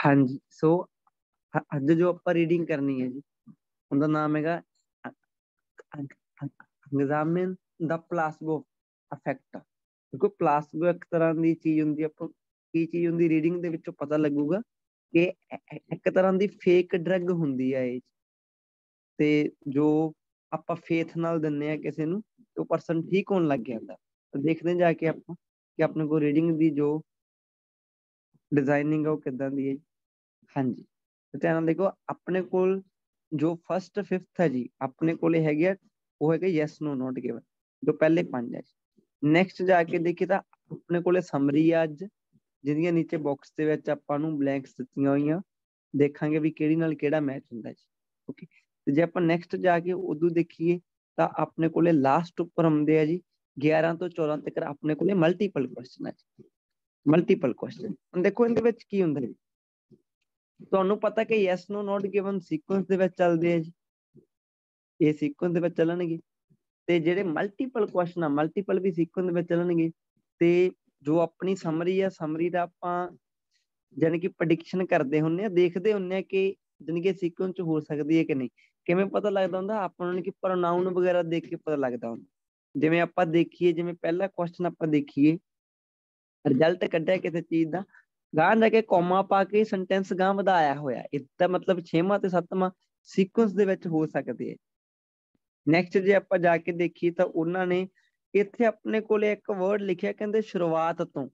हाँ जी। सो ਅੱਜ ਜੋ ਆਪਾਂ ਰੀਡਿੰਗ ਕਰਨੀ ਹੈ ਜੀ, ਉਹਦਾ ਨਾਮ ਹੈਗਾ ਐਗਜ਼ਾਮਿਨ ਦਾ ਪਲਾਸਬੋ ਇਫੈਕਟ। ਦੇਖੋ ਪਲਾਸਬੋ ਇੱਕ ਤਰ੍ਹਾਂ ਦੀ ਚੀਜ਼ ਹੁੰਦੀ ਹੈ, ਆਪਾਂ ਕੀ ਚੀਜ਼ ਹੁੰਦੀ ਰੀਡਿੰਗ ਦੇ ਵਿੱਚੋਂ ਪਤਾ ਲੱਗੂਗਾ ਕਿ ਇੱਕ ਤਰ੍ਹਾਂ ਦੀ ਫੇਕ ਡਰੱਗ ਹੁੰਦੀ ਹੈ ਇਹ, ਤੇ ਜੋ ਆਪਾਂ ਫੇਥ ਨਾਲ ਦਿੰਦੇ ਆ ਕਿਸੇ ਨੂੰ ਤੇ ਉਹ ਪਰਸਨ ਠੀਕ ਹੋਣ ਲੱਗ ਜਾਂਦਾ। ਦੇਖਦੇ ਜਾ ਕੇ ਆਪਾਂ ਕਿ ਆਪਣੇ ਕੋਲ ਰੀਡਿੰਗ ਦੀ ਜੋ ਡਿਜ਼ਾਈਨਿੰਗ ਹੈ ਉਹ ਕਿੱਦਾਂ ਦੀ ਹੈ। ਹਾਂਜੀ, ਤੇ ਧਿਆਨ ਨਾਲ ਦੇਖੋ, ਆਪਣੇ ਕੋਲ ਜੋ ਫਸਟ ਫਿਫਥ ਹੈ ਜੀ, ਆਪਣੇ ਕੋਲੇ ਹੈਗੇ ਆ ਉਹ ਹੈਗੇ ਯੈਸ ਨੋ ਨੋਟ ਗਿਵਨ, ਜੋ ਪਹਿਲੇ 5 ਹੈ। ਨੈਕਸਟ ਜਾ ਕੇ ਦੇਖੀਏ ਤਾਂ ਆਪਣੇ ਕੋਲੇ ਸਮਰੀ ਆ ਅੱਜ, ਜਿਹਦੀਆਂ ਨੀਚੇ ਬਾਕਸ ਦੇ ਵਿੱਚ ਆਪਾਂ ਨੂੰ ਬਲੈਂਕਸ ਦਿੱਤੀਆਂ ਹੋਈਆਂ, ਦੇਖਾਂਗੇ ਵੀ ਕਿਹੜੀ ਨਾਲ ਕਿਹੜਾ ਮੈਚ ਹੁੰਦਾ ਜੀ। ਓਕੇ, ਤੇ ਜੇ ਆਪਾਂ ਨੈਕਸਟ ਜਾ ਕੇ ਉਦੋਂ ਦੇਖੀਏ ਤਾਂ ਆਪਣੇ ਕੋਲੇ ਲਾਸਟ ਉੱਪਰ ਆਉਂਦੇ ਆ ਜੀ 11 ਤੋਂ 14 ਤੱਕ ਆਪਣੇ ਕੋਲੇ ਮਲਟੀਪਲ ਕੁਐਸਚਨ ਹੈ ਜੀ। ਮਲਟੀਪਲ ਕੁਐਸਚਨ ਹੁਣ ਦੇਖੋ ਇਹਦੇ ਵਿੱਚ ਕੀ ਹੁੰਦਾ ਜੀ, ਤੁਹਾਨੂੰ ਪਤਾ ਕਿ yes no not given sequence ਦੇ ਵਿੱਚ ਚੱਲਦੇ ਆ ਜੀ, ਇਹ ਸੀਕੁਐਂਸ ਦੇ ਵਿੱਚ ਚੱਲਣਗੇ, ਤੇ ਜਿਹੜੇ ਮਲਟੀਪਲ ਕੁਐਸਚਨ ਆ ਮਲਟੀਪਲ ਵੀ ਸੀਕੁਐਂਸ ਦੇ ਵਿੱਚ ਚੱਲਣਗੇ। ਤੇ ਜੋ ਆਪਣੀ ਸਮਰੀ ਆ, ਸਮਰੀ ਦਾ ਆਪਾਂ ਜਾਨੀ ਕਿ ਪ੍ਰੈਡਿਕਸ਼ਨ ਕਰਦੇ ਹੁੰਦੇ ਆ, ਦੇਖਦੇ ਹੁੰਦੇ ਆ ਕਿ ਜਾਨੀ ਕਿ ਸੀਕੁਐਂਸ ਚ ਹੋ ਸਕਦੀ ਹੈ ਕਿ ਨਹੀਂ। ਕਿਵੇਂ ਪਤਾ ਲੱਗਦਾ ਹੁੰਦਾ ਆਪਾਂ ਨੂੰ ਕਿ ਪ੍ਰੋਨਾਊਨ ਵਗੈਰਾ ਦੇਖ ਕੇ ਪਤਾ ਲੱਗਦਾ ਹੁੰਦਾ। ਜਿਵੇਂ ਆਪਾਂ ਦੇਖੀਏ, ਜਿਵੇਂ ਪਹਿਲਾ ਕੁਐਸਚਨ ਆਪਾਂ ਦੇਖੀਏ, ਰਿਜ਼ਲਟ ਕੱਢਿਆ ਕਿਸੇ ਚੀਜ਼ ਦਾ, ਗਾਂ ਜਾ ਕੇ ਕੌਮਾ ਪਾ ਕੇ ਸੈਂਟੈਂਸ ਗਾਂ ਵਧਾਇਆ ਹੋਇਆ, ਇਸਦਾ ਮਤਲਬ 6ਵਾਂ ਤੇ 7ਵਾਂ ਸੀਕੁਐਂਸ ਦੇ ਵਿੱਚ ਹੋ ਸਕਦੇ ਹੈ। ਨੈਕਸਟ ਜੇ ਆਪਾਂ ਜਾ ਕੇ ਦੇਖੀਏ ਤਾਂ ਉਹਨਾਂ ਨੇ ਇੱਥੇ ਆਪਣੇ ਕੋਲੇ ਇੱਕ ਵਰਡ ਲਿਖਿਆ, ਕਹਿੰਦੇ ਸ਼ੁਰੂਆਤ ਤੋਂ।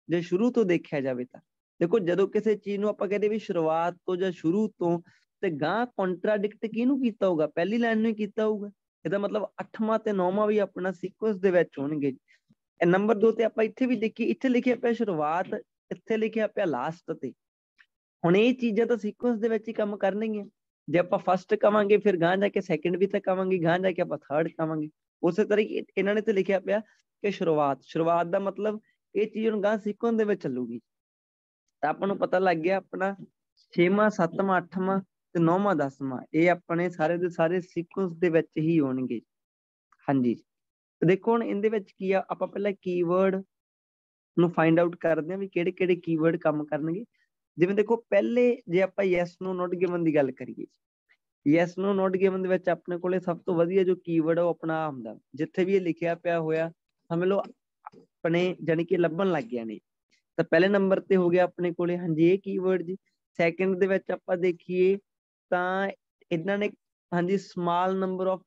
ਜੇ ਸ਼ੁਰੂ ਤੋਂ ਦੇਖਿਆ ਜਾਵੇ ਤਾਂ ਦੇਖੋ, ਜਦੋਂ ਕਿਸੇ ਚੀਜ਼ ਨੂੰ ਆਪਾਂ ਕਹਿੰਦੇ ਵੀ ਸ਼ੁਰੂਆਤ ਤੋਂ ਜਾਂ ਸ਼ੁਰੂ ਤੋਂ, ਤੇ ਗਾਂ ਕੰਟਰਾਡਿਕਟ ਕਿਹਨੂੰ ਕੀਤਾ ਹੋਊਗਾ, ਪਹਿਲੀ ਲਾਈਨ ਨੂੰ ਹੀ ਕੀਤਾ ਹੋਊਗਾ। ਇਹਦਾ ਮਤਲਬ 8ਵਾਂ ਤੇ 9ਵਾਂ ਵੀ ਆਪਣਾ ਸੀਕੁਐਂਸ ਦੇ ਵਿੱਚ ਹੋਣਗੇ। ਨੰਬਰ 2 ਤੇ ਆਪਾਂ ਇੱਥੇ ਵੀ ਦੇਖੀਏ, ਇੱਥੇ ਲਿਖਿਆ ਪਿਆ ਸ਼ੁਰੂਆਤ, ਇੱਥੇ ਲਿਖਿਆ ਪਿਆ ਲਾਸਟ ਤੇ। ਹੁਣ ਇਹ ਚੀਜ਼ਾਂ ਤਾਂ ਸੀਕੁਐਂਸ ਦੇ ਵਿੱਚ ਹੀ ਕੰਮ ਕਰਨਗੀਆਂ। ਜੇ ਆਪਾਂ ਫਸਟ ਕਵਾਂਗੇ ਫਿਰ ਗਾਂ ਜਾ ਕੇ ਸੈਕਿੰਡ ਵੀ ਤਾਂ ਕਵਾਂਗੇ, ਗਾਂ ਜਾ ਕੇ ਆਪਾਂ ਥਰਡ ਕਵਾਂਗੇ। ਉਸੇ ਤਰੀਕੇ ਇਹਨਾਂ ਨੇ ਤੇ ਲਿਖਿਆ ਪਿਆ ਕਿ ਸ਼ੁਰੂਆਤ, ਸ਼ੁਰੂਆਤ ਦਾ ਮਤਲਬ ਇਹ ਚੀਜ਼ ਹੁਣ ਗਾਂ ਸੀਕੁਐਂਸ ਦੇ ਵਿੱਚ ਚੱਲੂਗੀ। ਤਾਂ ਆਪਾਂ ਨੂੰ ਪਤਾ ਲੱਗ ਗਿਆ ਆਪਣਾ 6ਵਾਂ 7ਵਾਂ 8ਵਾਂ ਤੇ 9ਵਾਂ 10ਵਾਂ ਇਹ ਆਪਣੇ ਸਾਰੇ ਦੇ ਸਾਰੇ ਸੀਕੁਐਂਸ ਦੇ ਵਿੱਚ ਹੀ ਹੋਣਗੇ। ਹਾਂਜੀ, ਦੇਖੋ ਹੁਣ ਇਹਦੇ ਵਿੱਚ ਕੀ ਆ, ਆਪਾਂ ਪਹਿਲਾਂ ਕੀਵਰਡ ਨੂੰ ਫਾਈਂਡ ਆਊਟ ਕਰਦੇ ਹਾਂ ਵੀ ਕਿਹੜੇ ਕਿਹੜੇ ਕੀਵਰਡ ਕੰਮ ਕਰਨਗੇ। ਜਿਵੇਂ ਦੇਖੋ, ਪਹਿਲੇ ਜੇ ਆਪਾਂ ਯੈਸ ਨੋ ਨੋਟ ਗਿਵਨ ਦੀ ਗੱਲ ਕਰੀਏ, ਯੈਸ ਨੋ ਨੋਟ ਗਿਵਨ ਦੇ ਵਿੱਚ ਆਪਣੇ ਕੋਲੇ ਸਭ ਤੋਂ ਵਧੀਆ ਜੋ ਕੀਵਰਡ ਉਹ ਆਪਣਾ ਹੁੰਦਾ, ਜਿੱਥੇ ਵੀ ਇਹ ਲਿਖਿਆ ਪਿਆ ਹੋਇਆ ਸਮਝ ਲਓ ਆਪਣੇ ਜਾਨੀ ਕਿ ਲੱਭਣ ਲੱਗ ਗਿਆ ਨੇ। ਤਾਂ ਪਹਿਲੇ ਨੰਬਰ ਤੇ ਹੋ ਗਿਆ ਆਪਣੇ ਕੋਲੇ ਹਾਂਜੀ ਇਹ ਕੀਵਰਡ ਜੀ। ਸੈਕਿੰਡ ਦੇ ਵਿੱਚ ਆਪਾਂ ਦੇਖੀਏ ਤਾਂ ਇਹਨਾਂ ਨੇ ਹਾਂਜੀ ਸਮਾਲ ਨੰਬਰ ਆਫ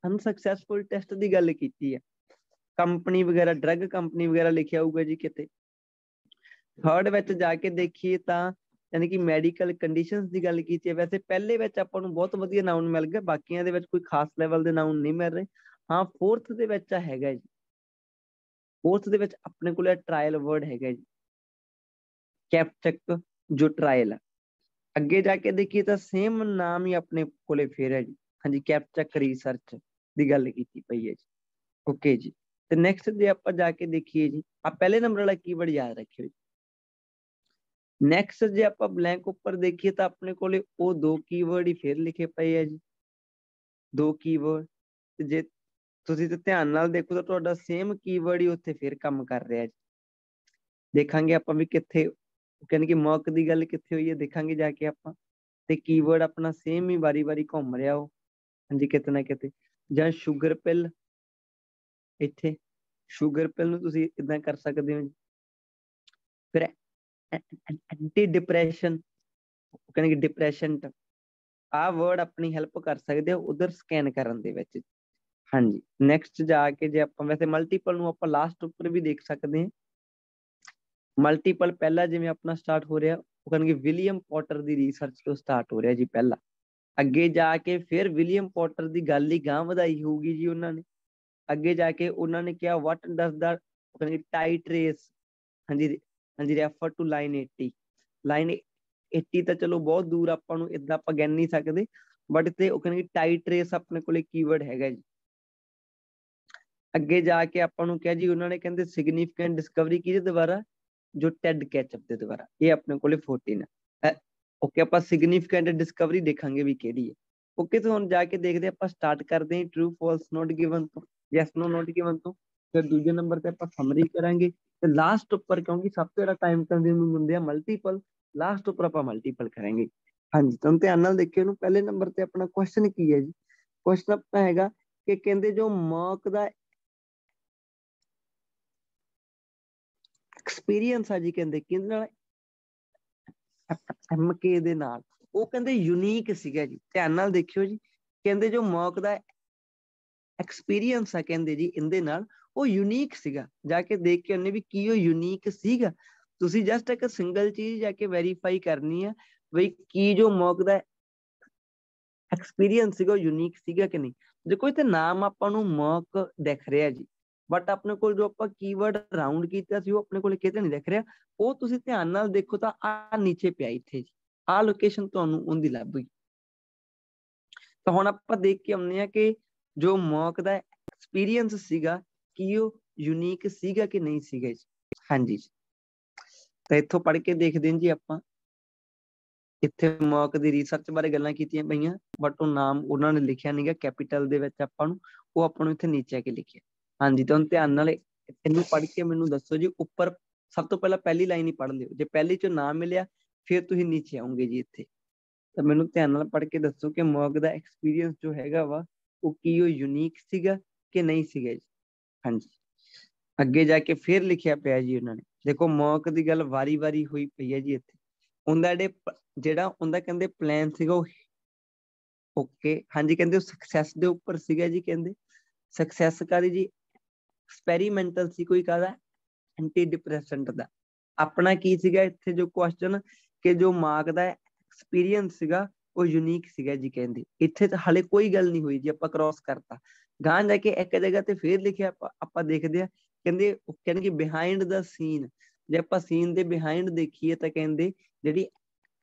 ਅਨਸਕਸੈਸਫੁਲ ਟੈਸਟ ਦੀ ਗੱਲ ਕੀਤੀ ਹੈ, ਕੰਪਨੀ ਵਗੈਰਾ ਡਰੱਗ ਕੰਪਨੀ ਵਗੈਰਾ ਲਿਖਿਆ ਹੋਊਗਾ ਜੀ ਕਿਤੇ। ਥਰਡ ਵਿੱਚ ਜਾ ਕੇ ਦੇਖੀਏ ਤਾਂ ਯਾਨੀ ਕਿ ਮੈਡੀਕਲ ਕੰਡੀਸ਼ਨਸ ਦੀ ਗੱਲ ਕੀਤੀ ਹੈ। ਵੈਸੇ ਪਹਿਲੇ ਵਿੱਚ ਆਪਾਂ ਨੂੰ ਬਹੁਤ ਵਧੀਆ ਨਾਉਨ ਮਿਲ ਗਏ, ਬਾਕੀਆਂ ਦੇ ਵਿੱਚ ਕੋਈ ਖਾਸ ਲੈਵਲ ਦੇ ਨਾਉਨ ਨਹੀਂ ਮਿਲ ਰਹੇ। ਹਾਂ, ਫੋਰਥ ਦੇ ਵਿੱਚ ਹੈਗਾ ਜੀ, ਫੋਰਥ ਦੇ ਵਿੱਚ ਆਪਣੇ ਕੋਲ ਟਰਾਇਲ ਵਰਡ ਹੈਗਾ ਜੀ, ਕੈਪਚੈਕ ਜੋ ਟਰਾਇਲ ਹੈ। ਅੱਗੇ ਜਾ ਕੇ ਦੇਖੀਏ ਤਾਂ ਸੇਮ ਨਾਮ ਹੀ ਆਪਣੇ ਕੋਲੇ ਫੇਰ ਹੈ ਜੀ, ਹਾਂਜੀ ਕੈਪਚੈਕ ਰਿਸਰਚ ਦੀ ਗੱਲ ਕੀਤੀ ਪਈ ਹੈ ਜੀ। ਓਕੇ ਜੀ, ਤੇ ਨੈਕਸਟ ਜੇ ਆਪਾਂ ਜਾ ਕੇ ਦੇਖੀਏ ਜੀ, ਆ ਪਹਿਲੇ ਨੰਬਰ ਵਾਲਾ ਕੀਵਰਡ ਯਾਦ ਰੱਖਿਓ ਜੀ। ਨੈਕਸਟ ਜੇ ਆਪਾਂ ਬਲੈਂਕ ਉੱਪਰ ਦੇਖੀਏ ਤਾਂ ਆਪਣੇ ਕੋਲੇ ਉਹ 2 ਕੀਵਰਡ ਹੀ ਫੇਰ ਲਿਖੇ ਪਏ ਆ ਜੀ, 2 ਕੀਵਰਡ। ਤੇ ਜੇ ਤੁਸੀਂ ਤੇ ਧਿਆਨ ਨਾਲ ਦੇਖੋ ਤਾਂ ਤੁਹਾਡਾ ਸੇਮ ਕੀਵਰਡ ਹੀ ਉੱਥੇ ਫੇਰ ਕੰਮ ਕਰ ਰਿਹਾ ਜੀ। ਦੇਖਾਂਗੇ ਆਪਾਂ ਵੀ ਕਿੱਥੇ ਕਹਿੰਦੇ ਕਿ ਮੌਕ ਦੀ ਗੱਲ ਕਿੱਥੇ ਹੋਈ ਹੈ, ਦੇਖਾਂਗੇ ਜਾ ਕੇ ਆਪਾਂ। ਤੇ ਕੀਵਰਡ ਆਪਣਾ ਸੇਮ ਹੀ ਵਾਰੀ-ਵਾਰੀ ਘੁੰਮ ਰਿਹਾ ਉਹ, ਹਾਂਜੀ ਕਿਤੇ ਨਾ ਕਿਤੇ। ਜਾਂ ਸ਼ੂਗਰ ਪਿਲ, ਇੱਥੇ ਸ਼ੂਗਰ ਪਿਲ ਨੂੰ ਤੁਸੀਂ ਇਦਾਂ ਕਰ ਸਕਦੇ ਹੋ ਜੀ। ਫਿਰ ਐਂਟੀ ਡਿਪਰੈਸ਼ਨ, ਕਹਿੰਦੇ ਕਿ ਡਿਪਰੈਸ਼ਨ ਆਹ ਵਰਡ ਆਪਣੀ ਹੈਲਪ ਕਰ ਸਕਦੇ ਹੋ ਉਧਰ ਸਕੈਨ ਕਰਨ ਦੇ ਵਿੱਚ। ਹਾਂਜੀ, ਨੈਕਸਟ ਜਾ ਕੇ ਜੇ ਆਪਾਂ ਵੈਸੇ ਮਲਟੀਪਲ ਨੂੰ ਆਪਾਂ ਲਾਸਟ ਉੱਪਰ ਵੀ ਦੇਖ ਸਕਦੇ ਹਾਂ। ਮਲਟੀਪਲ ਪਹਿਲਾ ਜਿਵੇਂ ਆਪਣਾ ਸਟਾਰਟ ਹੋ ਰਿਹਾ, ਉਹ ਕਹਿੰਦੇ ਵਿਲੀਅਮ ਪੋਟਰ ਦੀ ਰਿਸਰਚ ਤੋਂ ਸਟਾਰਟ ਹੋ ਰਿਹਾ ਜੀ ਪਹਿਲਾ। ਅੱਗੇ ਜਾ ਕੇ ਫਿਰ ਵਿਲੀਅਮ ਪੋਟਰ ਦੀ ਗੱਲ ਹੀ ਗਾਂ ਵਧਾਈ ਹੋਊਗੀ ਜੀ ਉਹਨਾਂ ਨੇ। ਅੱਗੇ ਜਾ ਕੇ ਉਹਨਾਂ ਨੇ ਕਿਹਾ ਵਾਟ ਡਸ ਦਾ ਟਾਈਟਰੇਸ, ਹਾਂਜੀ ਹਾਂਜੀ ਰੈਫਰ ਟੂ ਲਾਈਨ 80। ਲਾਈਨ 80 ਤਾਂ ਚਲੋ ਬਹੁਤ ਦੂਰ ਆਪਾਂ ਨੂੰ ਇਦਾਂ ਆਪਾਂ ਗਿਣ ਨਹੀਂ ਸਕਦੇ, ਬਟ ਤੇ ਉਹ ਕਹਿੰਦੇ ਟਾਈਟਰੇਸ ਆਪਣੇ ਕੋਲੇ ਕੀਵਰਡ ਹੈਗਾ ਜੀ। ਅੱਗੇ ਜਾ ਕੇ ਆਪਾਂ ਨੂੰ ਕਿਹਾ ਜੀ ਉਹਨਾਂ ਨੇ ਕਹਿੰਦੇ ਸਿਗਨੀਫਿਕੈਂਟ ਡਿਸਕਵਰੀ ਕਿਹਦੇ ਦੁਆਰਾ, ਜੋ ਟੈਡ ਕੈਚਅਪ ਦੇ ਦੁਆਰਾ। ਇਹ ਆਪਣੇ ਕੋਲੇ 14 ਹੈ। ਓਕੇ, ਆਪਾਂ ਸਿਗਨੀਫਿਕੈਂਟ ਡਿਸਕਵਰੀ ਦੇਖਾਂਗੇ ਵੀ ਕਿਹੜੀ ਹੈ। ਓਕੇ, ਤੇ ਹੁਣ ਜਾ ਕੇ ਦੇਖਦੇ ਆਪਾਂ ਸਟਾਰਟ ਕਰਦੇ ਹਾਂ ਟਰੂ ਫਾਲਸ ਨੋਟ ਗਿਵਨ ਤੋਂ, ਯੈਸ ਨੋ ਨੋਟ ਗਿਵਨ ਤੋਂ। फिर दूजे नंबर ते आपां समरी करांगे ते लास्ट उपर क्योंकि सब तो ज़्यादा टाइम कंज्यूमिंग हुंदे आ मल्टीपल, लास्ट उपर आपां मल्टीपल करांगे। हाँ जी, तुहानूं ध्यान नाल देखियो नूं पहले नंबर ते अपना क्वेश्चन की है जी। क्वेश्चन अपना हैगा कि कहंदे जो मॉक दा एक्सपीरियंस आ जी, कहंदे किहदे नाल MK ਦੇ ਨਾਲ, ਉਹ ਕਹਿੰਦੇ ਯੂਨੀਕ ਸੀਗਾ ਜੀ। ਧਿਆਨ ਨਾਲ ਦੇਖਿਓ ਜੀ, ਕਹਿੰਦੇ ਜੋ ਮੌਕ ਦਾ ਐਕਸਪੀਰੀਅੰਸ ਆ ਕਹਿੰਦੇ ਜੀ ਇਹਦੇ ਨਾਲ ਉਹ ਯੂਨੀਕ ਸੀਗਾ। ਜਾ ਕੇ ਦੇਖ ਕੇ ਉਹਨੇ ਵੀ ਕੀ ਉਹ ਯੂਨੀਕ ਸੀਗਾ। ਤੁਸੀਂ ਜਸਟ ਇੱਕ ਸਿੰਗਲ ਚੀਜ਼ ਜਾ ਕੇ ਵੈਰੀਫਾਈ ਕਰਨੀ ਆ ਬਈ ਕੀ ਜੋ ਮੌਕ ਦਾ ਐਕਸਪੀਰੀਅੰਸ ਸੀਗਾ ਉਹ ਯੂਨੀਕ ਸੀਗਾ ਕਿ ਨਹੀਂ। ਦੇਖੋ ਇੱਥੇ ਨਾਮ ਆਪਾਂ ਨੂੰ ਮੌਕ ਦਿਖ ਰਿਹਾ ਜੀ, ਬਟ ਆਪਣੇ ਕੋਲ ਜੋ ਆਪਾਂ ਕੀਵਰਡ ਰਾਉਂਡ ਕੀਤਾ ਸੀ ਉਹ ਆਪਣੇ ਕੋਲ ਕਿਤੇ ਨਹੀਂ ਦਿਖ ਰਿਹਾ। ਉਹ ਤੁਸੀਂ ਧਿਆਨ ਨਾਲ ਦੇਖੋ ਤਾਂ ਆ ਨੀਚੇ ਪਿਆ ਇੱਥੇ ਜੀ, ਆ ਲੋਕੇਸ਼ਨ ਤੁਹਾਨੂੰ ਉਹਦੀ ਲੱਭੂਗੀ। ਤਾਂ ਹੁਣ ਆਪਾਂ ਦੇਖ ਕੇ ਆਉਂਦੇ ਆ ਕਿ ਜੋ ਮੌਕ ਦਾ ਐਕਸਪੀਰੀਅੰਸ ਸੀਗਾ ਕੀ ਉਹ ਯੂਨੀਕ ਸੀਗਾ ਕਿ ਨਹੀਂ ਸੀਗਾ ਜੀ। ਹਾਂਜੀ, ਤਾਂ ਇੱਥੋਂ ਪੜ੍ਹ ਕੇ ਦੇਖਦੇ ਹਾਂ ਜੀ ਆਪਾਂ। ਇੱਥੇ ਮੌਕ ਦੀ ਰਿਸਰਚ ਬਾਰੇ ਗੱਲਾਂ ਕੀਤੀਆਂ ਪਈਆਂ, ਬਟ ਉਹ ਨਾਮ ਉਹਨਾਂ ਨੇ ਲਿਖਿਆ ਨਹੀਂਗਾ ਕੈਪੀਟਲ ਦੇ ਵਿੱਚ ਆਪਾਂ ਨੂੰ, ਉਹ ਆਪਾਂ ਨੂੰ ਇੱਥੇ ਨੀਚੇ ਆ ਕੇ ਲਿਖਿਆ। ਹਾਂਜੀ, ਤਾਂ ਹੁਣ ਧਿਆਨ ਨਾਲ ਇਹਨੂੰ ਪੜ੍ਹ ਕੇ ਮੈਨੂੰ ਦੱਸੋ ਜੀ। ਉੱਪਰ ਸਭ ਤੋਂ ਪਹਿਲਾਂ ਪਹਿਲੀ ਲਾਈਨ ਹੀ ਪੜ੍ਹ ਲਿਓ, ਜੇ ਪਹਿਲੀ ਚੋਂ ਨਾ ਮਿਲਿਆ ਫਿਰ ਤੁਸੀਂ ਨੀਚੇ ਆਉਂਗੇ ਜੀ ਇੱਥੇ। ਤਾਂ ਮੈਨੂੰ ਧਿਆਨ ਨਾਲ ਪੜ੍ਹ ਕੇ ਦੱਸੋ ਕਿ ਮੌਕ ਦਾ ਐਕਸਪੀਰੀਅੰਸ ਜੋ ਹੈਗਾ ਵਾ ਉਹ ਕੀ ਉਹ ਯੂਨੀਕ ਸੀਗਾ ਕਿ ਨਹੀਂ ਸੀਗਾ ਜੀ। ਹਾਂਜੀ, ਅੱਗੇ ਜਾ ਕੇ ਫਿਰ ਲਿਖਿਆ ਪਿਆ ਜੀ ਉਹਨਾਂ ਨੇ। ਦੇਖੋ ਮੌਕ ਦੀ ਗੱਲ ਵਾਰੀ ਵਾਰੀ ਹੋਈ ਪਈ ਹੈ ਜੀ ਇੱਥੇ। ਉਹਦਾ ਜਿਹੜਾ ਉਹਦਾ ਕਹਿੰਦੇ ਪਲਾਨ ਸੀਗਾ ਉਹ ਓਕੇ, ਹਾਂਜੀ ਕਹਿੰਦੇ ਉਹ ਸਕਸੈਸ ਦੇ ਉੱਪਰ ਸੀਗਾ ਜੀ। ਕਹਿੰਦੇ ਸਕਸੈਸ ਕਾਹਦੀ ਜੀ, ਐਕਸਪੈਰੀਮੈਂਟਲ ਸੀ ਕੋਈ ਕਾਹਦਾ, ਐਂਟੀ ਡਿਪਰੈਸੈਂਟ ਦਾ। ਆਪਣਾ ਕੀ ਸੀਗਾ ਇੱਥੇ ਜੋ ਕੁਐਸਚਨ ਕਿ ਜੋ ਮਾਰਕ ਦਾ ਐਕਸਪੀਰੀਅੰਸ ਸੀਗਾ ਉਹ ਯੂਨੀਕ ਸੀਗਾ ਜੀ। ਕਹਿੰਦੇ ਇੱਥੇ ਤਾਂ ਹਾਲੇ ਕੋਈ ਗੱਲ ਨਹੀਂ ਹੋਈ ਜੀ, ਆਪਾਂ ਕ੍ਰੋਸ ਕਰਤਾ। ਗਾਂ ਜਾ ਕੇ ਇੱਕ ਜਗ੍ਹਾ ਤੇ ਫੇਰ ਲਿਖਿਆ ਆਪਾਂ ਦੇਖਦੇ ਆ, ਕਹਿੰਦੇ ਕਿ ਬਿਹਾਈਂਡ ਦਾ ਸੀਨ। ਜੇ ਆਪਾਂ ਸੀਨ ਦੇ ਬਿਹਾਈਂਡ ਦੇਖੀਏ ਤਾਂ ਕਹਿੰਦੇ ਜਿਹੜੀ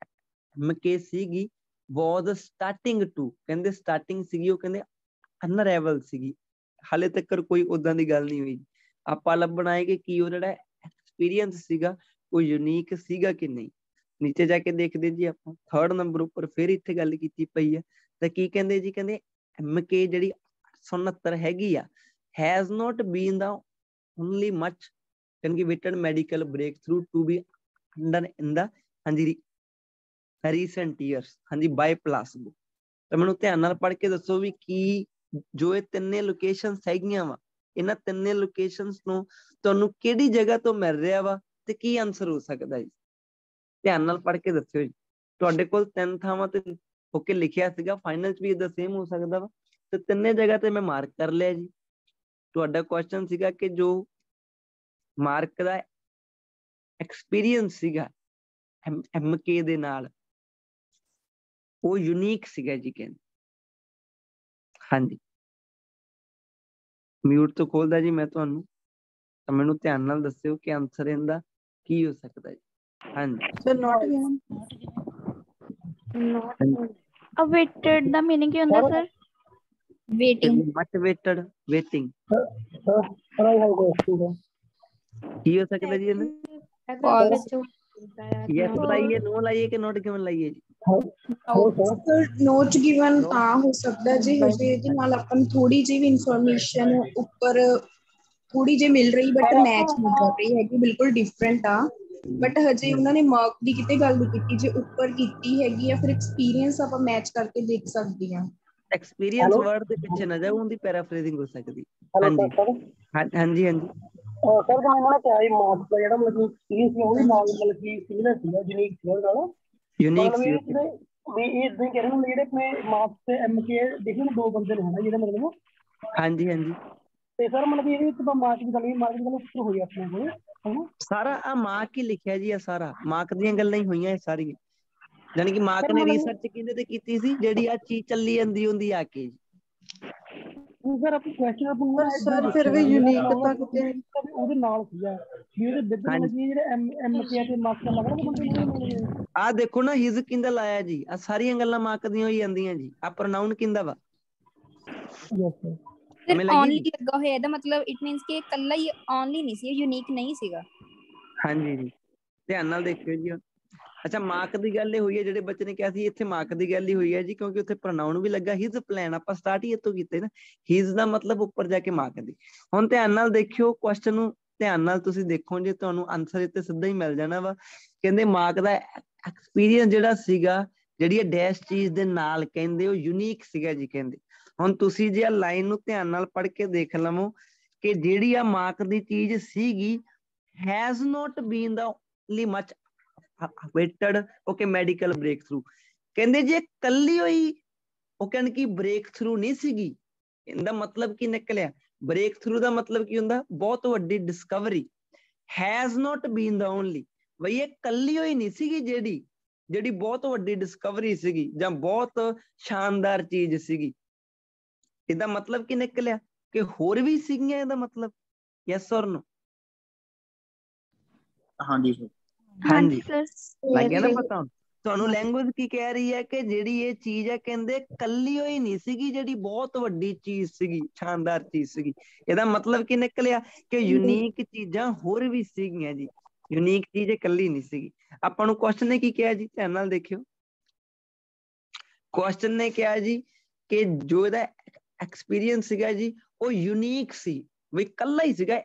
MK ਸੀਗੀ ਵਾਜ਼ ਸਟਾਰਟਿੰਗ ਟੂ, ਕਹਿੰਦੇ ਸਟਾਰਟਿੰਗ ਸੀਗੀ ਉਹ ਕਹਿੰਦੇ ਅਨਰੈਵਲ ਸੀਗੀ। ਹਾਲੇ ਤੱਕ ਕੋਈ ਉਦਾਂ ਦੀ ਗੱਲ ਨਹੀਂ ਹੋਈ। ਆਪਾਂ ਲੱਭਣਾ ਹੈ ਕਿ ਕੀ ਉਹ ਜਿਹੜਾ ਐਕਸਪੀਰੀਅੰਸ ਸੀਗਾ ਉਹ ਯੂਨੀਕ ਸੀਗਾ ਕਿ ਨਹੀਂ। ਨੀਚੇ ਜਾ ਕੇ ਦੇਖਦੇ ਜੀ ਆਪਾਂ ਥਰਡ ਨੰਬਰ ਉੱਪਰ ਫਿਰ ਇੱਥੇ ਗੱਲ ਕੀਤੀ ਪਈ ਹੈ। ਤਾਂ ਕੀ ਕਹਿੰਦੇ ਜੀ, ਕਹਿੰਦੇ MK ਜਿਹੜੀ 869 ਹੈਗੀ ਆ, has not been the only much waited medical breakthrough to be under in the ਹਾਂਜੀ ਰੀਸੈਂਟ ਈਅਰਸ ਹਾਂਜੀ ਬਾਏ ਪਲਾਸਬੋ। ਤਾਂ ਮੈਨੂੰ ਧਿਆਨ ਨਾਲ ਪੜ੍ਹ ਕੇ ਦੱਸੋ ਵੀ ਕੀ ਜੋ ਇਹ ਤਿੰਨੇ ਲੋਕੇਸ਼ਨਸ ਹੈਗੀਆਂ ਵਾ, ਇਹਨਾਂ ਤਿੰਨੇ ਲੋਕੇਸ਼ਨਸ ਨੂੰ ਤੁਹਾਨੂੰ ਕਿਹੜੀ ਜਗ੍ਹਾ ਤੋਂ ਮਿਲ ਰਿਹਾ ਵਾ ਤੇ ਕੀ ਆਨਸਰ ਹੋ ਸਕਦਾ ਜੀ। ਧਿਆਨ ਨਾਲ ਪੜ੍ਹ ਕੇ ਦੱਸਿਓ ਜੀ। ਤੁਹਾਡੇ ਕੋਲ 3 ਥਾਵਾਂ ਤੇ ਓਕੇ ਲਿਖਿਆ ਸੀਗਾ, ਫਾਈਨਲ ਚ ਵੀ ਇਹਦਾ ਸੇਮ ਹੋ ਸਕਦਾ ਵਾ। ਤੇ ਤਿੰਨੇ ਜਗ੍ਹਾ ਤੇ ਮੈਂ ਮਾਰਕ ਕਰ ਲਿਆ ਜੀ। ਤੁਹਾਡਾ ਕੁਐਸਚਨ ਸੀਗਾ ਕਿ ਜੋ ਮਾਰਕ ਦਾ ਐਕਸਪੀਰੀਅੰਸ ਸੀਗਾ MK ਦੇ ਨਾਲ ਉਹ ਯੂਨੀਕ ਸੀਗਾ ਜੀ। ਕਹਿੰਦੇ ਹਾਂਜੀ, ਮਿਊਟ ਤੋਂ ਖੋਲਦਾ ਜੀ ਮੈਂ ਤੁਹਾਨੂੰ, ਤਾਂ ਮੈਨੂੰ ਧਿਆਨ ਨਾਲ ਦੱਸਿਓ ਕਿ ਆਨਸਰ ਇਹਦਾ ਕੀ ਹੋ ਸਕਦਾ ਜੀ। ਹਾਂਜੀ ਸਰ ਨੋਟ ਗਿਵਨ, ਅਵੇਟਡ ਦਾ ਮੀਨਿੰਗ ਕੀ ਹੁੰਦਾ sir? Waiting, much waited, waiting ਕੀ ਹੋ ਸਕਦਾ ਜੀ ਇਹਦਾ? ਯੈਸ ਲਾਈਏ, ਨੋ ਲਾਈਏ ਕਿ ਨੋਟ ਗਿਵਨ ਲਾਈਏ ਜੀ? ਨੋਟ ਗਿਵਨ ਤਾਂ ਹੋ ਸਕਦਾ ਜੀ, ਹਜੇ ਇਹਦੇ ਨਾਲ ਆਪਾਂ ਨੂੰ ਥੋੜੀ ਜਿਹੀ ਵੀ ਇਨਫੋਰਮੇਸ਼ਨ ਉੱਪਰ ਥੋੜੀ ਜਿਹੀ ਮਿਲ ਰਹੀ ਬਟ ਮੈਚ ਨਹੀਂ ਕਰ ਰਹੀ ਹੈਗੀ, ਬਿਲਕੁਲ ਡਿਫਰੈਂਟ ਆ। ਬਟ ਹਜੇ ਉਹਨਾਂ ਨੇ ਮਾਰਕ ਦੀ ਕਿਤੇ ਗੱਲ ਨਹੀਂ ਕੀਤੀ, ਜੇ ਉੱਪਰ ਕੀਤੀ ਹੈਗੀ ਆ ਫਿਰ ਐਕਸਪੀਰੀਅੰਸ ਆਪਾਂ ਮੈਚ ਕਰਕੇ ਦੇਖ ਸਕਦੇ ਹਾਂ। ਐਕਸਪੀਰੀਅੰਸ ਵਰਡ ਦੇ ਪਿੱਛੇ ਨਾ ਜਾਓ, ਉਹਦੀ ਪੈਰਾਫਰੇਜ਼ਿੰਗ ਹੋ ਸਕਦੀ। ਹਾਂਜੀ ਹਾਂਜੀ ਹਾਂਜੀ ਸਰ ਤਾਂ ਇਹਨਾਂ ਨੇ ਕਿਹਾ ਸੀ ਮਾਰਕਸ ਦਾ ਜਿਹੜਾ ਮਤਲਬ ਐਕਸਪੀਰੀਅੰਸ ਸੀ ਉਹ ਵੀ ਨਾਲ ਮਤਲਬ ਕਿ ਸੀਗਾ ਯੂਨੀਕ ਸੀ ਉਹਦੇ ਨਾਲ। ਯੂਨੀਕ ਸੀ ਵੀ ਇਹ ਇਦਾਂ ਹੀ ਕਹਿ ਰਹੇ ਨੇ ਜਿਹੜੇ ਆਪਣੇ ਮਾਰਕਸ ਤੇ MK ਦੇਖੋ ਨਾ 2 ਬੰਦੇ ਨੇ ਹਨਾ ਜਿਹੜੇ ਮਤਲਬ। ਹਾਂਜੀ ਹਾਂਜੀ, ਤੇ ਸਰ ਮਤਲਬ ਇਹਦੇ ਵਿੱਚ ਤਾਂ ਮਾਰਕ ਦੀ ਗੱਲ ਉੱਪਰ ਹੋਈ ਆਪਣੇ ਕੋਲ ਹਨਾ। ਸਾਰਾ ਆ ਮਾਰਕ ਹੀ ਲਿਖਿਆ ਜੀ, ਆ ਸਾਰਾ ਮਾਰਕ ਦੀਆਂ ਗੱਲਾਂ ਹੀ ਹੋਈਆਂ ਇਹ ਸਾਰੀਆਂ। ਜਾਣੀ ਕਿ ਮਾਰਕ ਨੇ ਰਿਸਰਚ ਕਿਹਦੇ ਤੇ ਕੀਤੀ ਸੀ, ਜਿਹੜੀ ਆ ਚੀਜ਼ ਚੱਲੀ ਜਾਂਦੀ ਹੁੰਦੀ ਆ ਕੇ ਜੀ। ਸਰ ਆਪਾਂ ਕੁਐਸਚਨ ਆਪਾਂ ਸਰ ਫਿਰ ਵੀ ਯੂਨੀਕ ਤਾਂ ਕਿਤੇ ਉਹਦੇ ਨਾਲ ਸੀਗਾ ਵੀ ਉਹਦੇ ਵਿੱਚ ਮਤਲਬ ਕਿ ਜਿਹੜੇ MK ਤੇ ਮਾਰਕਸ ਲੱਗਦਾ ਬੰਦੇ। ਆ ਦੇਖੋ ਨਾ ਹਿਜ਼ ਕਿੰਦਾ ਲਾਇਆ ਜੀ, ਆ ਸਾਰੀਆਂ ਗੱਲਾਂ ਮਾਰਕ ਦੀਆਂ ਹੋਈ ਜਾਂਦੀਆਂ ਜੀ। ਆ ਪ੍ਰੋਨਾਊਨ ਕਿੰਦਾ ਵਾ? ਫਿਰ ਓਨਲੀ ਲੱਗਾ ਹੋਇਆ, ਇਹਦਾ ਮਤਲਬ ਇਟ ਮੀਨਸ ਕਿ ਇਕੱਲਾ ਹੀ ਓਨਲੀ ਨਹੀਂ ਸੀ, ਯੂਨੀਕ ਨਹੀਂ ਸੀਗਾ। ਹਾਂਜੀ ਜੀ, ਧਿਆਨ ਨਾਲ ਦੇਖਿਓ ਜੀ। ਅੱਛਾ ਮਾਰਕ ਦੀ ਗੱਲ ਇਹ ਹੋਈ ਹੈ, ਜਿਹੜੇ ਬੱਚੇ ਨੇ ਕਿਹਾ ਸੀ ਇੱਥੇ ਮਾਰਕ ਦੀ ਗੱਲ ਹੀ ਹੋਈ ਹੈ ਜੀ, ਕਿਉਂਕਿ ਉੱਥੇ ਪ੍ਰੋਨਾਉਨ ਵੀ ਲੱਗਾ ਹਿਜ਼ ਪਲਾਨ, ਆਪਾਂ ਸਟਾਰਟ ਹੀ ਇੱਥੋਂ ਕੀਤੇ ਨਾ, ਹਿਜ਼ ਦਾ ਮਤਲਬ ਉੱਪਰ ਜਾ ਕੇ ਮਾਰਕ ਦੀ। ਹੁਣ ਧਿਆਨ ਨਾਲ ਦੇਖਿਓ ਕੁਐਸਚਨ ਨੂੰ, ਧਿਆਨ ਨਾਲ ਤੁਸੀਂ ਦੇਖੋ ਜੇ ਤੁਹਾਨੂੰ ਆਨਸਰ ਇੱਥੇ ਸਿੱਧਾ ਹੀ ਮਿਲ ਜਾਣਾ ਵਾ। ਕਹਿੰਦੇ ਮਾਰਕ ਦਾ ਐਕਸਪੀਰੀਅੰਸ ਜਿਹੜਾ ਸੀਗਾ, ਜਿਹੜੀ ਇਹ ਡੈਸ਼ ਚੀਜ਼ ਦੇ ਨਾਲ ਕਹਿੰਦੇ ਉਹ ਯੂਨੀਕ ਸੀਗਾ ਜੀ ਕਹਿੰਦੇ। ਹੁਣ ਤੁਸੀਂ ਜੇ ਲਾਈਨ ਨੂੰ ਧਿਆਨ ਨਾਲ ਪੜ੍ਹ ਕੇ ਦੇਖ ਲਵੋ ਕਿ ਜਿਹੜੀ ਆ ਮਾਰਕ ਦੀ ਚੀਜ਼ ਸੀਗੀ, has not been the only much awaited okay medical breakthrough, ਕਹਿੰਦੇ ਜੇ ਕੱਲੀ ਹੋਈ ਉਹ ਕਹਿੰਦੇ ਕਿ ਬ੍ਰੇਕ ਥਰੂ ਨਹੀਂ ਸੀਗੀ। ਇਹਦਾ ਮਤਲਬ ਕੀ ਨਿਕਲਿਆ, ਬ੍ਰੇਕ ਥਰੂ ਦਾ ਮਤਲਬ ਕੀ ਹੁੰਦਾ, ਬਹੁਤ ਵੱਡੀ Discovery. has not been the only, ਬਈ ਇਹ ਕੱਲੀ ਹੋਈ ਨਹੀਂ ਸੀਗੀ ਜਿਹੜੀ ਬਹੁਤ ਵੱਡੀ ਡਿਸਕਵਰੀ ਸੀਗੀ ਜਾਂ ਬਹੁਤ ਸ਼ਾਨਦਾਰ ਚੀਜ਼ ਸੀਗੀ। ਇਹਦਾ ਮਤਲਬ ਕੀ ਨਿਕਲਿਆ ਕਿ ਹੋਰ ਵੀ ਸੀਗੀਆਂ, ਇਹਦਾ ਮਤਲਬ ਯੈਸ ਔਰ ਨੋ? ਹਾਂਜੀ ਸਰ। ਹਾਂਜੀ ਸਰ ਲੱਗ ਗਿਆ ਨਾ ਪਤਾ। ਤੁਹਾਨੂੰ ਲੈਂਗੁਏਜ ਕੀ ਕਹਿ ਰਹੀ ਹੈ ਕਿ ਜਿਹੜੀ ਇਹ ਚੀਜ਼ ਹੈ ਕਹਿੰਦੇ ਕੱਲੀ ਹੋਈ ਨਹੀਂ ਸੀਗੀ, ਜਿਹੜੀ ਬਹੁਤ ਵੱਡੀ ਚੀਜ਼ ਸੀਗੀ, ਸ਼ਾਨਦਾਰ ਚੀਜ਼ ਸੀਗੀ। ਇਹਦਾ ਮਤਲਬ ਕੀ ਨਿਕਲਿਆ ਕਿ ਯੂਨੀਕ ਚੀਜ਼ਾਂ ਹੋਰ ਵੀ ਸੀਗੀਆਂ ਜੀ, ਯੂਨੀਕ ਚੀਜ਼ ਇਕੱਲੀ ਨਹੀਂ ਸੀਗੀ। ਆਪਾਂ ਨੂੰ ਕੁਐਸਚਨ ਨੇ ਕੀ ਕਿਹਾ ਜੀ, ਧਿਆਨ ਨਾਲ ਦੇਖਿਓ। ਕੁਐਸਚਨ ਨੇ ਕਿਹਾ ਜੀ ਕਿ ਜੋ ਇਹਦਾ ਐਕਸਪੀਰੀਅੰਸ ਸੀਗਾ ਜੀ ਉਹ ਯੂਨੀਕ ਸੀ, ਵੀ ਇਕੱਲਾ ਹੀ ਸੀਗਾ,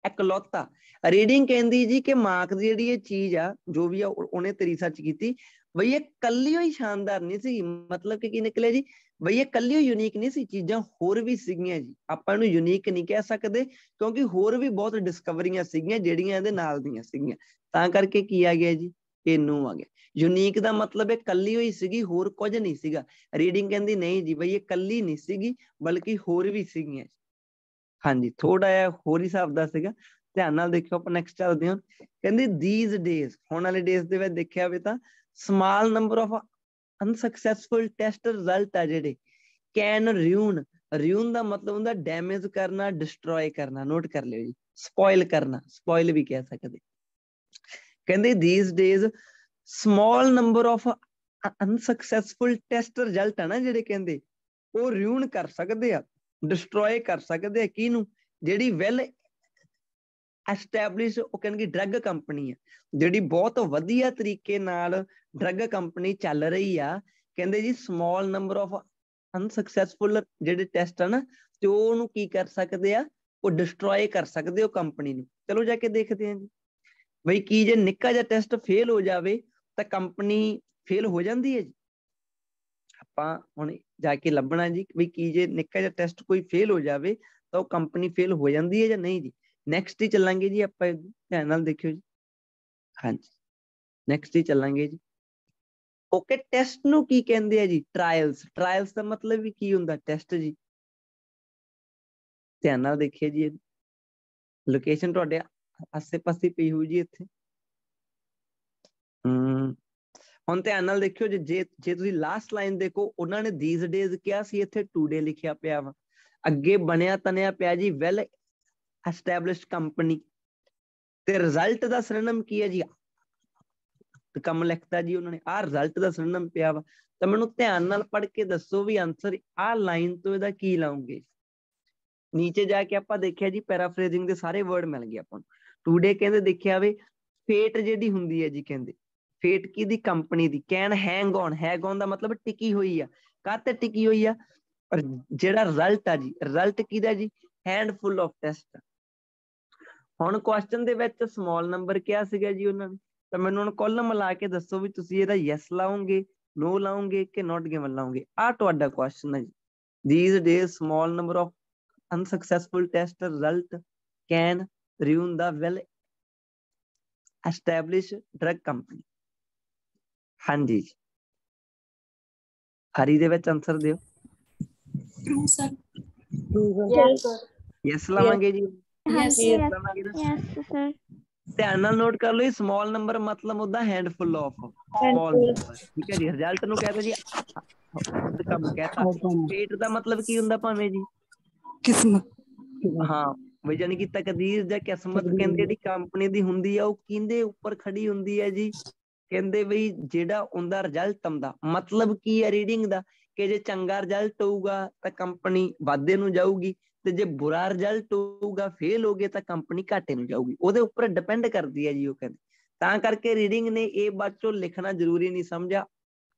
ਇਕਲੌਤਾ। ਰੀਡਿੰਗ ਕਹਿੰਦੀ ਜੀ ਕਿ ਮਾਰਕ ਦੀ ਜਿਹੜੀ ਇਹ ਚੀਜ਼ ਆ ਜੋ ਵੀ ਆ ਉਹਨੇ ਤੇ ਰਿਸਰਚ ਕੀਤੀ, ਬਈ ਇਹ ਕੱਲੀ ਹੋਈ ਸ਼ਾਨਦਾਰ ਨਹੀਂ ਸੀ। ਮਤਲਬ ਕਿ ਕੀ ਨਿਕਲਿਆ ਜੀ, ਬਈ ਇਹ ਕੱਲੀ ਹੋਈ ਯੂਨੀਕ ਨਹੀਂ ਸੀ, ਚੀਜ਼ਾਂ ਹੋਰ ਵੀ ਸੀਗੀਆਂ ਜੀ। ਆਪਾਂ ਇਹਨੂੰ ਯੂਨੀਕ ਨਹੀਂ ਕਹਿ ਸਕਦੇ ਕਿਉਂਕਿ ਹੋਰ ਵੀ ਬਹੁਤ ਡਿਸਕਵਰੀਆਂ ਸੀਗੀਆਂ ਜਿਹੜੀਆਂ ਇਹਦੇ ਨਾਲ ਦੀਆਂ ਸੀਗੀਆਂ, ਤਾਂ ਕਰਕੇ ਕੀ ਆ ਗਿਆ ਜੀ, ਇਹ ਨੂੰ ਆ ਗਿਆ। ਯੂਨੀਕ ਦਾ ਮਤਲਬ ਇਹ ਕੱਲੀ ਹੋਈ ਸੀਗੀ, ਹੋਰ ਕੁਝ ਨਹੀਂ ਸੀਗਾ। ਰੀਡਿੰਗ ਕਹਿੰਦੀ ਨਹੀਂ ਜੀ ਬਈ ਇਹ ਕੱਲੀ ਨਹੀਂ ਸੀਗੀ ਬਲਕਿ ਹੋਰ ਵੀ ਸੀਗੀਆਂ। ਹਾਂਜੀ ਥੋੜਾ ਜਿਹਾ ਹੋਰ ਹੀ ਹਿਸਾਬ ਦਾ ਸੀਗਾ, ਧਿਆਨ ਨਾਲ ਦੇਖਿਓ। ਆਪਾਂ ਨੈਕਸਟ ਚੱਲਦੇ ਹਾਂ। ਕਹਿੰਦੇ these days, ਹੁਣ ਵਾਲੇ ਡੇਜ਼ ਦੇ ਵਿੱਚ ਦੇਖਿਆ ਹੋਵੇ ਤਾਂ small number of unsuccessful test result ਆ ਜਿਹੜੇ can ruin ਦਾ ਮਤਲਬ ਹੁੰਦਾ ਡੈਮੇਜ ਕਰਨਾ, ਡਿਸਟਰੋਏ ਕਰਨਾ। ਨੋਟ ਕਰ ਲਿਓ ਜੀ, ਸਪੋਇਲ ਕਰਨਾ, ਸਪੋਇਲ ਵੀ ਕਹਿ ਸਕਦੇ। ਕਹਿੰਦੇ these days small number of unsuccessful test result ਆ ਨਾ ਜਿਹੜੇ ਕਹਿੰਦੇ ਉਹ ruin ਕਰ ਸਕਦੇ ਆ, ਡਿਸਟਰੋਏ ਕਰ ਸਕਦੇ ਆ ਕਿਹਨੂੰ, ਜਿਹੜੀ ਵੈਲ ਐਸਟੈਬਲਿਸ਼ ਉਹ ਕਹਿੰਦੇ ਡਰੱਗ ਕੰਪਨੀ ਆ, ਜਿਹੜੀ ਬਹੁਤ ਵਧੀਆ ਤਰੀਕੇ ਨਾਲ ਡਰੱਗ ਕੰਪਨੀ ਚੱਲ ਰਹੀ ਆ। ਕਹਿੰਦੇ ਜੀ ਸਮਾਲ ਨੰਬਰ ਆਫ ਅਨਸਕਸੈਸਫੁਲ ਜਿਹੜੇ ਟੈਸਟ ਆ ਨਾ ਤੇ ਉਹਨੂੰ ਕੀ ਕਰ ਸਕਦੇ ਆ, ਉਹ ਡਿਸਟਰੋਏ ਕਰ ਸਕਦੇ ਉਹ ਕੰਪਨੀ ਨੂੰ। ਚਲੋ ਜਾ ਕੇ ਦੇਖਦੇ ਹਾਂ ਜੀ ਬਈ ਕੀ ਜੇ ਨਿੱਕਾ ਜਿਹਾ ਟੈਸਟ ਫੇਲ ਹੋ ਜਾਵੇ ਤਾਂ ਕੰਪਨੀ ਫੇਲ ਹੋ ਜਾਂਦੀ ਹੈ ਜੀ। ਆਪਾਂ ਹੁਣ ਜਾ ਕੇ ਲੱਭਣਾ ਜੀ ਵੀ ਕੀ ਜੇ ਨਿੱਕਾ ਜਿਹਾ ਟੈਸਟ ਕੋਈ ਫੇਲ ਹੋ ਜਾਵੇ ਤਾਂ ਉਹ ਕੰਪਨੀ ਫੇਲ ਹੋ ਜਾਂਦੀ ਹੈ ਜਾਂ ਨਹੀਂ ਜੀ। ਨੈਕਸਟ ਹੀ ਚੱਲਾਂਗੇ ਜੀ ਆਪਾਂ, ਧਿਆਨ ਨਾਲ ਦੇਖਿਓ ਜੀ। ਹਾਂਜੀ ਨੈਕਸਟ ਹੀ ਚੱਲਾਂਗੇ ਜੀ। ਓਕੇ ਟੈਸਟ ਨੂੰ ਕੀ ਕਹਿੰਦੇ ਆ ਜੀ, ਟਰਾਇਲਸ। ਟਰਾਇਲਸ ਦਾ ਮਤਲਬ ਵੀ ਕੀ ਹੁੰਦਾ, ਟੈਸਟ ਜੀ। ਧਿਆਨ ਨਾਲ ਦੇਖਿਓ ਜੀ, ਲੋਕੇਸ਼ਨ ਤੁਹਾਡੇ ਆਸੇ ਪਾਸੇ ਪਈ ਹੋਊ ਜੀ ਇੱਥੇ। ਹੁਣ ਧਿਆਨ ਨਾਲ ਦੇਖਿਓ ਜੇ ਤੁਸੀਂ ਲਾਸਟ ਲਾਈਨ ਦੇਖੋ, ਉਹਨਾਂ ਨੇ these days ਕਿਹਾ ਸੀ, ਇੱਥੇ today ਲਿਖਿਆ ਪਿਆ ਵਾ। ਅੱਗੇ ਬਣਿਆ ਤਨਿਆ ਪਿਆ ਜੀ ਵੈਲ ਐਸਟੈਬਲਿਸ਼ਡ ਕੰਪਨੀ, ਤੇ ਰਿਜ਼ਲਟ ਦਾ ਸਰਨਮ ਕੀ ਹੈ ਜੀ, ਕੰਮ ਲਿਖਤਾ ਜੀ ਉਹਨਾਂ ਨੇ, ਆਹ ਰਿਜ਼ਲਟ ਦਾ ਸਰਨਮ ਪਿਆ ਵਾ। ਤਾਂ ਮੈਨੂੰ ਧਿਆਨ ਨਾਲ ਪੜ੍ਹ ਕੇ ਦੱਸੋ ਵੀ ਆਂਸਰ ਆਹ ਲਾਈਨ ਤੋਂ ਇਹਦਾ ਕੀ ਲਾਉਂਗੇ। ਨੀਚੇ ਜਾ ਕੇ ਆਪਾਂ ਦੇਖਿਆ ਜੀ ਪੈਰਾਫਰੇਜ਼ਿੰਗ ਦੇ ਸਾਰੇ ਵਰਡ ਮਿਲ ਗਏ ਆਪਾਂ ਨੂੰ। ਟੂਡੇ ਕਹਿੰਦੇ ਦੇਖਿਆ ਵੇ ਫੇਟ ਜਿਹੜੀ ਹੁੰਦੀ ਹੈ ਜੀ, ਕਹਿੰਦੇ ਫੇਟ ਕਿਹਦੀ, company the. Can hang on the ਮਤਲਬ ਟਿਕੀ ਹੋਈ ਆ, ਕਾਹਤੇ ਟਿਕੀ ਹੋਈ ਆ, ਪਰ ਜਿਹੜਾ ਰਿਜ਼ਲਟ ਆ ਜੀ, ਰਿਜ਼ਲਟ ਕਿਹਦਾ ਜੀ, ਹੈਂਡਫੁਲ ਆਫ ਟੈਸਟ। ਹੁਣ ਕੁਐਸਚਨ ਦੇ ਵਿੱਚ ਸਮਾਲ ਨੰਬਰ ਕਿਹਾ ਸੀਗਾ ਜੀ ਉਹਨਾਂ ਨੇ, ਤਾਂ ਮੈਨੂੰ ਹੁਣ ਕਾਲਮ ਲਾ ਕੇ ਦੱਸੋ ਵੀ ਤੁਸੀਂ ਇਹਦਾ ਯੈਸ ਲਾਓਗੇ, ਨੋ ਲਾਓਗੇ ਕਿ ਨਾਟ ਗਿਵਨ ਲਾਓਗੇ। ਆਹ ਤੁਹਾਡਾ ਕੁਐਸਚਨ ਹੈ ਜੀ। these days small number of unsuccessful test result can ruin the well established drug company। ਹਾਂਜੀ ਹਰੀ ਦੇ ਵਿੱਚ ਆਨਸਰ ਦਿਓ। True sir. ਯੈਸ ਲਾਵਾਂਗੇ ਜੀ, ਹਾਂਜੀ ਲਾਵਾਂਗੇ ਨਾ। Yes sir. ਧਿਆਨ ਨਾਲ ਨੋਟ ਕਰ ਲਓ, ਸਮਾਲ ਨੰਬਰ ਮਤਲਬ ਹੁੰਦਾ ਹੈਂਡਫੁਲ ਆਫ, ਸਮਾਲ ਨੰਬਰ। ਠੀਕ ਹੈ ਜੀ। ਰਿਜ਼ਲਟ ਨੂੰ ਕਹਿੰਦੇ ਜੀ ਆਊਟਕਮ ਕਹਤਾ। ਫੇਟ ਦਾ ਮਤਲਬ ਕੀ ਹੁੰਦਾ ਭਾਵੇਂ ਜੀ, ਕਿਸਮਤ। ਹਾਂ ਬਈ ਜਾਨੀ ਕਿ ਤਕਦੀਰ ਜਾਂ ਕਿਸਮਤ ਕਹਿੰਦੇ ਜਿਹੜੀ ਕੰਪਨੀ ਦੀ ਹੁੰਦੀ ਆ ਉਹ ਕਿਹਦੇ ਉੱਪਰ ਖੜੀ ਹੁੰਦੀ ਹੈ ਜੀ। ਕਹਿੰਦੇ ਬਈ ਜਿਹੜਾ ਉਹਦਾ ਰਿਜ਼ਲਟ ਆਉਂਦਾ, ਮਤਲਬ ਕੀ ਹੈ ਰੀਡਿੰਗ ਦਾ, ਕਿ ਜੇ ਚੰਗਾ ਰਿਜ਼ਲਟ ਹੋਊਗਾ ਤਾਂ ਕੰਪਨੀ ਵਾਧੇ ਨੂੰ ਜਾਊਗੀ, ਤੇ ਜੇ ਬੁਰਾ ਰਿਜ਼ਲਟ ਹੋਊਗਾ, ਫੇਲ ਹੋ ਗਏ ਤਾਂ ਕੰਪਨੀ ਘਾਟੇ ਨੂੰ ਜਾਊਗੀ। ਉਹਦੇ ਉੱਪਰ ਡਿਪੈਂਡ ਕਰਦੀ ਹੈ ਜੀ ਉਹ ਕਹਿੰਦੇ। ਤਾਂ ਕਰਕੇ ਰੀਡਿੰਗ ਨੇ ਇਹ ਬੱਚੋ ਲਿਖਣਾ ਜ਼ਰੂਰੀ ਨਹੀਂ ਸਮਝਿਆ।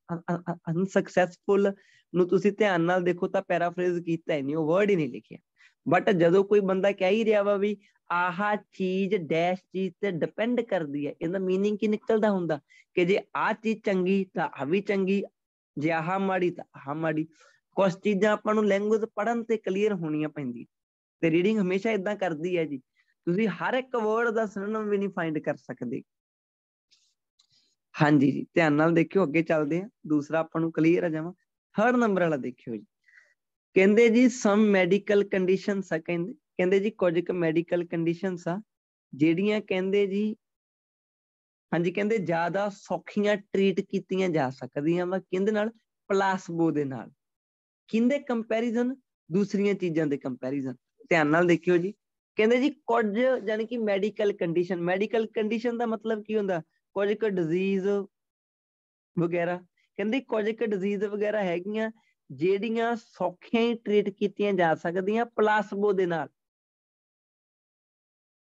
ਅਨਸਕਸੈਸਫੁਲ ਨੂੰ ਤੁਸੀਂ ਧਿਆਨ ਨਾਲ ਦੇਖੋ ਤਾਂ ਪੈਰਾਫਰੇਜ਼ ਕੀਤਾ ਹੀ ਨਹੀਂ, ਉਹ ਵਰਡ ਹੀ ਨਹੀਂ ਲਿਖਿਆ। ਬਟ ਜਦੋਂ ਕੋਈ ਬੰਦਾ ਕਹਿ ਹੀ ਰਿਹਾ ਵਾ ਵੀ ਆਹ ਚੀਜ਼ ਡੈਸ਼ ਚੀਜ਼ ਤੇ ਡਿਪੈਂਡ ਕਰਦੀ ਹੈ, ਇਹਦਾ ਮੀਨਿੰਗ ਕੀ ਨਿਕਲਦਾ ਹੁੰਦਾ ਕਿ ਜੇ ਆਹ ਚੀਜ਼ ਚੰਗੀ ਤਾਂ ਆਹ ਵੀ ਚੰਗੀ, ਜੇ ਆਹ ਮਾੜੀ ਤਾਂ ਆਹ ਮਾੜੀ। ਕੁਛ ਚੀਜ਼ਾਂ ਆਪਾਂ ਨੂੰ ਲੈਂਗੁਏਜ ਪੜ੍ਹਨ ਤੇ ਕਲੀਅਰ ਹੋਣੀਆਂ ਪੈਂਦੀਆਂ, ਤੇ ਰੀਡਿੰਗ ਹਮੇਸ਼ਾ ਏਦਾਂ ਕਰਦੀ ਹੈ ਜੀ। ਤੁਸੀਂ ਹਰ ਇੱਕ ਵਰਡ ਦਾ ਸਿਨੋਨਿਮ ਵੀ ਨਹੀਂ ਫਾਈਂਡ ਕਰ ਸਕਦੇ। ਹਾਂਜੀ ਜੀ, ਧਿਆਨ ਨਾਲ ਦੇਖਿਓ, ਅੱਗੇ ਚੱਲਦੇ ਹਾਂ। ਦੂਸਰਾ ਆਪਾਂ ਨੂੰ ਕਲੀਅਰ ਆ ਜਾਵਾਂ। ਥਰਡ ਨੰਬਰ ਵਾਲਾ ਦੇਖਿਓ ਜੀ। ਕਹਿੰਦੇ ਜੀ ਸਮ ਮੈਡੀਕਲ ਕੰਡੀਸ਼ਨਸ ਆ, ਕਹਿੰਦੇ ਜੀ ਕੁਝ ਕੁ ਮੈਡੀਕਲ ਕੰਡੀਸ਼ਨਸ ਆ ਜਿਹੜੀਆਂ ਕਹਿੰਦੇ ਜੀ, ਹਾਂਜੀ ਕਹਿੰਦੇ ਜ਼ਿਆਦਾ ਸੌਖੀਆਂ ਟਰੀਟ ਕੀਤੀਆਂ ਜਾ ਸਕਦੀਆਂ ਵਾ ਕਿਹਦੇ ਨਾਲ, ਪਲਾਸਬੋ ਦੇ ਨਾਲ। ਕਿਹਦੇ ਕੰਪੈਰੀਜ਼ਨ, ਦੂਸਰੀਆਂ ਚੀਜ਼ਾਂ ਦੇ ਕੰਪੈਰੀਜ਼ਨ। ਧਿਆਨ ਨਾਲ ਦੇਖਿਓ ਜੀ। ਕਹਿੰਦੇ ਜੀ ਕੁਝ ਜਾਨੀ ਕਿ ਮੈਡੀਕਲ ਕੰਡੀਸ਼ਨ, ਮੈਡੀਕਲ ਕੰਡੀਸ਼ਨ ਦਾ ਮਤਲਬ ਕੀ ਹੁੰਦਾ, ਕੁਝ ਕੁ ਡਿਜ਼ੀਜ਼ ਵਗੈਰਾ। ਕਹਿੰਦੇ ਕੁਝ ਕੁ ਡਿਜ਼ੀਜ਼ ਵਗੈਰਾ ਹੈਗੀਆਂ ਜਿਹੜੀਆਂ ਸੌਖੀਆਂ ਹੀ ਟਰੀਟ ਕੀਤੀਆਂ ਜਾ ਸਕਦੀਆਂ ਪਲਾਸਬੋ ਦੇ ਨਾਲ।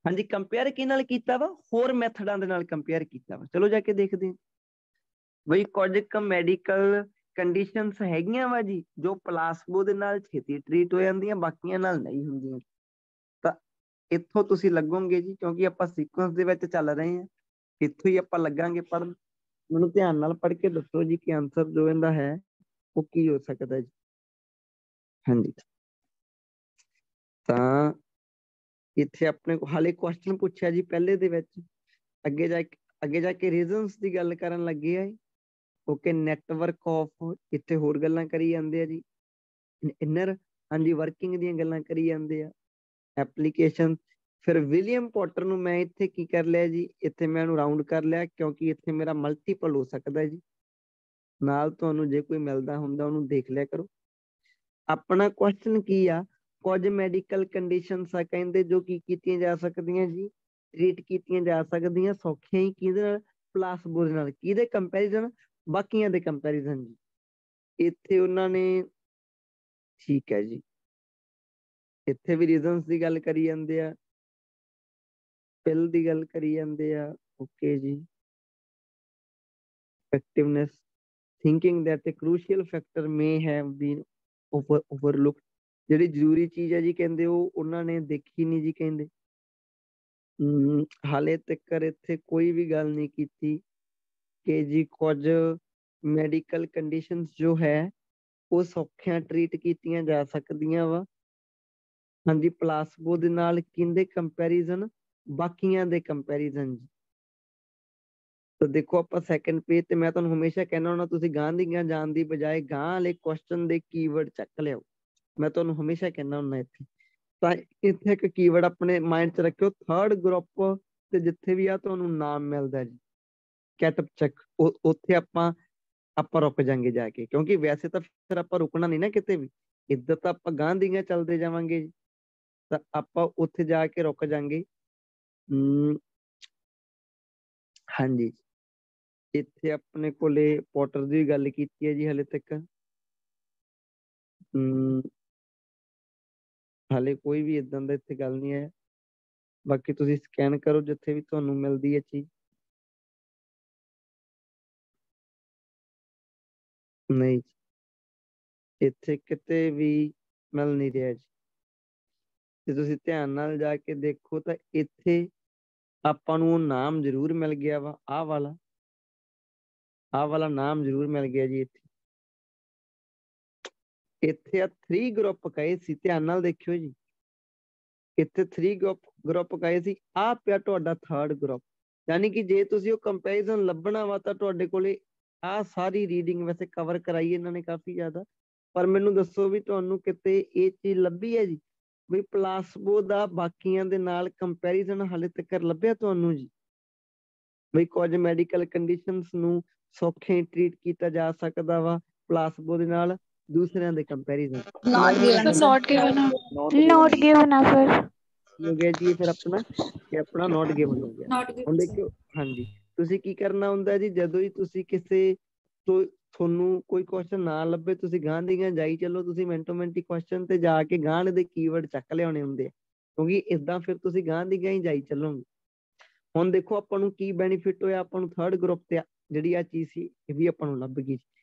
ਹਾਂਜੀ, ਕੰਪੇਅਰ ਕਿਹਦੇ ਨਾਲ ਕੀਤਾ ਵਾ, ਹੋਰ ਮੈਥਡਾਂ ਦੇ ਨਾਲ ਕੰਪੇਅਰ ਕੀਤਾ ਵਾ। ਚਲੋ ਜਾ ਕੇ ਦੇਖਦੇ ਹਾਂ ਬਈ ਕੁਝ ਕੁ ਮੈਡੀਕਲ ਕੰਡੀਸ਼ਨਸ ਹੈਗੀਆਂ ਵਾ ਜੀ ਜੋ ਪਲਾਸਬੋ ਦੇ ਨਾਲ ਛੇਤੀ ਟਰੀਟ ਹੋ ਜਾਂਦੀਆਂ, ਬਾਕੀਆਂ ਨਾਲ ਨਹੀਂ ਹੁੰਦੀਆਂ। ਤਾਂ ਇੱਥੋਂ ਤੁਸੀਂ ਲੱਗੋਗੇ ਜੀ, ਕਿਉਂਕਿ ਆਪਾਂ ਸੀਕੁਐਂਸ ਦੇ ਵਿੱਚ ਚੱਲ ਰਹੇ ਹਾਂ, ਇੱਥੋਂ ਹੀ ਆਪਾਂ ਲੱਗਾਂਗੇ ਪੜ੍ਹਨ। ਮੈਨੂੰ ਧਿਆਨ ਨਾਲ ਪੜ੍ਹ ਕੇ ਦੱਸੋ ਜੀ ਕਿ ਆਨਸਰ ਜੋ ਇਹਦਾ ਹੈ ਉਹ ਕੀ ਹੋ ਸਕਦਾ ਜੀ। ਹਾਂਜੀ, ਤਾਂ ਇੱਥੇ ਆਪਣੇ ਹਾਲੇ ਕੁਐਸਚਨ ਪੁੱਛਿਆ ਜੀ ਪਹਿਲੇ ਦੇ ਵਿੱਚ, ਅੱਗੇ ਜਾ ਕੇ ਰੀਜ਼ਨਸ ਦੀ ਗੱਲ ਕਰਨ ਲੱਗੇ ਆ। ਓਕੇ, ਨੈਟਵਰਕ ਆਫ, ਇੱਥੇ ਹੋਰ ਗੱਲਾਂ ਕਰੀ ਜਾਂਦੇ ਆ ਜੀ। ਇਨਰ, ਹਾਂਜੀ ਵਰਕਿੰਗ ਦੀਆਂ ਗੱਲਾਂ ਕਰੀ ਜਾਂਦੇ ਆ। ਐਪਲੀਕੇਸ਼ਨ, ਫਿਰ ਵਿਲੀਅਮ ਪੋਟਰ ਨੂੰ ਮੈਂ ਇੱਥੇ ਕੀ ਕਰ ਲਿਆ ਜੀ, ਇੱਥੇ ਮੈਂ ਇਹਨੂੰ ਰਾਊਂਡ ਕਰ ਲਿਆ ਕਿਉਂਕਿ ਇੱਥੇ ਮੇਰਾ ਮਲਟੀਪਲ ਹੋ ਸਕਦਾ ਜੀ। ਨਾਲ ਤੁਹਾਨੂੰ ਜੇ ਕੋਈ ਮਿਲਦਾ ਹੁੰਦਾ ਉਹਨੂੰ ਦੇਖ ਲਿਆ ਕਰੋ। ਆਪਣਾ ਕੁਐਸਚਨ ਕੀ ਆ, ਕੁਝ ਮੈਡੀਕਲ ਕੰਡੀਸ਼ਨਸ ਆ ਕਹਿੰਦੇ ਜੋ ਕੀ ਕੀਤੀਆਂ ਜਾ ਸਕਦੀਆਂ ਜੀ, ਟ੍ਰੀਟ ਕੀਤੀਆਂ ਜਾ ਸਕਦੀਆਂ ਸੌਖੀਆਂ ਹੀ ਕਿਹਦੇ ਨਾਲ, ਪਲਾਸਬੋ ਦੇ ਨਾਲ। ਕਿਹਦੇ ਕੰਪੈਰੀਜ਼ਨ, ਬਾਕੀਆਂ ਦੇ ਕੰਪੈਰੀਜ਼ਨ ਜੀ। ਇੱਥੇ ਉਹਨਾਂ ਨੇ, ਠੀਕ ਹੈ ਜੀ, ਇੱਥੇ ਵੀ ਰੀਜ਼ਨਸ ਦੀ ਗੱਲ ਕਰੀ ਜਾਂਦੇ ਆ, ਪਿਲ ਦੀ ਗੱਲ ਕਰੀ ਜਾਂਦੇ ਆ। ਓਕੇ ਜੀ, effectiveness, thinking that a crucial factor may have been overlooked, ਜਿਹੜੀ ਜ਼ਰੂਰੀ ਚੀਜ਼ ਹੈ ਜੀ ਕਹਿੰਦੇ ਉਹ ਉਹਨਾਂ ਨੇ ਦੇਖੀ ਨਹੀਂ ਜੀ ਕਹਿੰਦੇ। ਹਾਲੇ ਤੱਕ ਇੱਥੇ ਕੋਈ ਵੀ ਗੱਲ ਨਹੀਂ ਕੀਤੀ ਕਿ ਜੀ ਕੁਝ ਮੈਡੀਕਲ ਕੰਡੀਸ਼ਨਸ ਜੋ ਹੈ ਉਹ ਸੌਖਿਆਂ ਟਰੀਟ ਕੀਤੀਆਂ ਜਾ ਸਕਦੀਆਂ ਵਾ, ਹਾਂਜੀ ਪਲਾਸਬੋ ਦੇ ਨਾਲ। ਕਿਹਦੇ ਕੰਪੈਰੀਜ਼ਨ, ਬਾਕੀਆਂ ਦੇ ਕੰਪੈਰੀਜ਼ਨ ਜੀ। ਤਾਂ ਦੇਖੋ ਆਪਾਂ ਸੈਕੰਡ ਪੇਜ ਤੇ ਮੈਂ ਤੁਹਾਨੂੰ ਹਮੇਸ਼ਾ ਕਹਿੰਦਾ ਹੁੰਦਾ ਤੁਸੀਂ ਗਾਂ ਦੀ ਗਾਂ ਜਾਣ ਦੀ ਬਜਾਏ ਗਾਂ ਵਾਲੇ ਕੁਐਸਚਨ ਦੇ ਕੀਵਰਡ ਚੱਕ ਲਿਆਓ। ਮੈਂ ਤੁਹਾਨੂੰ ਹਮੇਸ਼ਾ ਕਹਿੰਦਾ ਹੁੰਦਾ ਇੱਥੇ। ਤਾਂ ਇੱਥੇ ਇੱਕ ਕੀਵਰਡ ਆਪਣੇ ਮਾਈਂਡ 'ਚ ਰੱਖਿਓ, ਥਰਡ ਗਰੁੱਪ ਤੇ ਜਿੱਥੇ ਵੀ ਆ ਤੁਹਾਨੂੰ ਨਾਮ ਮਿਲਦਾ ਜੀ, ਕੈਟਅਪ ਚੈੱਕ, ਉੱਥੇ ਆਪਾਂ ਰੁਕ ਜਾਾਂਗੇ ਜਾ ਕੇ, ਕਿਉਂਕਿ ਵੈਸੇ ਤਾਂ ਫਿਰ ਆਪਾਂ ਰੁਕਣਾ ਨਹੀਂ ਨਾ ਕਿਤੇ ਵੀ, ਇੱਧਰ ਤਾਂ ਆਪਾਂ ਗਾਂ ਦੀਆਂ ਚੱਲਦੇ ਜਾਵਾਂਗੇ ਜੀ। ਤਾਂ ਆਪਾਂ ਉੱਥੇ ਜਾ ਕੇ ਰੁਕ ਜਾਾਂਗੇ। ਹਾਂਜੀ, ਇੱਥੇ ਆਪਣੇ ਕੋਲੇ ਪੋਟਰ ਦੀ ਗੱਲ ਕੀਤੀ ਹੈ ਜੀ ਹਾਲੇ ਤੱਕ। ਹਾਲੇ ਕੋਈ ਵੀ ਇਦਾਂ ਦਾ ਇੱਥੇ ਗੱਲ ਨਹੀਂ ਹੈ। ਬਾਕੀ ਤੁਸੀਂ ਸਕੈਨ ਕਰੋ ਜਿੱਥੇ ਵੀ ਤੁਹਾਨੂੰ ਮਿਲਦੀ ਹੈ ਚੀਜ਼। ਨਹੀਂ, ਇੱਥੇ ਕਿਤੇ ਵੀ ਮਿਲ ਨਹੀਂ ਰਿਹਾ ਜੀ। ਜੇ ਤੁਸੀਂ ਧਿਆਨ ਨਾਲ ਜਾ ਕੇ ਦੇਖੋ ਤਾਂ ਇੱਥੇ ਆਪਾਂ ਨੂੰ ਉਹ ਨਾਮ ਜ਼ਰੂਰ ਮਿਲ ਗਿਆ ਵਾ, ਆਹ ਵਾਲਾ ਨਾਮ ਜ਼ਰੂਰ ਮਿਲ ਗਿਆ ਜੀ। ਇੱਥੇ ਆ 3 ਗਰੁੱਪ ਕਹੇ ਸੀ, ਧਿਆਨ ਨਾਲ ਦੇਖਿਓ ਜੀ। ਇੱਥੇ 3 ਗਰੁੱਪ ਕਹੇ ਸੀ, ਆਹ ਪਿਆ ਤੁਹਾਡਾ ਥਰਡ ਗਰੁੱਪ। ਯਾਨੀ ਕਿ ਜੇ ਤੁਸੀਂ ਉਹ ਕੰਪੈਰੀਜ਼ਨ ਲੱਭਣਾ ਵਾ ਤਾਂ ਤੁਹਾਡੇ ਕੋਲੇ ਆਹ ਸਾਰੀ ਰੀਡਿੰਗ ਵੈਸੇ ਕਵਰ ਕਰਾਈ ਇਹਨਾਂ ਨੇ ਕਾਫੀ ਜ਼ਿਆਦਾ, ਪਰ ਮੈਨੂੰ ਦੱਸੋ ਵੀ ਤੁਹਾਨੂੰ ਕਿਤੇ ਇਹ ਚੀਜ਼ ਲੱਭੀ ਹੈ ਜੀ ਵੀ ਪਲਾਸਬੋ ਦਾ ਬਾਕੀਆਂ ਦੇ ਨਾਲ ਕੰਪੈਰੀਜ਼ਨ ਹਾਲੇ ਤੱਕ ਲੱਭਿਆ ਤੁਹਾਨੂੰ ਜੀ? ਬਈ ਕੁਝ ਮੈਡੀਕਲ ਕੰਡੀਸ਼ਨਸ ਨੂੰ ਸੌਖੇ ਟਰੀਟ ਕੀਤਾ ਜਾ ਸਕਦਾ ਵਾ ਪਲਾਸਬੋ ਦੇ ਨਾਲ ਦੂਸਰਿਆਂ ਦੇ ਕੰਪੈਰੀਜ਼ਨ। not given sir। ਹੋ ਗਿਆ ਜੀ ਫਿਰ ਆਪਣਾ, ਇਹ ਆਪਣਾ ਨੋਟ ਗਿਵਨ ਹੋ ਗਿਆ। ਹੁਣ ਦੇਖਿਓ, ਹਾਂਜੀ ਤੁਸੀਂ ਕੀ ਕਰਨਾ ਹੁੰਦਾ ਜੀ, ਜਦੋਂ ਹੀ ਤੁਸੀਂ ਕਿਸੇ ਤੋਂ ਤੁਹਾਨੂੰ ਕੋਈ ਕੁਐਸਚਨ ਨਾ ਲੱਭੇ ਤੁਸੀਂ ਗਾਂ ਦੀ ਗਾਂ ਜਾਈ ਚੱਲੋ, ਤੁਸੀਂ ਮਿੰਟੋ ਮਿੰਟ ਕੁਐਸਚਨ ਤੇ ਜਾ ਕੇ ਗਾਂ ਦੇ ਕੀਵਰਡ ਚੱਕ ਲਿਆਉਣੇ ਹੁੰਦੇ ਆ, ਕਿਉਂਕਿ ਏਦਾਂ ਫਿਰ ਤੁਸੀਂ ਗਾਂ ਦੀ ਗਾਂ ਹੀ ਜਾਈ ਚੱਲੋਗੇ। ਹੁਣ ਦੇਖੋ ਆਪਾਂ ਨੂੰ ਕੀ ਬੈਨੀਫਿਟ ਹੋਇਆ, ਆਪਾਂ ਨੂੰ ਥਰਡ ਗਰੁੱਪ ਤੇ ਜਿਹੜੀ ਆ ਚੀਜ਼ ਸੀ ਇਹ ਵੀ ਆਪਾਂ ਨੂੰ ਲੱਭ ਗਈ।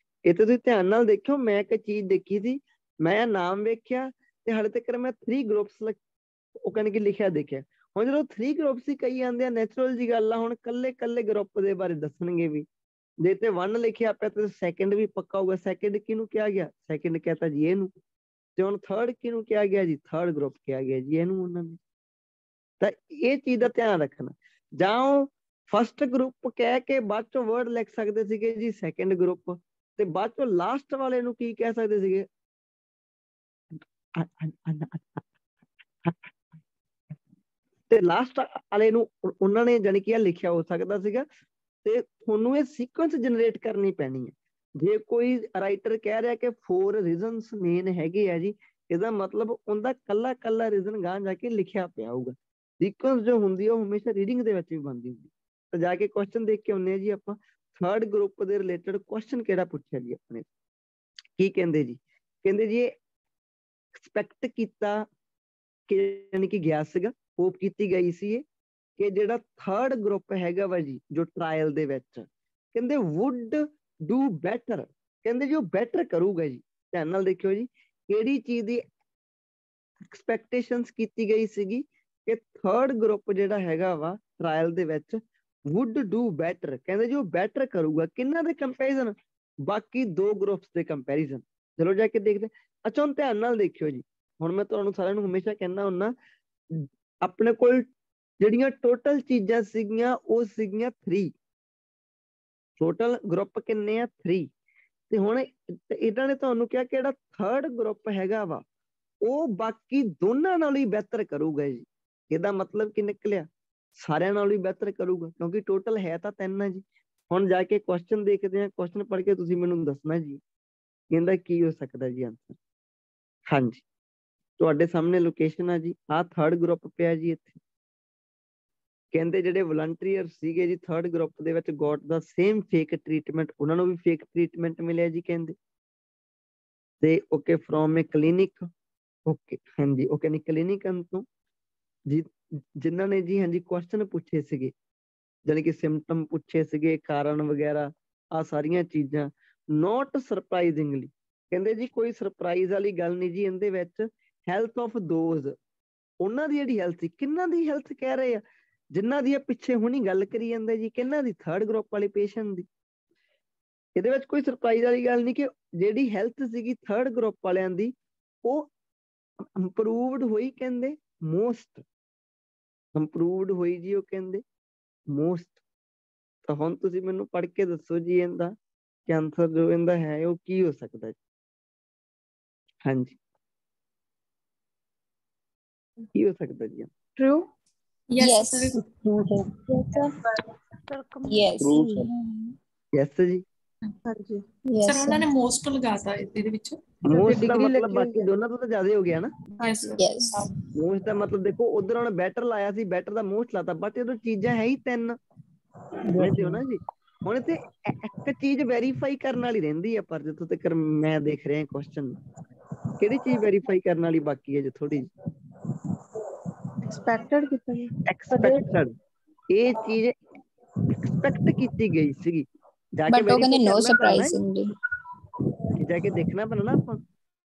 ਇਹ ਤੇ ਤੁਸੀਂ ਧਿਆਨ ਨਾਲ ਦੇਖਿਓ, ਮੈਂ ਇੱਕ ਚੀਜ਼ ਦੇਖੀ ਸੀ, ਮੈਂ ਨਾਮ ਵੇਖਿਆ ਤੇ ਹਾਲੇ ਤੱਕ ਮੈਂ 3 ਗਰੁੱਪਸ ਉਹ ਕਹਿੰਦੇ ਕਿ ਲਿਖਿਆ ਦੇਖਿਆ। ਹੁਣ ਜਦੋਂ 3 ਗਰੁੱਪਸ ਹੀ ਕਹੀ ਜਾਂਦੇ ਆ, ਨੈਚੁਰਲ ਜੀ ਗੱਲ ਆ, ਹੁਣ ਕੱਲੇ ਗਰੁੱਪ ਦੇ ਬਾਰੇ ਦੱਸਣਗੇ ਵੀ। ਜੇ ਤੇ 1 ਲਿਖਿਆ ਪਿਆ ਤੇ ਸੈਕਿੰਡ ਵੀ ਪੱਕਾ ਹੋਊਗਾ। ਸੈਕਿੰਡ ਕਿਹਨੂੰ ਕਿਹਾ ਗਿਆ? ਸੈਕਿੰਡ ਕਹਤਾ ਜੀ ਇਹਨੂੰ। ਤੇ ਹੁਣ ਥਰਡ ਕਿਹਨੂੰ ਕਿਹਾ ਗਿਆ ਜੀ? ਥਰਡ ਗਰੁੱਪ ਕਿਹਾ ਗਿਆ ਜੀ ਇਹਨੂੰ ਉਹਨਾਂ ਨੇ। ਤਾਂ ਇਹ ਚੀਜ਼ ਦਾ ਧਿਆਨ ਰੱਖਣਾ। ਜਾਂ ਉਹ ਫਸਟ ਗਰੁੱਪ ਕਹਿ ਕੇ ਬਾਅਦ ਚੋਂ ਵਰਡ ਲਿਖ ਸਕਦੇ ਸੀਗੇ ਜੀ ਸੈਕਿੰਡ ਗਰੁੱਪ, ਤੇ ਬਾਅਦ ਚੋਂ ਲਾਸਟ ਵਾਲੇ ਨੂੰ ਕੀ ਕਹਿ ਸਕਦੇ ਸੀਗੇ? ਤੇ ਲਾਸਟ ਵਾਲੇ ਨੂੰ ਉਹਨਾਂ ਨੇ ਜਾਨੀ ਕਿ ਲਿਖਿਆ ਹੋ ਸਕਦਾ ਸੀਗਾ। ਤੇ ਤੁਹਾਨੂੰ ਇਹ ਸੀਕੁਐਂਸ ਜਨਰੇਟ ਕਰਨੀ ਪੈਣੀ ਹੈ। ਜੇ ਕੋਈ ਰਾਈਟਰ ਕਹਿ ਰਿਹਾ ਕਿ 4 ਰੀਜ਼ਨਸ ਮੇਨ ਹੈਗੇ ਆ ਜੀ, ਇਹਦਾ ਮਤਲਬ ਉਹਦਾ ਕੱਲਾ ਰੀਜ਼ਨ ਗਾਂ ਜਾ ਕੇ ਲਿਖਿਆ ਪਿਆ ਹੋਊਗਾ। ਸੀਕੁਐਂਸ ਜੋ ਹੁੰਦੀ ਹੈ ਉਹ ਹਮੇਸ਼ਾ ਰੀਡਿੰਗ ਦੇ ਵਿੱਚ ਵੀ ਬਣਦੀ ਹੁੰਦੀ। ਤਾਂ ਜਾ ਕੇ ਕੁਐਸਚਨ ਦੇਖ ਕੇ ਆਉਂਦੇ ਆ ਜੀ ਆਪਾਂ। ਥਰਡ ਗਰੁੱਪ ਦੇ ਰਿਲੇਟਡ ਕੁਐਸਚਨ ਕਿਹੜਾ ਪੁੱਛਿਆ ਜੀ ਆਪਣੇ? ਕੀ ਕਹਿੰਦੇ ਜੀ? ਕਹਿੰਦੇ ਜੀ ਐਕਸਪੈਕਟ ਕੀਤਾ ਕਿ ਯਾਨੀ ਕਿ ਗਿਆ ਸੀਗਾ, ਹੋਪ ਕੀਤੀ ਗਈ ਸੀ ਇਹ ਕਿ ਜਿਹੜਾ ਥਰਡ ਗਰੁੱਪ ਹੈਗਾ ਵਾ ਜੀ ਜੋ ਟਰਾਇਲ ਦੇ ਵਿੱਚ, ਕਹਿੰਦੇ ਵੁੱਡ ਡੂ ਬੈਟਰ, ਕਹਿੰਦੇ ਜੀ ਉਹ ਬੈਟਰ ਕਰੂਗਾ ਜੀ। ਧਿਆਨ ਨਾਲ ਦੇਖਿਓ ਜੀ, ਕਿਹੜੀ ਚੀਜ਼ ਦੀ ਐਕਸਪੈਕਟੇਸ਼ਨਸ ਕੀਤੀ ਗਈ ਸੀਗੀ ਕਿ ਥਰਡ ਗਰੁੱਪ ਜਿਹੜਾ ਹੈਗਾ ਵਾ ਟਰਾਇਲ ਦੇ ਵਿੱਚ ਵੁੱਡ ਡੂ ਬੈਟਰ, ਕਹਿੰਦੇ ਜੀ ਉਹ ਬੈਟਰ ਕਰੂਗਾ। ਕਿੰਨਾਂ ਦੇ ਕੰਪੈਰੀਜ਼ਨ? ਬਾਕੀ 2 ਗਰੁੱਪਸ ਦੇ ਕੰਪੈਰੀਜ਼ਨ। ਚਲੋ ਜਾ ਕੇ ਦੇਖਦੇ। ਅੱਛਾ ਹੁਣ ਧਿਆਨ ਨਾਲ ਦੇਖਿਓ ਜੀ, ਹੁਣ ਮੈਂ ਤੁਹਾਨੂੰ ਸਾਰਿਆਂ ਨੂੰ ਹਮੇਸ਼ਾ ਕਹਿੰਦਾ ਹੁੰਦਾ, ਆਪਣੇ ਕੋਲ ਜਿਹੜੀਆਂ ਟੋਟਲ ਚੀਜ਼ਾਂ ਸੀਗੀਆਂ ਉਹ ਸੀਗੀਆਂ 3। ਟੋਟਲ ਗਰੁੱਪ ਕਿੰਨੇ ਆ? 3। ਤੇ ਹੁਣ ਇਹਨਾਂ ਨੇ ਤੁਹਾਨੂੰ ਕਿਹਾ ਕਿ ਜਿਹੜਾ ਥਰਡ ਗਰੁੱਪ ਹੈਗਾ ਵਾ ਉਹ ਬਾਕੀ ਦੋਨਾਂ ਨਾਲੋਂ ਹੀ ਬਿਹਤਰ ਕਰੂਗਾ ਜੀ। ਇਹਦਾ ਮਤਲਬ ਕੀ ਨਿਕਲਿਆ? ਸਾਰਿਆਂ ਨਾਲੋਂ ਹੀ ਬਿਹਤਰ ਕਰੂਗਾ, ਕਿਉਂਕਿ ਟੋਟਲ ਹੈ ਤਾਂ 3 ਆ ਜੀ। ਹੁਣ ਜਾ ਕੇ ਕੁਐਸਚਨ ਦੇਖਦੇ ਆ, ਕੁਐਸਚਨ ਪੜ੍ਹ ਕੇ ਤੁਸੀਂ ਮੈਨੂੰ ਦੱਸਣਾ ਜੀ ਇਹਦਾ ਕੀ ਹੋ ਸਕਦਾ ਜੀ ਆਨਸਰ। ਹਾਂਜੀ ਤੁਹਾਡੇ ਸਾਹਮਣੇ ਲੋਕੇਸ਼ਨ ਆ ਜੀ, ਆਹ ਥਰਡ ਗਰੁੱਪ ਪਿਆ ਜੀ ਇੱਥੇ। ਕਹਿੰਦੇ ਜਿਹੜੇ ਵਲੰਟੀਅਰ ਸੀਗੇ ਜੀ ਥਰਡ ਗਰੁੱਪ ਦੇ ਵਿੱਚ ਗੋਟ ਦਾ ਸੇਮ ਫੇਕ ਟ੍ਰੀਟਮੈਂਟ, ਉਹਨਾਂ ਨੂੰ ਵੀ ਫੇਕ ਟ੍ਰੀਟਮੈਂਟ ਮਿਲਿਆ ਜੀ ਕਹਿੰਦੇ। ਤੇ okay from A clinic, okay ਹਾਂਜੀ ਓਕੇ ਨਹੀਂ ਕਲੀਨਿਕ ਤੋਂ ਜੀ ਜਿਨ੍ਹਾਂ ਨੇ ਜੀ ਹਾਂਜੀ ਕੁਐਸਚਨ ਪੁੱਛੇ ਸੀਗੇ, ਜਾਨੀ ਕਿ ਸਿੰਪਟਮ ਪੁੱਛੇ ਸੀਗੇ, ਕਾਰਨ ਵਗੈਰਾ, ਆ ਸਾਰੀਆਂ ਚੀਜ਼ਾਂ। ਨੋਟ ਸਰਪ੍ਰਾਈਜ਼ਿੰਗਲੀ, ਕਹਿੰਦੇ ਜੀ ਕੋਈ ਸਰਪ੍ਰਾਈਜ਼ ਵਾਲੀ ਗੱਲ ਨਹੀਂ ਜੀ ਇਹਦੇ ਵਿੱਚ। ਹੈਲਥ ਆਫ ਦੋਜ਼, ਉਹਨਾਂ ਦੀ ਜਿਹੜੀ ਹੈਲਥ ਸੀ, ਕਿੰਨਾਂ ਦੀ ਹੈਲਥ ਕਹਿ ਰਹੇ ਆ? ਜਿਨ੍ਹਾਂ ਦੀ ਪਿੱਛੇ ਹੁਣੀ ਗੱਲ ਕਰੀ ਜਾਂਦੇ ਜੀ, ਕਿਹਨਾਂ ਦੀ? ਥਰਡ ਗਰੁੱਪ ਵਾਲੇ ਪੇਸ਼ੈਂਟ ਦੀ। ਇਹਦੇ ਵਿੱਚ ਕੋਈ ਸਰਪ੍ਰਾਈਜ਼ ਵਾਲੀ ਗੱਲ ਨਹੀਂ ਕਿ ਜਿਹੜੀ ਹੈਲਥ ਸੀਗੀ ਥਰਡ ਗਰੁੱਪ ਵਾਲਿਆਂ ਦੀ ਉਹ ਇੰਪਰੂਵਡ ਹੋਈ, ਕਹਿੰਦੇ ਮੋਸਟ ਇੰਪਰੂਵਡ ਹੋਈ ਜੀ, ਉਹ ਕਹਿੰਦੇ ਮੋਸਟ। ਤਾਂ ਹੁਣ ਤੁਸੀਂ ਮੈਨੂੰ ਪੜ੍ਹ ਕੇ ਦੱਸੋ ਜੀ ਇਹਦਾ ਕਿ ਆਨਸਰ ਜੋ ਇਹਦਾ ਹੈ ਉਹ ਕੀ ਹੋ ਸਕਦਾ ਜੀ? ਹਾਂਜੀ ਕੀ ਹੋ ਸਕਦਾ ਜੀ? True. Yes. Yes. Yes. Yes ਜੀ। ਹਾਂਜੀ। Yes. ਸਰ ਉਹਨਾਂ ਨੇ ਮੋਸਟ ਲਗਾਤਾ ਇਹਦੇ ਵਿੱਚ। ਮੋਸਟ ਦਾ ਮਤਲਬ ਬਾਕੀ ਦੋਨਾਂ ਤੋਂ ਤਾਂ ਜ਼ਿਆਦਾ ਹੋ ਗਿਆ ਨਾ। ਹਾਂਜੀ Yes. ਮੋਸਟ ਦਾ ਮਤਲਬ ਦੇਖੋ ਉਧਰ ਉਹਨੇ ਬੈਟਰ ਲਾਇਆ ਸੀ, ਬੈਟਰ ਦਾ ਮੋਸਟ ਲਾਤਾ, ਬਟ ਇਹ ਚੀਜ਼ਾਂ ਹੈ ਹੀ 3 ਸਮਝਦੇ ਹੋ ਨਾ ਜੀ। ਹੁਣ ਇੱਥੇ ਇੱਕ ਚੀਜ਼ ਵੈਰੀਫਾਈ ਕਰਨ ਵਾਲੀ ਰਹਿੰਦੀ ਆ, ਪਰ ਜਿੱਥੋਂ ਤੱਕ ਮੈਂ ਦੇਖ ਰਿਹਾ ਕੁਐਸਚਨ, ਕਿਹੜੀ ਚੀਜ਼ ਵੈਰੀਫਾਈ ਕਰਨ ਵਾਲੀ ਬਾਕੀ ਹੈ ਜੀ ਥੋੜੀ ਜਿਹੀ? ਐਕਸਪੈਕਟਡ ਕੀਤਾ ਜੀ। ਐਕਸਪੈਕਟਡ, ਇਹ ਚੀਜ਼ ਐਕਸਪੈਕਟ ਕੀਤੀ ਗਈ ਸੀਗੀ। ਜਾ ਕੇ But ਉਹ ਕਹਿੰਦੇ ਵੈਰੀਫਾਈ no ਕਰਨਾ ਪੈਣਾ, surprisingly. ਜਾ ਕੇ ਦੇਖਣਾ ਪੈਣਾ ਨਾ ਆਪਾਂ।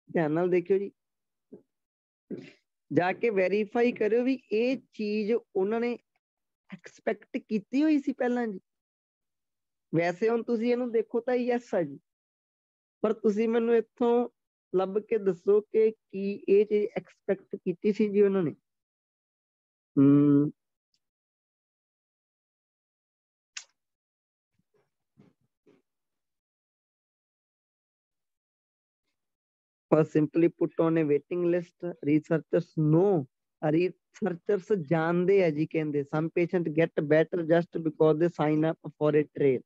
ਧਿਆਨ ਨਾਲ ਦੇਖਿਓ ਜੀ, ਜਾ ਕੇ ਵੈਰੀਫਾਈ ਕਰਿਓ ਵੀ ਇਹ ਚੀਜ਼ ਉਹਨਾਂ ਨੇ ਐਕਸਪੈਕਟ ਕੀਤੀ ਹੋਈ ਸੀ ਪਹਿਲਾਂ ਜੀ। ਵੈਸੇ ਹੁਣ ਤੁਸੀਂ ਇਹਨੂੰ ਦੇਖੋ ਤਾਂ ਯੈਸ ਆ ਜੀ, ਪਰ ਤੁਸੀਂ ਮੈਨੂੰ ਇੱਥੋਂ ਲੱਭ ਕੇ ਦੱਸੋ ਕਿ ਕੀ ਇਹ ਚੀਜ਼ ਐਕਸਪੈਕਟ ਕੀਤੀ ਸੀ ਜੀ ਉਹਨਾਂ ਨੇ? or simply put on a waiting list? Researchers know, researchers ਜਾਣਦੇ ਆ ਜੀ, ਕਹਿੰਦੇ some patient get better just because they sign up for a trial.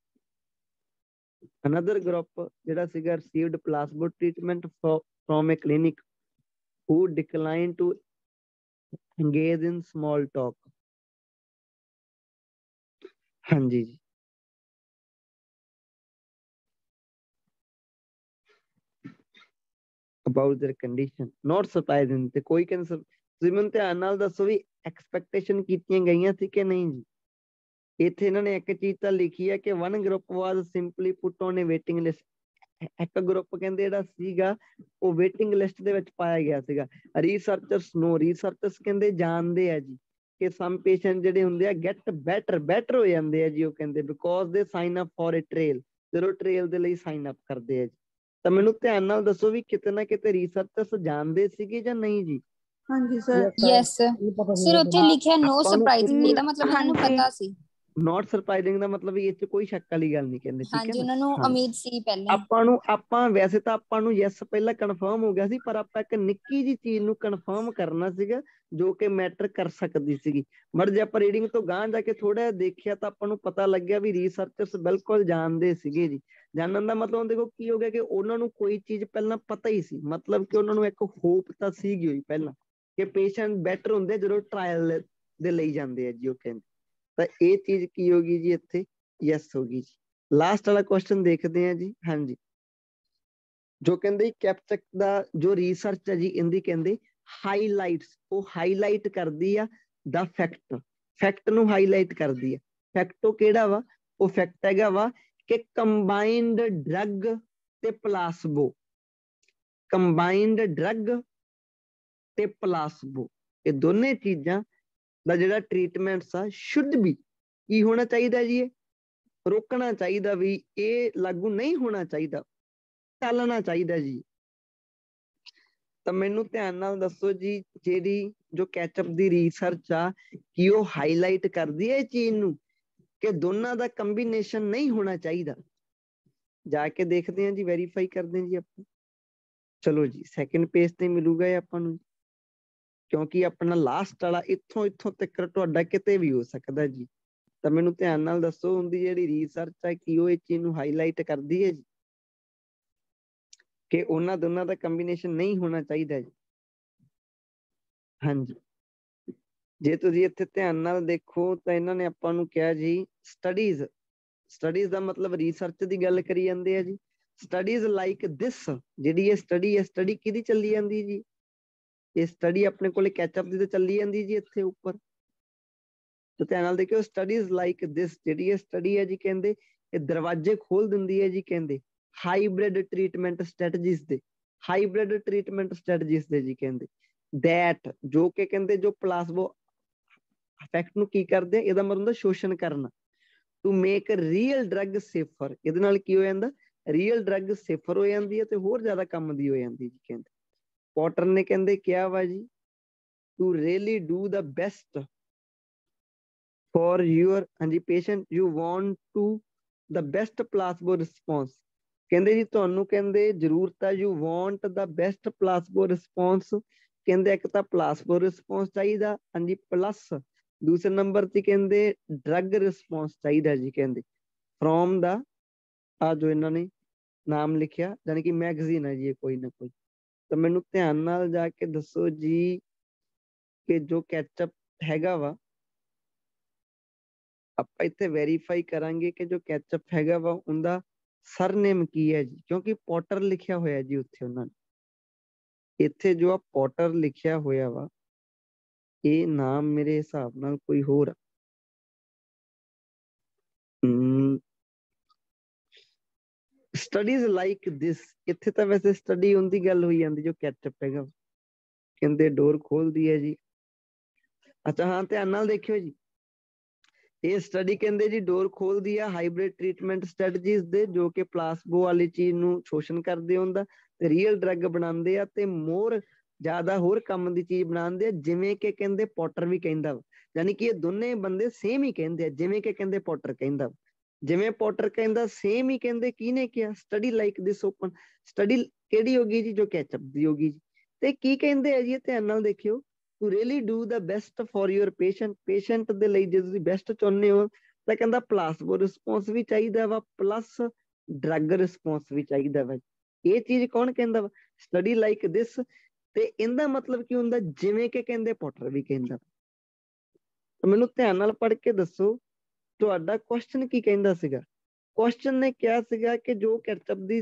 Another group ਜਿਹੜਾ ਸੀਗਾ received placebo treatment from a clinic who declined to engage in small talk. ਹਾਂਜੀ ਜੀ about their condition, not surprising। ਤੇ ਕੋਈ ਕਹਿੰਦਾ ਤੁਸੀਂ ਮੈਨੂੰ ਧਿਆਨ ਨਾਲ ਦੱਸੋ ਵੀ ਐਕਸਪੈਕਟੇਸ਼ਨ ਕੀਤੀਆਂ ਗਈਆਂ ਸੀ ਕਿ ਨਹੀਂ ਜੀ? ਇੱਥੇ ਇਹਨਾਂ ਨੇ ਇੱਕ ਚੀਜ਼ ਤਾਂ ਲਿਖੀ ਹੈ ਕਿ one group was simply put on a waiting list, ਇੱਕ ਗਰੁੱਪ ਕਹਿੰਦੇ ਜਿਹੜਾ ਸੀਗਾ ਉਹ ਵੇਟਿੰਗ ਲਿਸਟ ਦੇ ਵਿੱਚ ਪਾਇਆ ਗਿਆ ਸੀਗਾ। ਰਿਸਰਚਰਸ ਕਹਿੰਦੇ ਜਾਣਦੇ ਆ ਜੀ ਕਿ ਸਮ ਪੇਸ਼ੈਂਟ ਜਿਹੜੇ ਹੁੰਦੇ ਆ ਗੈਟ ਬੈਟਰ ਹੋ ਜਾਂਦੇ ਆ ਜੀ, ਉਹ ਕਹਿੰਦੇ because they sign up for a trial, ਜਦੋਂ ਟ੍ਰੇਲ ਦੇ ਲਈ ਸਾਈਨ ਅਪ ਕਰਦੇ ਆ ਜੀ। ਤਾਂ ਮੈਨੂੰ ਧਿਆਨ ਨਾਲ ਦੱਸੋ ਵੀ ਕਿਤੇ ਨਾ ਕਿਤੇ ਰਿਸਰਚਰਸ ਜਾਣਦੇ ਸੀਗੇ ਜਾਂ ਨਹੀਂ ਜੀ? ਹਾਂਜੀ ਸਰ। ਯੈਸ ਸਰ, ਉੱਥੇ ਲਿਖਿਆ ਨੋ ਸਰਪ੍ਰਾਈਜ਼ਿੰਗ, ਇਹਦਾ ਮਤਲਬ ਉਹਨਾਂ ਨੂੰ ਪਤਾ ਸੀ। ਨੋਟ ਸਰਪ੍ਰਾਈਜ਼ਿੰਗ ਦਾ ਮਤਲਬ ਇਹ 'ਚ ਕੋਈ ਸ਼ੱਕ ਵਾਲੀ ਗੱਲ ਨਹੀਂ ਕਹਿੰਦੇ, ਠੀਕ ਹੈ ਹਾਂਜੀ, ਨਾ? ਉਹਨਾਂ ਨੂੰ ਉਮੀਦ ਸੀ ਪਹਿਲਾਂ। ਆਪਾਂ ਵੈਸੇ ਤਾਂ ਆਪਾਂ ਨੂੰ ਯੈਸ ਪਹਿਲਾਂ ਕਨਫਰਮ ਹੋ ਗਿਆ ਸੀ, ਪਰ ਆਪਾਂ ਇੱਕ ਨਿੱਕੀ ਜੀ ਚੀਜ਼ ਨੂੰ ਕਨਫਰਮ ਕਰਨਾ ਸੀਗਾ ਜੋ ਕਿ ਮੈਟਰ ਕਰ ਸਕਦੀ ਸੀਗੀ। ਬਟ ਜੇ ਆਪਾਂ ਰੀਡਿੰਗ ਤੋਂ ਗਾਂਹ ਜਾ ਕੇ ਥੋੜਾ ਜਿਹਾ ਦੇਖਿਆ ਤਾਂ ਆਪਾਂ ਨੂੰ ਪਤਾ ਲੱਗਿਆ ਵੀ ਰਿਸਰਚਰਸ ਬਿਲਕੁਲ ਜਾਣਦੇ ਸੀਗੇ ਜੀ। ਜਾਣਨ ਦਾ ਮਤਲਬ ਦੇਖੋ ਕੀ ਹੋ ਗਿਆ ਕਿ ਉਹਨਾਂ ਨੂੰ ਕੋਈ ਚੀਜ਼ ਪਹਿਲਾਂ ਪਤਾ ਹੀ ਸੀ, ਮਤਲਬ ਕਿ ਉਹਨਾਂ ਨੂੰ ਇੱਕ ਹੋਪ ਤਾਂ ਸੀਗੀ ਹੋਈ ਪਹਿਲਾਂ ਕਿ ਪੇਸ਼ੈਂਟ ਬੈਟਰ ਹੁੰਦੇ ਜਦੋਂ ਟਰਾਇਲ ਦੇ ਲਈ ਜਾਂਦੇ ਆ ਜੀ, ਉਹ ਕਹਿੰਦੇ। ਤਾਂ ਇਹ ਚੀਜ਼ ਕੀ ਹੋ ਗਈ ਜੀ ਇੱਥੇ? ਯੈਸ ਹੋ ਗਈ ਜੀ। ਲਾਸਟ ਵਾਲਾ ਕੁਐਸਚਨ ਦੇਖਦੇ ਆ ਜੀ। ਹਾਂਜੀ, ਜੋ ਕਹਿੰਦੇ ਕੈਪਚਕ ਦਾ ਜੋ ਰਿਸਰਚ ਹੈ ਜੀ, ਇਹਦੀ ਕਹਿੰਦੇ ਹਾਈਲਾਈਟਸ, ਉਹ ਹਾਈਲਾਈਟ ਕਰਦੀ ਆ ਦਾ ਫੈਕਟ ਨੂੰ ਹਾਈਲਾਈਟ ਕਰਦੀ ਆ। ਫੈਕਟ ਉਹ ਕਿਹੜਾ ਵਾ? ਉਹ ਫੈਕਟ ਹੈਗਾ ਵਾ ਕਿ ਕੰਬਾਈਨਡ ਡਰੱਗ ਤੇ ਪਲਾਸਬੋ, ਤੇ ਪਲਾਸਬੋ, ਇਹ ਦੋਨੇ ਚੀਜ਼ਾਂ ਦਾ ਜਿਹੜਾ ਟ੍ਰੀਟਮੈਂਟ ਆ ਸ਼ੁੱਡ ਬੀ ਕੀ ਹੋਣਾ ਚਾਹੀਦਾ ਜੀ? ਇਹ ਰੋਕਣਾ ਚਾਹੀਦਾ, ਵੀ ਇਹ ਲਾਗੂ ਨਹੀਂ ਹੋਣਾ ਚਾਹੀਦਾ, ਟਾਲਣਾ ਚਾਹੀਦਾ ਜੀ। ਤਾਂ ਮੈਨੂੰ ਧਿਆਨ ਨਾਲ ਦੱਸੋ ਜੀ, ਜਿਹੜੀ ਜੋ ਕੈਚਅਪ ਦੀ ਰਿਸਰਚ ਆ ਕੀ ਉਹ ਹਾਈਲਾਈਟ ਕਰਦੀ ਹੈ ਇਹ ਚੀਜ਼ ਨੂੰ ਕਿ ਦੋਨਾਂ ਦਾ ਕੰਬੀਨੇਸ਼ਨ ਨਹੀਂ ਹੋਣਾ ਚਾਹੀਦਾ? ਜਾ ਕੇ ਦੇਖਦੇ ਹਾਂ ਜੀ, ਵੈਰੀਫਾਈ ਕਰਦੇ ਹਾਂ ਜੀ ਆਪਾਂ। ਚਲੋ ਜੀ, ਸੈਕਿੰਡ ਪੇਜ ਤੇ ਮਿਲੂਗਾ ਇਹ ਆਪਾਂ ਨੂੰ, ਕਿਉਂਕਿ ਆਪਣਾ ਲਾਸਟ ਵਾਲਾ ਇੱਥੋਂ ਤੱਕ ਤੁਹਾਡਾ ਕਿਤੇ ਵੀ ਹੋ ਸਕਦਾ ਜੀ। ਤਾਂ ਮੈਨੂੰ ਧਿਆਨ ਨਾਲ ਦੱਸੋ, ਉਹਦੀ ਜਿਹੜੀ ਰਿਸਰਚ ਹੈ ਕੀ ਉਹ ਇਹ ਚੀਜ਼ ਨੂੰ ਹਾਈਲਾਈਟ ਕਰਦੀ ਹੈ ਜੀ ਕਿ ਉਹਨਾਂ ਦੋਨਾਂ ਦਾ ਕੰਬੀਨੇਸ਼ਨ ਨਹੀਂ ਹੋਣਾ ਚਾਹੀਦਾ ਜੀ? ਹਾਂਜੀ, ਜੇ ਤੁਸੀਂ ਇੱਥੇ ਧਿਆਨ ਨਾਲ ਦੇਖੋ ਤਾਂ ਇਹਨਾਂ ਨੇ ਆਪਾਂ ਨੂੰ ਕਿਹਾ ਜੀ ਸਟੱਡੀਜ਼ ਦਾ ਮਤਲਬ ਰਿਸਰਚ ਦੀ ਗੱਲ ਕਰੀ ਜਾਂਦੇ ਆ ਜੀ। ਸਟੱਡੀਜ਼ ਲਾਈਕ ਦਿਸ, ਜਿਹੜੀ ਇਹ ਸਟੱਡੀ ਹੈ, ਸਟੱਡੀ ਕਿਹਦੀ ਚੱਲੀ ਜਾਂਦੀ ਜੀ? ਇਹ ਸਟੱਡੀ ਆਪਣੇ ਕੋਲੇ ਕੈਚਅਪ ਦੀ ਤਾਂ ਚੱਲੀ ਜਾਂਦੀ ਜੀ ਇੱਥੇ ਉੱਪਰ। ਤਾਂ ਧਿਆਨ ਨਾਲ ਦੇਖਿਓ, ਸਟੱਡੀਜ਼ ਲਾਈਕ ਦਿਸ, ਜਿਹੜੀ ਇਹ ਸਟੱਡੀ ਹੈ ਜੀ, ਕਹਿੰਦੇ ਇਹ ਦਰਵਾਜ਼ੇ ਖੋਲ ਦਿੰਦੀ ਹੈ ਜੀ, ਕਹਿੰਦੇ ਹਾਈਬ੍ਰਿਡ ਟ੍ਰੀਟਮੈਂਟ ਸਟ੍ਰੈਟਜੀਜ਼ ਦੇ ਜੀ, ਕਹਿੰਦੇ ਦੈਟ, ਜੋ ਕਿ ਕਹਿੰਦੇ ਜੋ ਪਲਾਸਬੋ ਇਫੈਕਟ ਨੂੰ ਕੀ ਕਰਦੇ ਆ, ਇਹਦਾ ਮਤਲਬ ਹੁੰਦਾ ਸ਼ੋਸ਼ਣ ਕਰਨਾ। To make real drug safer, ਇਹਦੇ ਨਾਲ ਕੀ ਹੋ ਜਾਂਦਾ? ਰੀਅਲ ਡਰੱਗ ਸੇਫਰ ਹੋ ਜਾਂਦੀ ਹੈ ਤੇ ਹੋਰ ਜ਼ਿਆਦਾ ਕੰਮ ਦੀ ਹੋ ਜਾਂਦੀ ਜੀ, ਕਹਿੰਦੇ। ਪੋਟਰ ਨੇ ਕਹਿੰਦੇ ਕਿਹਾ ਵਾ ਜੀ, to really do the best for your ਹਾਂਜੀ patient, you want to the best placebo response, ਕਹਿੰਦੇ ਜੀ ਤੁਹਾਨੂੰ ਕਹਿੰਦੇ ਜ਼ਰੂਰਤ ਹੈ, you want the best placebo response, ਕਹਿੰਦੇ ਇੱਕ ਤਾਂ ਪਲਾਸਬੋ ਰਿਸਪੌਂਸ ਚਾਹੀਦਾ ਹਾਂਜੀ, ਪਲੱਸ ਦੂਸਰੇ ਨੰਬਰ ਤੇ ਕਹਿੰਦੇ ਡਰੱਗ ਰਿਸਪੌਂਸ ਚਾਹੀਦਾ ਜੀ, ਕਹਿੰਦੇ ਫਰੋਮ ਦਾ ਆ ਜੋ ਇਹਨਾਂ ਨੇ ਨਾਮ ਲਿਖਿਆ, ਜਾਣੀ ਕਿ ਮੈਗਜ਼ੀਨ ਹੈ ਜੀ ਇਹ ਕੋਈ ਨਾ ਕੋਈ। ਤਾਂ ਮੈਨੂੰ ਧਿਆਨ ਨਾਲ ਜਾ ਕੇ ਦੱਸੋ ਜੀ ਕਿ ਜੋ ਕੈਚਅਪ ਹੈਗਾ ਵਾ, ਆਪਾਂ ਇੱਥੇ ਵੈਰੀਫਾਈ ਕਰਾਂਗੇ ਕਿ ਜੋ ਕੈਚਅਪ ਹੈਗਾ ਵਾ ਉਹਦਾ ਸਰਨੇਮ ਕੀ ਹੈ ਜੀ, ਕਿਉਂਕਿ ਪੋਟਰ ਲਿਖਿਆ ਹੋਇਆ ਜੀ ਉੱਥੇ ਉਹਨਾਂ ਨੇ। ਇੱਥੇ ਜੋ ਆ ਪੋਟਰ ਲਿਖਿਆ ਹੋਇਆ ਵਾ, ਇਹ ਨਾਮ ਮੇਰੇ ਹਿਸਾਬ ਨਾਲ ਕੋਈ ਹੋਰ ਆ। ਸਟੱਡੀਜ਼ ਲਾਈਕ ਦਿਸ, ਇੱਥੇ ਤਾਂ ਵੈਸੇ ਸਟੱਡੀ ਉਹਦੀ ਗੱਲ ਹੋਈ ਜਾਂਦੀ ਜੋ ਕੈਚਅਪ ਹੈਗਾ, ਕਹਿੰਦੇ ਡੋਰ ਖੋਲਦੀ ਹੈ ਜੀ। ਅੱਛਾ ਹਾਂ, ਧਿਆਨ ਨਾਲ ਦੇਖਿਓ ਜੀ, ਇਹ ਸਟੱਡੀ ਕਹਿੰਦੇ ਜੀ ਡੋਰ ਖੋਲਦੀ ਆ ਹਾਈਬ੍ਰਿਡ ਟ੍ਰੀਟਮੈਂਟ ਸਟ੍ਰੈਟਜੀਜ਼ ਦੇ, ਜੋ ਕਿ ਪਲਾਸਬੋ ਵਾਲੀ ਚੀਜ਼ ਨੂੰ ਸ਼ੋਸ਼ਣ ਕਰਦੇ ਹੁੰਦਾ ਤੇ ਰੀਅਲ ਡਰੱਗ ਬਣਾਉਂਦੇ ਆ ਤੇ ਮੋਰ ਜ਼ਿਆਦਾ ਹੋਰ ਕੰਮ ਦੀ ਚੀਜ਼ ਬਣਾਉਂਦੇ ਆ, ਜਿਵੇਂ ਕਿ ਕਹਿੰਦੇ ਪੋਟਰ ਵੀ ਕਹਿੰਦਾ ਵਾ। ਯਾਨੀ ਕਿ ਇਹ ਦੋਨੇ ਬੰਦੇ ਸੇਮ ਹੀ ਕਹਿੰਦੇ ਆ, ਜਿਵੇਂ ਕਿ ਕਹਿੰਦੇ ਪੋਟਰ ਕਹਿੰਦਾ, ਜਿਵੇਂ ਪੋਟਰ ਕਹਿੰਦਾ ਸੇਮ ਹੀ ਕਹਿੰਦੇ ਕਿਹਨੇ ਕਿਹਾ? Study like this open, study ਕਿਹੜੀ ਹੋ ਗਈ ਜੀ? ਜੋ ਕੈਚਅਪ ਦੀ ਹੋ ਗਈ ਜੀ। ਤੇ ਕੀ ਕਹਿੰਦੇ ਆ ਜੀ, ਧਿਆਨ ਨਾਲ ਦੇਖਿਓ, to really do the best for your patient ਦੇ ਲਈ ਜੇ ਤੁਸੀਂ ਬੈਸਟ ਚਾਹੁੰਦੇ ਹੋ ਤਾਂ ਕਹਿੰਦਾ ਪਲਾਸਬੋ ਰਿਸਪੌਂਸ ਵੀ ਚਾਹੀਦਾ ਵਾ, ਪਲੱਸ ਡਰੱਗ ਰਿਸਪੌਂਸ ਵੀ ਚਾਹੀਦਾ ਵਾ। ਇਹ ਚੀਜ਼ ਕੌਣ ਕਹਿੰਦਾ ਵਾ? Study like this. ਤੇ ਇਹਦਾ ਮਤਲਬ ਕੀ ਹੁੰਦਾ? ਜਿਵੇਂ ਕਿ ਕਹਿੰਦੇ ਪੋਟਰ ਵੀ ਕਹਿੰਦਾ। ਮੈਨੂੰ ਧਿਆਨ ਨਾਲ ਪੜ੍ਹ ਕੇ ਦੱਸੋ ਤੁਹਾਡਾ ਕੁਐਸਚਨ ਕੀ ਕਹਿੰਦਾ ਸੀਗਾ? ਕੁਐਸਚਨ ਨੇ ਕਿਹਾ ਸੀਗਾ ਕਿ ਜੋ ਕੈਚਅਪ ਦੀ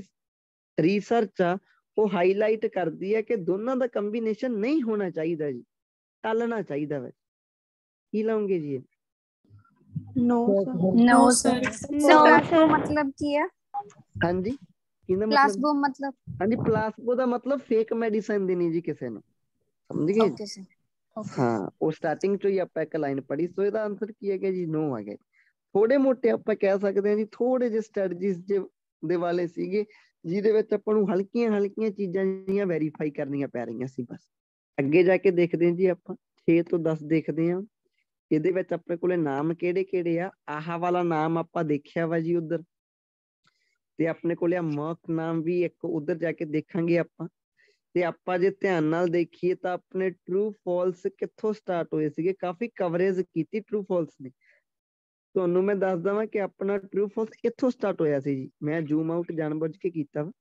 ਰਿਸਰਚ ਆ ਉਹ ਹਾਈਲਾਈਟ ਕਰਦੀ ਹੈ ਕਿ ਦੋਨਾਂ ਦਾ ਕੰਬੀਨੇਸ਼ਨ ਨਹੀਂ ਹੋਣਾ ਚਾਹੀਦਾ ਜੀ, ਟਾਲਣਾ ਚਾਹੀਦਾ ਵਾ। ਕੀ ਲਾਉਂਗੇ ਜੀ? नो नो सर प्लास्बो मतलब की है? हाँ जी किहदा मतलब प्लास्बो मतलब? हाँ जी प्लास्बो का मतलब फेक मेडिसिन देनी जी किसी ने समझ गए ओके सर ओके। हाँ वो स्टार्टिंग चो ही आप एक लाइन पढ़ी सो ਇਹਦਾ आंसर की है जी नो आ गया ਥੋੜੇ ਮੋਟੇ ਆਪਾਂ ਕਹਿ ਸਕਦੇ ਹਾਂ ਜੀ ਥੋੜੇ ਜਿਹੇ ਸਟ੍ਰੈਟਜੀਜ਼ ਦੇ ਵਾਲੇ ਸੀਗੇ ਜਿਹਦੇ ਵਿੱਚ ਆਪਾਂ ਨੂੰ ਹਲਕੀਆਂ ਹਲਕੀਆਂ ਚੀਜ਼ਾਂ ਜਿਹੜੀਆਂ ਵੈਰੀਫਾਈ ਕਰਨੀਆਂ ਪੈ ਰਹੀਆਂ ਸੀ ਬਸ ਅੱਗੇ ਜਾ ਕੇ ਦੇਖਦੇ ਹਾਂ ਜੀ ਆਪਾਂ 6 ਤੋਂ 10 ਦੇਖਦੇ ਹਾਂ ਇਹਦੇ ਵਿੱਚ ਆਪਣੇ ਕੋਲੇ ਨਾਮ ਕਿਹੜੇ ਕਿਹੜੇ ਆ ਆਹ ਵਾਲਾ ਨਾਮ ਆਪਾਂ ਦੇਖਿਆ ਵਾ ਜੀ ਉਧਰ ਤੇ ਆਪਣੇ ਕੋਲੇ ਆ ਮਰਕ ਨਾਮ ਵੀ ਇੱਕ ਉਧਰ ਜਾ ਕੇ ਦੇਖਾਂਗੇ ਆਪਾਂ ਤੇ ਆਪਾਂ ਜੇ ਧਿਆਨ ਨਾਲ ਦੇਖੀਏ ਤਾਂ ਆਪਣੇ ਟਰੂ ਫਾਲਸ ਕਿੱਥੋਂ ਸਟਾਰਟ ਹੋਏ ਸੀਗੇ ਕਾਫੀ ਕਵਰੇਜ ਕੀਤੀ ਟਰੂ ਫਾਲਸ ਨੇ ਤੁਹਾਨੂੰ ਮੈਂ ਦੱਸ ਦਵਾਂ ਕਿ ਆਪਣਾ ਟਰੂ ਫਾਲਸ ਕਿੱਥੋਂ ਸਟਾਰਟ ਹੋਇਆ ਸੀ ਜੀ ਮੈਂ ਜ਼ੂਮ ਆਊਟ ਜਾਣਬੁੱਝ ਕੇ ਕੀਤਾ ਵਾ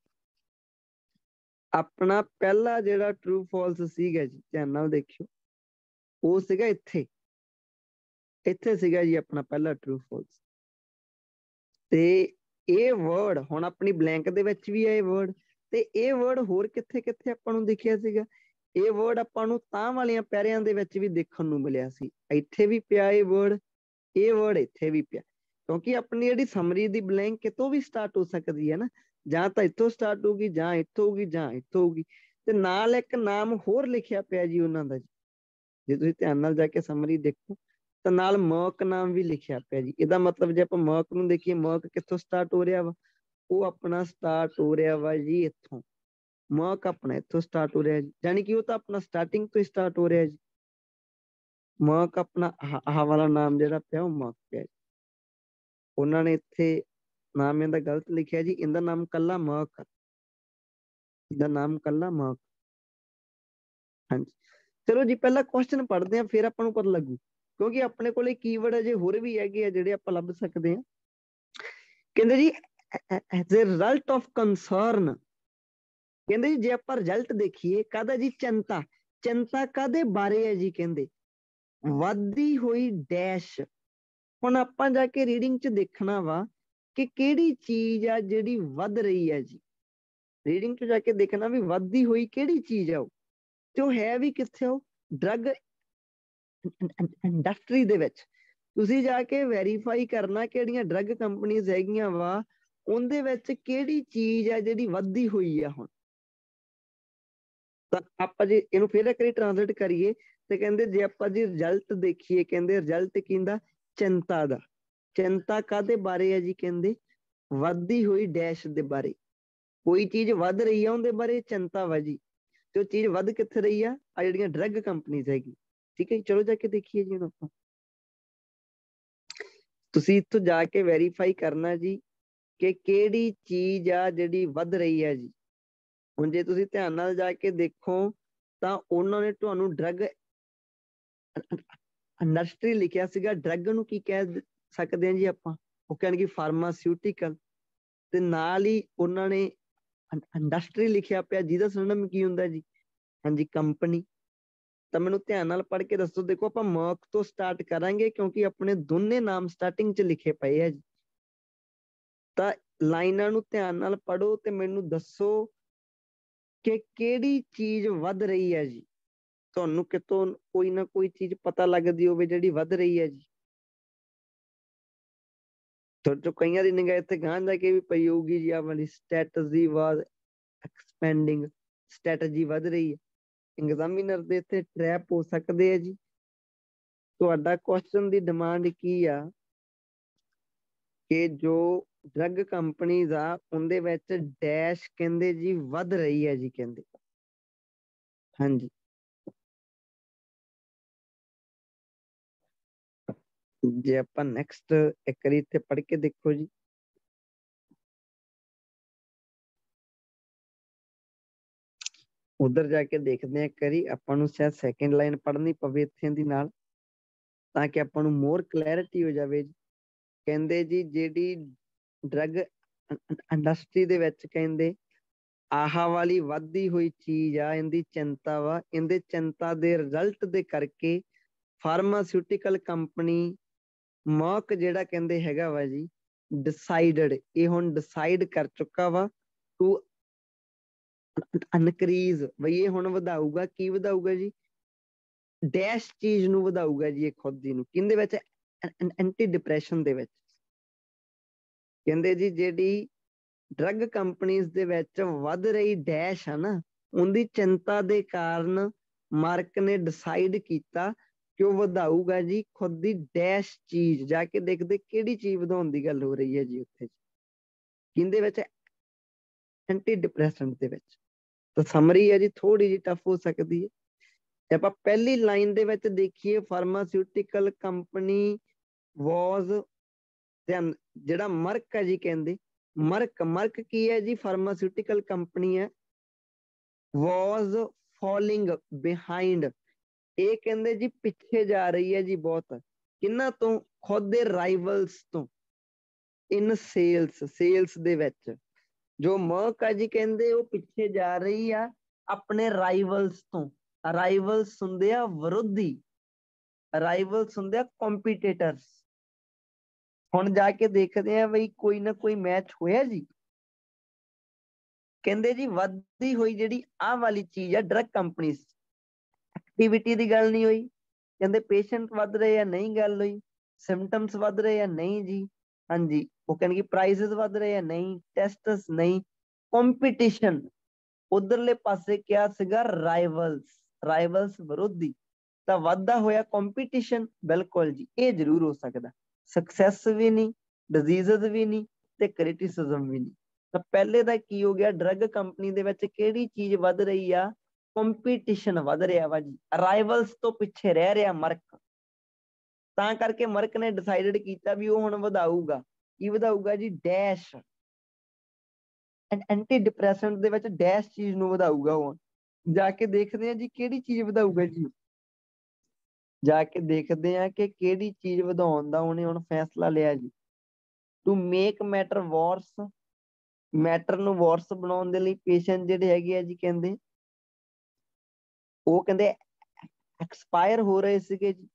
ਆਪਣਾ ਪਹਿਲਾ ਜਿਹੜਾ ਟਰੂ ਫਾਲਸ ਸੀਗਾ ਜੀ ਧਿਆਨ ਨਾਲ ਦੇਖਿਓ ਉਹ ਸੀਗਾ ਇੱਥੇ ਇੱਥੇ ਸੀਗਾ ਜੀ ਆਪਣਾ ਪਹਿਲਾ ਟਰੂ ਫਾਲਸ ਤੇ ਇਹ ਵਰਡ ਹੁਣ ਆਪਣੀ ਬਲੈਂਕ ਦੇ ਵਿੱਚ ਵੀ ਹੈ ਇਹ ਵਰਡ ਤੇ ਇਹ ਵਰਡ ਹੋਰ ਕਿੱਥੇ ਕਿੱਥੇ ਆਪਾਂ ਨੂੰ ਦਿਖਿਆ ਸੀਗਾ ਇਹ ਵਰਡ ਆਪਾਂ ਨੂੰ ਤਾਂ ਵਾਲੀਆਂ ਪੈਰਿਆਂ ਦੇ ਵਿੱਚ ਵੀ ਦੇਖਣ ਨੂੰ ਮਿਲਿਆ ਸੀ ਇੱਥੇ ਵੀ ਪਿਆ ਇਹ ਵਰਡ ਇੱਥੇ ਵੀ ਪਿਆ ਕਿਉਂਕਿ ਆਪਣੀ ਜਿਹੜੀ ਸਮਰੀ ਦੀ ਬਲੈਂਕ ਕਿਤੋਂ ਵੀ ਸਟਾਰਟ ਹੋ ਸਕਦੀ ਹੈ ਨਾ ਜਾਂ ਤਾਂ ਇੱਥੋਂ ਸਟਾਰਟ ਹੋਊਗੀ ਜਾਂ ਇੱਥੋਂ ਹੋਊਗੀ ਜਾਂ ਇੱਥੋਂ ਹੋਊਗੀ ਤੇ ਨਾਲ ਇੱਕ ਨਾਮ ਹੋਰ ਲਿਖਿਆ ਪਿਆ ਜੀ ਉਹਨਾਂ ਦਾ ਜੀ ਜੇ ਤੁਸੀਂ ਧਿਆਨ ਨਾਲ ਜਾ ਕੇ ਸਮਰੀ ਦੇਖੋ ਤਾਂ ਨਾਲ ਮਰਕ ਨਾਮ ਵੀ ਲਿਖਿਆ ਪਿਆ ਜੀ ਇਹਦਾ ਮਤਲਬ ਜੇ ਆਪਾਂ ਮਰਕ ਨੂੰ ਦੇਖੀਏ ਮਰਕ ਕਿੱਥੋਂ ਸਟਾਰਟ ਹੋ ਰਿਹਾ ਵਾ ਉਹ ਆਪਣਾ ਸਟਾਰਟ ਹੋ ਰਿਹਾ ਵਾ ਜੀ ਇੱਥੋਂ ਮਰਕ ਆਪਣਾ ਇੱਥੋਂ ਸਟਾਰਟ ਹੋ ਰਿਹਾ ਜੀ ਯਾਨੀ ਕਿ ਉਹ ਤਾਂ ਆਪਣਾ ਸਟਾਰਟਿੰਗ ਤੋਂ ਹੀ ਸਟਾਰਟ ਹੋ ਰਿਹਾ ਜੀ ਮਰਕ ਆਪਣਾ ਆਹ ਵਾਲਾ ਨਾਮ ਜਿਹੜਾ ਪਿਆ ਉਹ ਮਰਕ ਪਿਆ ਉਹਨਾਂ ਨੇ ਇੱਥੇ ਨਾਮ ਇਹਦਾ ਗਲਤ ਲਿਖਿਆ ਜੀ ਇਹਦਾ ਨਾਮ ਕੱਲਾ ਮਰਕ ਇਹਦਾ ਨਾਮ ਕੱਲਾ ਮਰਕ ਹਾਂਜੀ ਚਲੋ ਜੀ ਪਹਿਲਾਂ ਕੁਐਸਚਨ ਪੜ੍ਹਦੇ ਆ ਫਿਰ ਆਪਾਂ ਨੂੰ ਪਤਾ ਲੱਗੂ ਕਿਉਂਕਿ ਆਪਣੇ ਕੋਲੇ ਕੀਵਰਡ ਅਜੇ ਹੋਰ ਵੀ ਹੈਗੇ ਆ ਜਿਹੜੇ ਆਪਾਂ ਲੱਭ ਸਕਦੇ ਆ ਕਹਿੰਦੇ ਜੀ as a result of concern ਕਹਿੰਦੇ ਜੀ ਜੇ ਆਪਾਂ ਰਿਜ਼ਲਟ ਦੇਖੀਏ ਕਾਹਦਾ ਜੀ ਚਿੰਤਾ ਕਾਹਦੇ ਬਾਰੇ ਹੈ ਜੀ ਕਹਿੰਦੇ ਵੱਧਦੀ ਹੋਈ ਡੈਸ਼ ਹੁਣ ਆਪਾਂ ਜਾ ਕੇ ਰੀਡਿੰਗ 'ਚ ਦੇਖਣਾ ਵਾ ਕਿ ਕਿਹੜੀ ਚੀਜ਼ ਆ ਜਿਹੜੀ ਵੱਧ ਰਹੀ ਹੈ ਜੀ ਰੀਡਿੰਗ 'ਚ ਜਾ ਕੇ ਦੇਖਣਾ ਵੀ ਵੱਧਦੀ ਹੋਈ ਕਿਹੜੀ ਚੀਜ਼ ਆ ਉਹ ਤੇ ਉਹ ਹੈ ਵੀ ਕਿੱਥੇ ਉਹ ਡਰੱਗ ਇੰਡਸਟਰੀ ਦੇ ਵਿੱਚ ਤੁਸੀਂ ਜਾ ਕੇ ਵੈਰੀਫਾਈ ਕਰਨਾ ਕਿਹੜੀਆਂ ਡਰੱਗ ਕੰਪਨੀਆਂ ਹੈਗੀਆਂ ਵਾ ਉਹਦੇ ਵਿੱਚ ਕਿਹੜੀ ਚੀਜ਼ ਆ ਜਿਹੜੀ ਵੱਧਦੀ ਹੋਈ ਆ ਹੁਣ ਤਾਂ ਆਪਾਂ ਜੇ ਇਹਨੂੰ ਫਿਰ ਇੱਕ ਵਾਰੀ ਟ੍ਰਾਂਸਲੇਟ ਕਰੀਏ ਤੇ ਕਹਿੰਦੇ ਜੇ ਆਪਾਂ ਜੀ ਰਿਜ਼ਲਟ ਦੇਖੀਏ ਕਹਿੰਦੇ ਰਿਜ਼ਲਟ ਕਿਹਦਾ ਚਿੰਤਾ ਦਾ ਚਿੰਤਾ ਕਾਹਦੇ ਬਾਰੇ ਹੈ ਜੀ ਕਹਿੰਦੇ ਵੱਧਦੀ ਹੋਈ ਡੈਸ਼ ਦੇ ਬਾਰੇ ਕੋਈ ਚੀਜ਼ ਵੱਧ ਰਹੀ ਆ ਉਹਦੇ ਬਾਰੇ ਚਿੰਤਾ ਵਾ ਜੀ ਤੇ ਉਹ ਚੀਜ਼ ਵੱਧ ਕਿੱਥੇ ਰਹੀ ਆ ਜਿਹੜੀਆਂ ਡਰੱਗ ਕੰਪਨੀਆਂ ਹੈਗੀ ਠੀਕ ਹੈ ਜੀ ਚਲੋ ਜਾ ਕੇ ਦੇਖੀਏ ਜੀ ਹੁਣ ਆਪਾਂ ਤੁਸੀਂ ਇੱਥੋਂ ਜਾ ਕੇ ਵੈਰੀਫਾਈ ਕਰਨਾ ਜੀ ਕਿ ਕਿਹੜੀ ਚੀਜ਼ ਆ ਜਿਹੜੀ ਵੱਧ ਰਹੀ ਹੈ ਜੀ ਹੁਣ ਜੇ ਤੁਸੀਂ ਧਿਆਨ ਨਾਲ ਜਾ ਕੇ ਦੇਖੋ ਤਾਂ ਉਹਨਾਂ ਨੇ ਤੁਹਾਨੂੰ ਡਰੱਗ ਇੰਡਸਟਰੀ ਲਿਖਿਆ ਸੀਗਾ ਡਰੱਗ ਨੂੰ ਕੀ ਕਹਿ ਸਕਦੇ ਹਾਂ ਜੀ ਆਪਾਂ ਉਹ ਕਹਿਣਗੇ ਫਾਰਮਾਸਿਊਟੀਕਲ ਤੇ ਨਾਲ ਹੀ ਉਹਨਾਂ ਨੇ ਇੰਡਸਟਰੀ ਲਿਖਿਆ ਪਿਆ ਜਿਹਦਾ ਸਿਨੋਨਿਮ ਕੀ ਹੁੰਦਾ ਜੀ ਹਾਂਜੀ ਕੰਪਨੀ ਤਾਂ ਮੈਨੂੰ ਧਿਆਨ ਨਾਲ ਪੜ੍ਹ ਕੇ ਦੱਸੋ ਦੇਖੋ ਆਪਾਂ ਮਰਕ ਤੋਂ ਸਟਾਰਟ ਕਰਾਂਗੇ ਕਿਉਂਕਿ ਆਪਣੇ ਦੋਨੇ ਨਾਮ ਸਟਾਰਟਿੰਗ 'ਚ ਲਿਖੇ ਪਏ ਆ ਜੀ ਤਾਂ ਲਾਈਨਾਂ ਨੂੰ ਧਿਆਨ ਨਾਲ ਪੜ੍ਹੋ ਤੇ ਮੈਨੂੰ ਦੱਸੋ ਕਿ ਕਿਹੜੀ ਚੀਜ਼ ਵੱਧ ਰਹੀ ਹੈ ਜੀ ਤੁਹਾਨੂੰ ਕਿਤੋਂ ਕੋਈ ਨਾ ਕੋਈ ਚੀਜ਼ ਪਤਾ ਲੱਗਦੀ ਹੋਵੇ ਜਿਹੜੀ ਵੱਧ ਰਹੀ ਹੈ ਜੀ ਤੁਹਾਡੇ ਚੋਂ ਕਈਆਂ ਦੀ ਨਿਗਾਹ ਇੱਥੇ ਗਾਂ ਜਾ ਕੇ ਵੀ ਪਈ ਹੋਊਗੀ ਜੀ ਆਹ ਵਾਲੀ ਸਟ੍ਰੈਟਜੀ ਵਾਜ਼ ਐਕਸਪੈਂਡਿੰਗ ਸਟ੍ਰੈਟਜੀ ਵੱਧ ਰਹੀ ਹੈ ਐਗਜ਼ਾਮੀਨਰ ਦੇ ਇੱਥੇ ਟ੍ਰੈਪ ਹੋ ਸਕਦੇ ਆ ਜੀ ਤੁਹਾਡਾ ਕੁਐਸਚਨ ਦੀ ਡਿਮਾਂਡ ਕੀ ਆ ਕਿ ਜੋ ਡਰੱਗ ਕੰਪਨੀਜ਼ ਆ ਉਹਦੇ ਵਿੱਚ ਡੈਸ਼ ਕਹਿੰਦੇ ਜੀ ਵੱਧ ਰਹੀ ਹੈ ਜੀ ਕਹਿੰਦੇ ਹਾਂਜੀ ਜੇ ਆਪਾਂ ਨੈਕਸਟ ਇੱਕ ਵਾਰੀ ਇੱਥੇ ਪੜ੍ਹ ਕੇ ਦੇਖੋ ਜੀ ਉਧਰ ਜਾ ਕੇ ਦੇਖਦੇ ਹਾਂ ਇੱਕ ਵਾਰੀ ਆਪਾਂ ਨੂੰ ਸ਼ਾਇਦ ਸੈਕਿੰਡ ਲਾਈਨ ਪੜ੍ਹਨੀ ਪਵੇ ਇੱਥੇ ਦੀ ਨਾਲ ਤਾਂ ਕਿ ਆਪਾਂ ਨੂੰ ਮੋਰ ਕਲੈਰਿਟੀ ਹੋ ਜਾਵੇ ਜੀ ਕਹਿੰਦੇ ਜੀ ਜਿਹੜੀ ਡਰੱਗ ਇੰਡਸਟਰੀ ਦੇ ਵਿੱਚ ਕਹਿੰਦੇ ਆਹ ਵਾਲੀ ਵੱਧਦੀ ਹੋਈ ਚੀਜ਼ ਆ ਇਹਦੀ ਚਿੰਤਾ ਵਾ ਇਹਦੇ ਚਿੰਤਾ ਦੇ ਰਿਜ਼ਲਟ ਦੇ ਕਰਕੇ ਫਾਰਮਾਸਿਊਟੀਕਲ ਕੰਪਨੀ ਮਰਕ ਜਿਹੜਾ ਕਹਿੰਦੇ ਹੈਗਾ ਵਾ ਜੀ ਡਿਸਾਈਡਡ ਇਹ ਹੁਣ ਡਿਸਾਈਡ ਕਰ ਚੁੱਕਾ ਵਾ ਟੂ ਇਨਕਰੀਜ਼ ਬਈ ਇਹ ਹੁਣ ਵਧਾਊਗਾ ਕੀ ਵਧਾਊਗਾ ਜੀ ਡੈਸ਼ ਚੀਜ਼ ਨੂੰ ਵਧਾਊਗਾ ਜੀ ਇਹ ਖੁਦ ਦੀ ਨੂੰ ਕਿਹਦੇ ਵਿੱਚ ਐਂਟੀ ਡਿਪਰੈਸ਼ਨ ਦੇ ਵਿੱਚ। ਕਹਿੰਦੇ ਜੀ ਜਿਹੜੀ ਡਰੱਗ ਕੰਪਨੀਜ਼ ਦੇ ਵਿੱਚ ਵੱਧ ਰਹੀ ਡੈਸ਼ ਆ ਨਾ, ਉਹਦੀ ਚਿੰਤਾ ਦੇ ਕਾਰਨ ਮਾਰਕ ਨੇ ਡਿਸਾਈਡ ਕੀਤਾ ਕਿ ਉਹ ਵਧਾਊਗਾ ਜੀ ਖੁਦ ਦੀ ਡੈਸ਼ ਚੀਜ਼। ਜਾ ਕੇ ਦੇਖਦੇ ਕਿਹੜੀ ਚੀਜ਼ ਵਧਾਉਣ ਦੀ ਗੱਲ ਹੋ ਰਹੀ ਹੈ ਜੀ ਉੱਥੇ, ਕਿਹਦੇ ਵਿੱਚ, ਐਂਟੀ ਡਿਪਰੈਸੈਂਟ ਦੇ ਵਿੱਚ। ਤਾਂ ਸਮਰੀ ਹੈ ਜੀ ਥੋੜੀ ਜਿਹੀ ਟਫ ਹੋ ਸਕਦੀ ਹੈ। ਜੇ ਆਪਾਂ ਪਹਿਲੀ ਲਾਈਨ ਦੇ ਵਿੱਚ ਦੇਖੀਏ, ਫਾਰਮਾਸਿਊਟੀਕਲ ਕੰਪਨੀ ਵਾਜ਼, ਜਿਹੜਾ ਮਰਕ ਹੈ ਜੀ, ਕਹਿੰਦੇ ਮਰਕ ਕੀ ਹੈ ਜੀ, ਫਾਰਮਾਸਿਊਟੀਕਲ ਕੰਪਨੀ ਹੈ। ਵਾਜ਼ ਫਾਲਿੰਗ ਬਿਹਾਈਂਡ, ਇਹ ਕਹਿੰਦੇ ਜੀ ਪਿੱਛੇ ਜਾ ਰਹੀ ਹੈ ਜੀ ਬਹੁਤ, ਕਿਹਨਾਂ ਤੋਂ, ਖੁਦ ਦੇ ਰਾਈਵਲਸ ਤੋਂ। ਇਨ ਸੇਲਸ ਦੇ ਵਿੱਚ ਜੋ ਮਰਕ ਆ ਜੀ, ਕਹਿੰਦੇ ਉਹ ਪਿੱਛੇ ਜਾ ਰਹੀ ਆ ਆਪਣੇ ਰਾਈਵਲਸ ਤੋਂ। ਰਾਈਵਲਸ ਹੁੰਦੇ ਆ ਵਿਰੋਧੀ, ਰਾਈਵਲਸ ਹੁੰਦੇ ਆ ਕੰਪੀਟੀਟਰਸ। ਹੁਣ ਜਾ ਕੇ ਦੇਖਦੇ ਆ ਬਈ ਕੋਈ ਨਾ ਕੋਈ ਮੈਚ ਹੋਇਆ ਜੀ। ਕਹਿੰਦੇ ਜੀ ਵੱਧਦੀ ਹੋਈ ਜਿਹੜੀ ਆਹ ਵਾਲੀ ਚੀਜ਼ ਆ ਡਰੱਗ ਕੰਪਨੀ, ਐਕਟੀਵਿਟੀ ਦੀ ਗੱਲ ਨਹੀਂ ਹੋਈ। ਕਹਿੰਦੇ ਪੇਸ਼ੈਂਟ ਵੱਧ ਰਹੇ ਆ, ਨਹੀਂ ਗੱਲ ਹੋਈ। ਸਿੰਪਟਮਸ ਵੱਧ ਰਹੇ ਆ, ਨਹੀਂ ਜੀ। ਹਾਂਜੀ, ਉਹ ਕਹਿਣਗੇ ਪ੍ਰਾਈਸਿਸ ਵੱਧ ਰਹੇ ਆ, ਨਹੀਂ। ਟੈਸਟਸ, ਨਹੀਂ। ਕੰਪੀਟੀਸ਼ਨ, ਉਧਰਲੇ ਪਾਸੇ ਕਿਹਾ ਸੀਗਾ ਰਾਈਵਲਸ ਵਿਰੋਧੀ, ਤਾਂ ਵੱਧਦਾ ਹੋਇਆ ਕੰਪੀਟੀਸ਼ਨ, ਬਿਲਕੁਲ ਜੀ ਇਹ ਜ਼ਰੂਰ ਹੋ ਸਕਦਾ। ਸਕਸੈਸ ਵੀ ਨਹੀਂ, ਡਿਜ਼ੀਜ਼ਸ ਵੀ ਨਹੀਂ, ਤੇ ਕ੍ਰਿਟਿਸਿਜ਼ਮ ਵੀ ਨਹੀਂ। ਤਾਂ ਪਹਿਲੇ ਦਾ ਕੀ ਹੋ ਗਿਆ, ਡਰੱਗ ਕੰਪਨੀ ਦੇ ਵਿੱਚ ਕਿਹੜੀ ਚੀਜ਼ ਵੱਧ ਰਹੀ ਆ, ਕੰਪੀਟੀਸ਼ਨ ਵੱਧ ਰਿਹਾ ਵਾ ਜੀ, ਰਾਈਵਲਸ ਤੋਂ ਪਿੱਛੇ ਰਹਿ ਰਿਹਾ ਮਰਕ। ਤਾਂ ਕਰਕੇ ਮਰਕ ਨੇ ਡਿਸਾਈਡਡ ਕੀਤਾ ਵੀ ਉਹ ਹੁਣ ਵਧਾਊਗਾ। ਕੀ ਵਧਾਊਗਾ ਜੀ, ਡੈਸ਼। ਐਂਟੀ ਡਿਪਰੈਸੈਂਟ ਦੇ ਵਿੱਚ ਡੈਸ਼ ਚੀਜ਼ ਨੂੰ ਵਧਾਊਗਾ। ਉਹ ਜਾ ਕੇ ਦੇਖਦੇ ਆ ਜੀ ਕਿਹੜੀ ਚੀਜ਼ ਵਧਾਊਗਾ ਜੀ, ਜਾ ਕੇ ਦੇਖਦੇ ਆ ਕਿ ਕਿਹੜੀ ਚੀਜ਼ ਵਧਾਉਣ ਦਾ ਉਹਨੇ ਹੁਣ ਫੈਸਲਾ ਲਿਆ ਜੀ। To make matter worse, matter ਨੂੰ ਵਰਸ ਬਣਾਉਣ ਦੇ ਲਈ ਪੇਸ਼ੈਂਟ ਜਿਹੜੇ ਹੈਗੇ ਆ ਜੀ, ਕਹਿੰਦੇ ਉਹ ਕਹਿੰਦੇ ਐਕਸਪਾਇਰ ਹੋ ਰਹੇ ਸੀਗੇ ਜੀ,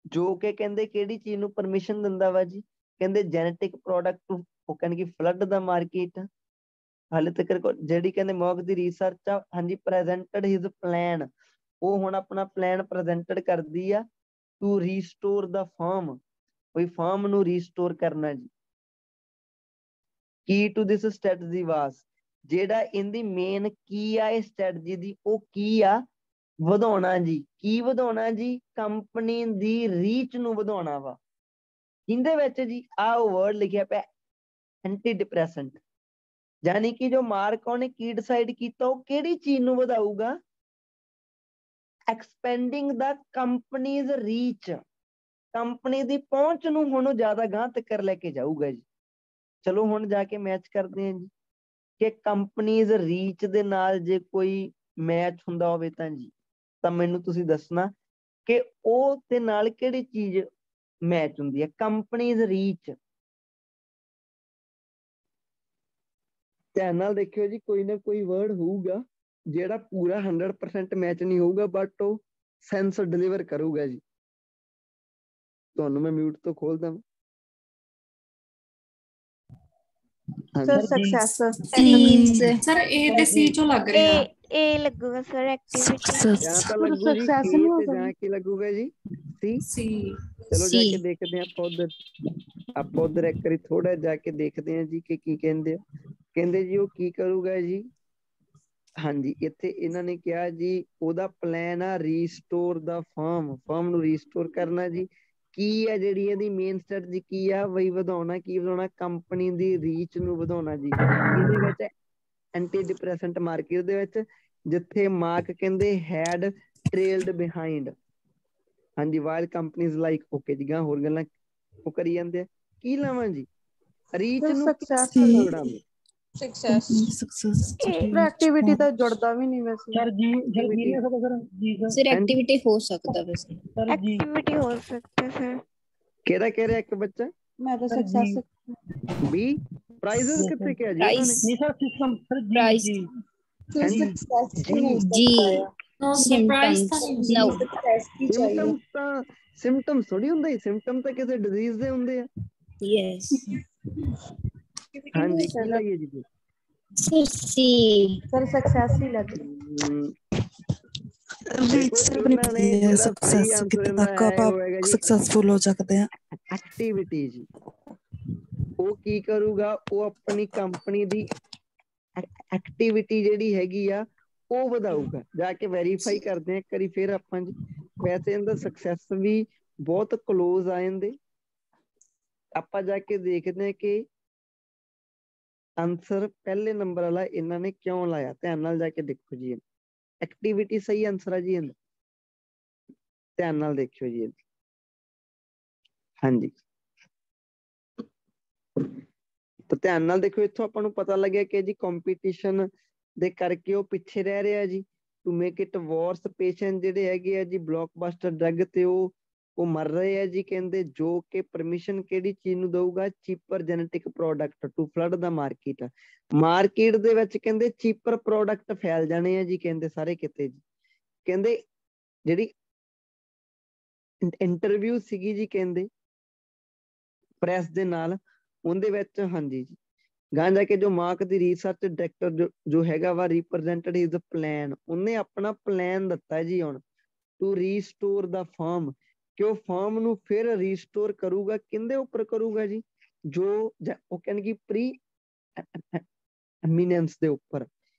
ਜੋ ਕਿ ਕਹਿੰਦੇ ਕਿਹੜੀ ਚੀਜ਼ ਨੂੰ ਪਰਮਿਸ਼ਨ ਦਿੰਦਾ ਵਾ ਜੀ, ਕਹਿੰਦੇ ਜੈਨੇਟਿਕ ਪ੍ਰੋਡਕਟ। ਉਹ ਕਹਿੰਦੇ ਫਲੱਡ ਦਾ ਮਾਰਕੀਟ ਹਾਲੇ ਤੱਕ ਜਿਹੜੀ ਕਹਿੰਦੇ ਮੌਕ ਦੀ ਰਿਸਰਚ ਆ, ਹਾਂਜੀ, ਪ੍ਰੈਜ਼ੈਂਟਡ ਹਿਜ਼ ਪਲਾਨ, ਉਹ ਹੁਣ ਆਪਣਾ ਪਲਾਨ ਪ੍ਰੈਜ਼ੈਂਟਡ ਕਰਦੀ ਆ ਟੂ ਰੀਸਟੋਰ ਦਾ ਫਾਰਮ, ਕੋਈ ਫਾਰਮ ਨੂੰ ਰੀਸਟੋਰ ਕਰਨਾ ਜੀ। ਕੀ ਟੂ ਦਿਸ ਸਟ੍ਰੈਟਜੀ ਵਾਸ, ਜਿਹੜਾ ਇਹਦੀ ਮੇਨ ਕੀ ਆ ਇਹ ਸਟ੍ਰੈਟਜੀ ਦੀ, ਉਹ ਕੀ ਆ, ਵਧਾਉਣਾ ਜੀ। ਕੀ ਵਧਾਉਣਾ ਜੀ, ਕੰਪਨੀ ਦੀ ਰੀਚ ਨੂੰ ਵਧਾਉਣਾ ਵਾ। ਇਹਦੇ ਵਿੱਚ ਜੀ ਆਹ ਵਰਡ ਲਿਖਿਆ ਪਿਆ ਐਂਟੀ ਡਿਪਰੈਸੈਂਟ, ਯਾਨੀ ਕਿ ਜੋ ਮਾਰਕ ਉਹਨੇ ਕੀ ਡਿਸਾਈਡ ਕੀਤਾ, ਉਹ ਕਿਹੜੀ ਚੀਜ਼ ਨੂੰ ਵਧਾਊਗਾ, ਐਕਸਪੈਂਡਿੰਗ ਦਾ ਕੰਪਨੀਜ਼ ਰੀਚ, ਕੰਪਨੀ ਦੀ ਪਹੁੰਚ ਨੂੰ ਹੁਣ ਉਹ ਜ਼ਿਆਦਾ ਗਾਂਹ ਤੱਕ ਲੈ ਕੇ ਜਾਊਗਾ ਜੀ। ਚਲੋ ਹੁਣ ਜਾ ਕੇ ਮੈਚ ਕਰਦੇ ਹਾਂ ਜੀ ਕਿ ਕੰਪਨੀਜ਼ ਰੀਚ ਦੇ ਨਾਲ ਜੇ ਕੋਈ ਮੈਚ ਹੁੰਦਾ ਹੋਵੇ ਤਾਂ ਜੀ, ਤਾਂ ਮੈਨੂੰ ਤੁਸੀਂ ਦੱਸਣਾ ਕਿ ਉਹ ਦੇ ਨਾਲ ਕਿਹੜੀ ਚੀਜ਼ ਮੈਚ ਹੁੰਦੀ ਹੈ, ਕੰਪਨੀਜ਼ ਰੀਚ। ਧਿਆਨ ਨਾਲ ਦੇਖਿਓ ਜੀ, ਕੋਈ ਨਾ ਕੋਈ ਵਰਡ ਹੋਊਗਾ ਜਿਹੜਾ ਪੂਰਾ 100% ਮੈਚ ਨਹੀਂ ਹੋਊਗਾ, ਬਟ ਉਹ ਸੈਂਸ ਡਿਲੀਵਰ ਕਰੂਗਾ ਜੀ। ਤੁਹਾਨੂੰ ਮੈਂ ਮਿਊਟ ਤੋਂ ਖੋਲਦਾ। ਸਰ ਸਕਸੈਸ, ਸਰ ਏ ਤੇ ਸੀ ਚੋਂ ਲੱਗ ਰਿਹਾ। ਏ ਲੱਗੂਗਾ ਸਰ, ਐਕਟੀਵਿਟੀ। ਜਾਂ ਤਾਂ ਲੱਗੂ ਜੀ ਕੇ ਤੇ ਜਾਂ ਕੀ ਲੱਗੂਗਾ ਜੀ, ਸੀ। ਚਲੋ ਜਾ ਕੇ ਦੇਖਦੇ ਆਪਾਂ ਉਧਰ ਇੱਕ ਵਾਰੀ ਥੋੜਾ ਜਾ ਕੇ ਦੇਖਦੇ ਹਾਂ ਜੀ ਕਿ ਕੀ ਕਹਿੰਦੇ ਆ। ਕਹਿੰਦੇ ਜੀ ਉਹ ਕੀ ਕਰੂਗਾ ਜੀ, ਹਾਂਜੀ, ਇੱਥੇ ਇਹਨਾਂ ਨੇ ਕਿਹਾ ਜੀ ਉਹਦਾ ਪਲਾਨ ਆ ਰੀਸਟੋਰ ਦਾ ਫਾਰਮ ਨੂੰ ਰੀਸਟੋਰ ਕਰਨਾ ਜੀ। ਕੀ ਹੈ ਜਿਹੜੀ ਇਹਦੀ ਮੇਨ ਸਟ੍ਰੈਟਜੀ ਕੀ ਆ, ਵਹੀ ਵਧਾਉਣਾ, ਕੀ ਵਧਾਉਣਾ, ਕੰਪਨੀ ਦੀ ਰੀਚ ਨੂੰ ਵਧਾਉਣਾ ਜੀ। ਇਹਦੇ ਵਿੱਚ ਐਂਟੀ ਡਿਪਰੈਸੈਂਟ ਮਾਰਕੀਟ ਦੇ ਵਿੱਚ, ਜਿੱਥੇ ਮਾਰਕ ਕਹਿੰਦੇ ਹੈਡ ਟ੍ਰੇਲਡ ਬਿਹਾਈਂਡ, ਹਾਂਜੀ, ਵਾਈਲ ਕੰਪਨੀਜ਼ ਲਾਈਕ, ਓਕੇ ਜੀ, ਗਾਂ ਹੋਰ ਗੱਲਾਂ ਉਹ ਕਰੀ ਜਾਂਦੇ ਆ। ਕੀ ਲਾਵਾਂ ਜੀ, ਰੀਚ ਨੂੰ ਜੋੜਾਂਗੇ। ਐਕਟੀਵਿਟੀ ਤਾਂ ਜੁੜਦਾ ਵੀ ਨਹੀਂ ਵੈਸੇ। ਸਰ ਜੀ ਨਹੀਂ ਹੋ ਸਕਦਾ ਸਰ ਜੀ, ਸਰ ਐਕਟੀਵਿਟੀ ਹੋ ਸਕਦਾ ਵੈਸੇ, ਸਰ ਜੀ ਐਕਟੀਵਿਟੀ ਹੋ ਸਕਦਾ ਸਰ। ਕਿਹੜਾ ਕਹਿ ਰਿਹਾ ਇੱਕ ਬੱਚਾ, ਮੈਂ ਤਾਂ ਸਕਸੈਸ ਬੀ ਪ੍ਰਾਈਜ਼ਸ ਕਿੱਥੇ ਕਿਹਾ ਜੀ ਉਹਨਾਂ ਨੇ, ਨਹੀਂ ਸਰ ਸਿਸਟਮ, ਸਰ ਪ੍ਰਾਈਸ ਜੀ ਜੀ, ਸਰਪ੍ਰਾਈਜ਼ ਤਾਂ ਨੋ ਸਿੰਪਟਮਸ ਤਾਂ ਸਿੰਪਟਮਸ ਥੋੜੀ ਹੁੰਦੇ, ਸਿੰਪਟਮ ਤਾਂ ਕਿਸੇ ਡਿਜ਼ੀਜ਼ ਦੇ ਹੁੰਦੇ ਆ। ਯੈਸ ਹਾਂਜੀ, ਕੀ ਲਾਈਏ ਜੀ ਸਰ ਸੀ, ਸਰ ਸਕਸੈਸ ਹੀ ਲੱਗ ਸਕਸੈਸਫੁਲ ਹੋ ਸਕਦੇ ਆ। ਐਕਟੀਵਿਟੀ ਜੀ, ਉਹ ਕੀ ਕਰੂਗਾ, ਉਹ ਆਪਣੀ ਕੰਪਨੀ ਦੀ ਐਕਟੀਵਿਟੀ ਜਿਹੜੀ ਹੈਗੀ ਆ ਉਹ ਵਧਾਊਗਾ। ਜਾ ਕੇ ਵੈਰੀਫਾਈ ਕਰਦੇ ਆ ਇੱਕ ਵਾਰੀ ਫਿਰ ਆਪਾਂ ਜੀ। ਵੈਸੇ ਇਹਦਾ ਸਕਸੈਸ ਵੀ ਬਹੁਤ ਕਲੋਜ਼ ਆ ਜਾਂਦੇ। ਆਪਾਂ ਜਾ ਕੇ ਦੇਖਦੇ ਹਾਂ ਕਿ ਆਂਸਰ ਪਹਿਲੇ ਨੰਬਰ ਵਾਲਾ ਇਹਨਾਂ ਨੇ ਕਿਉਂ ਲਾਇਆ। ਧਿਆਨ ਨਾਲ ਜਾ ਕੇ ਦੇਖੋ ਜੀ, ਐਕਟੀਵਿਟੀ ਸਹੀ ਆਂਸਰ ਆ ਜੀ ਇਹਦਾ। ਧਿਆਨ ਨਾਲ ਦੇਖਿਓ ਜੀ। ਹਾਂਜੀ, ਤਾਂ ਧਿਆਨ ਨਾਲ ਦੇਖੋ, ਇੱਥੋਂ ਆਪਾਂ ਨੂੰ ਪਤਾ ਲੱਗਿਆ ਕਿ ਜੀ ਕੰਪੀਟੀਸ਼ਨ ਦੇ ਕਰਕੇ ਉਹ ਪਿੱਛੇ ਰਹਿ ਰਿਹਾ ਜੀ। To make it worse, patient ਜਿਹੜੇ ਹੈਗੇ ਆ ਜੀ ਬਲੌਕਬਸਟਰ ਡਰੱਗ ਤੇ ਉਹ ਮਰ ਰਹੇ ਆ ਜੀ। ਕਹਿੰਦੇ ਜੋ ਕਿ ਪਰਮਿਸ਼ਨ ਕਿਹੜੀ ਚੀਜ਼ ਨੂੰ ਦਊਗਾ, cheaper generic product to flood the market. Market ਦੇ ਵਿੱਚ ਕਹਿੰਦੇ ਚੀਪਰ ਪ੍ਰੋਡਕਟ ਫੈਲ ਜਾਣੇ ਆ ਜੀ, ਕਹਿੰਦੇ ਸਾਰੇ ਕਿਤੇ ਜੀ। ਕਹਿੰਦੇ ਜਿਹੜੀ ਇੰਟਰਵਿਊ ਸੀਗੀ ਜੀ ਕਹਿੰਦੇ ਪ੍ਰੈਸ ਦੇ ਨਾਲ, ਉਹਦੇ ਵਿੱਚ ਹਾਂਜੀ ਜੀ ਗਾਂ ਜਾ ਕੇ ਜੋ ਮਾਰਕ ਦੀ ਰਿਸਰਚ ਡਾਇਰੈਕਟਰ ਜੋ ਹੈਗਾ ਵਾ ਰਿਪਰੈਜ਼ੈਂਟਡ ਇਜ਼ ਦ ਪਲਾਨ, ਉਹਨੇ ਆਪਣਾ ਪਲਾਨ ਦਿੱਤਾ ਜੀ ਹੁਣ ਟੂ ਰੀਸਟੋਰ ਦਾ ਫਾਰਮ, ਕਿ ਉਹ ਫਾਰਮ ਨੂੰ ਫਿਰ ਰੀਸਟੋਰ ਕਰੂਗਾ। ਕਿਹਦੇ ਉੱਪਰ ਕਰੂਗਾ ਜੀ, ਜੋ ਉਹ ਕਹਿੰਦੇ ਪ੍ਰੀ ਐਮੀਨੈਂਸ ਦੇ ਉੱਪਰ।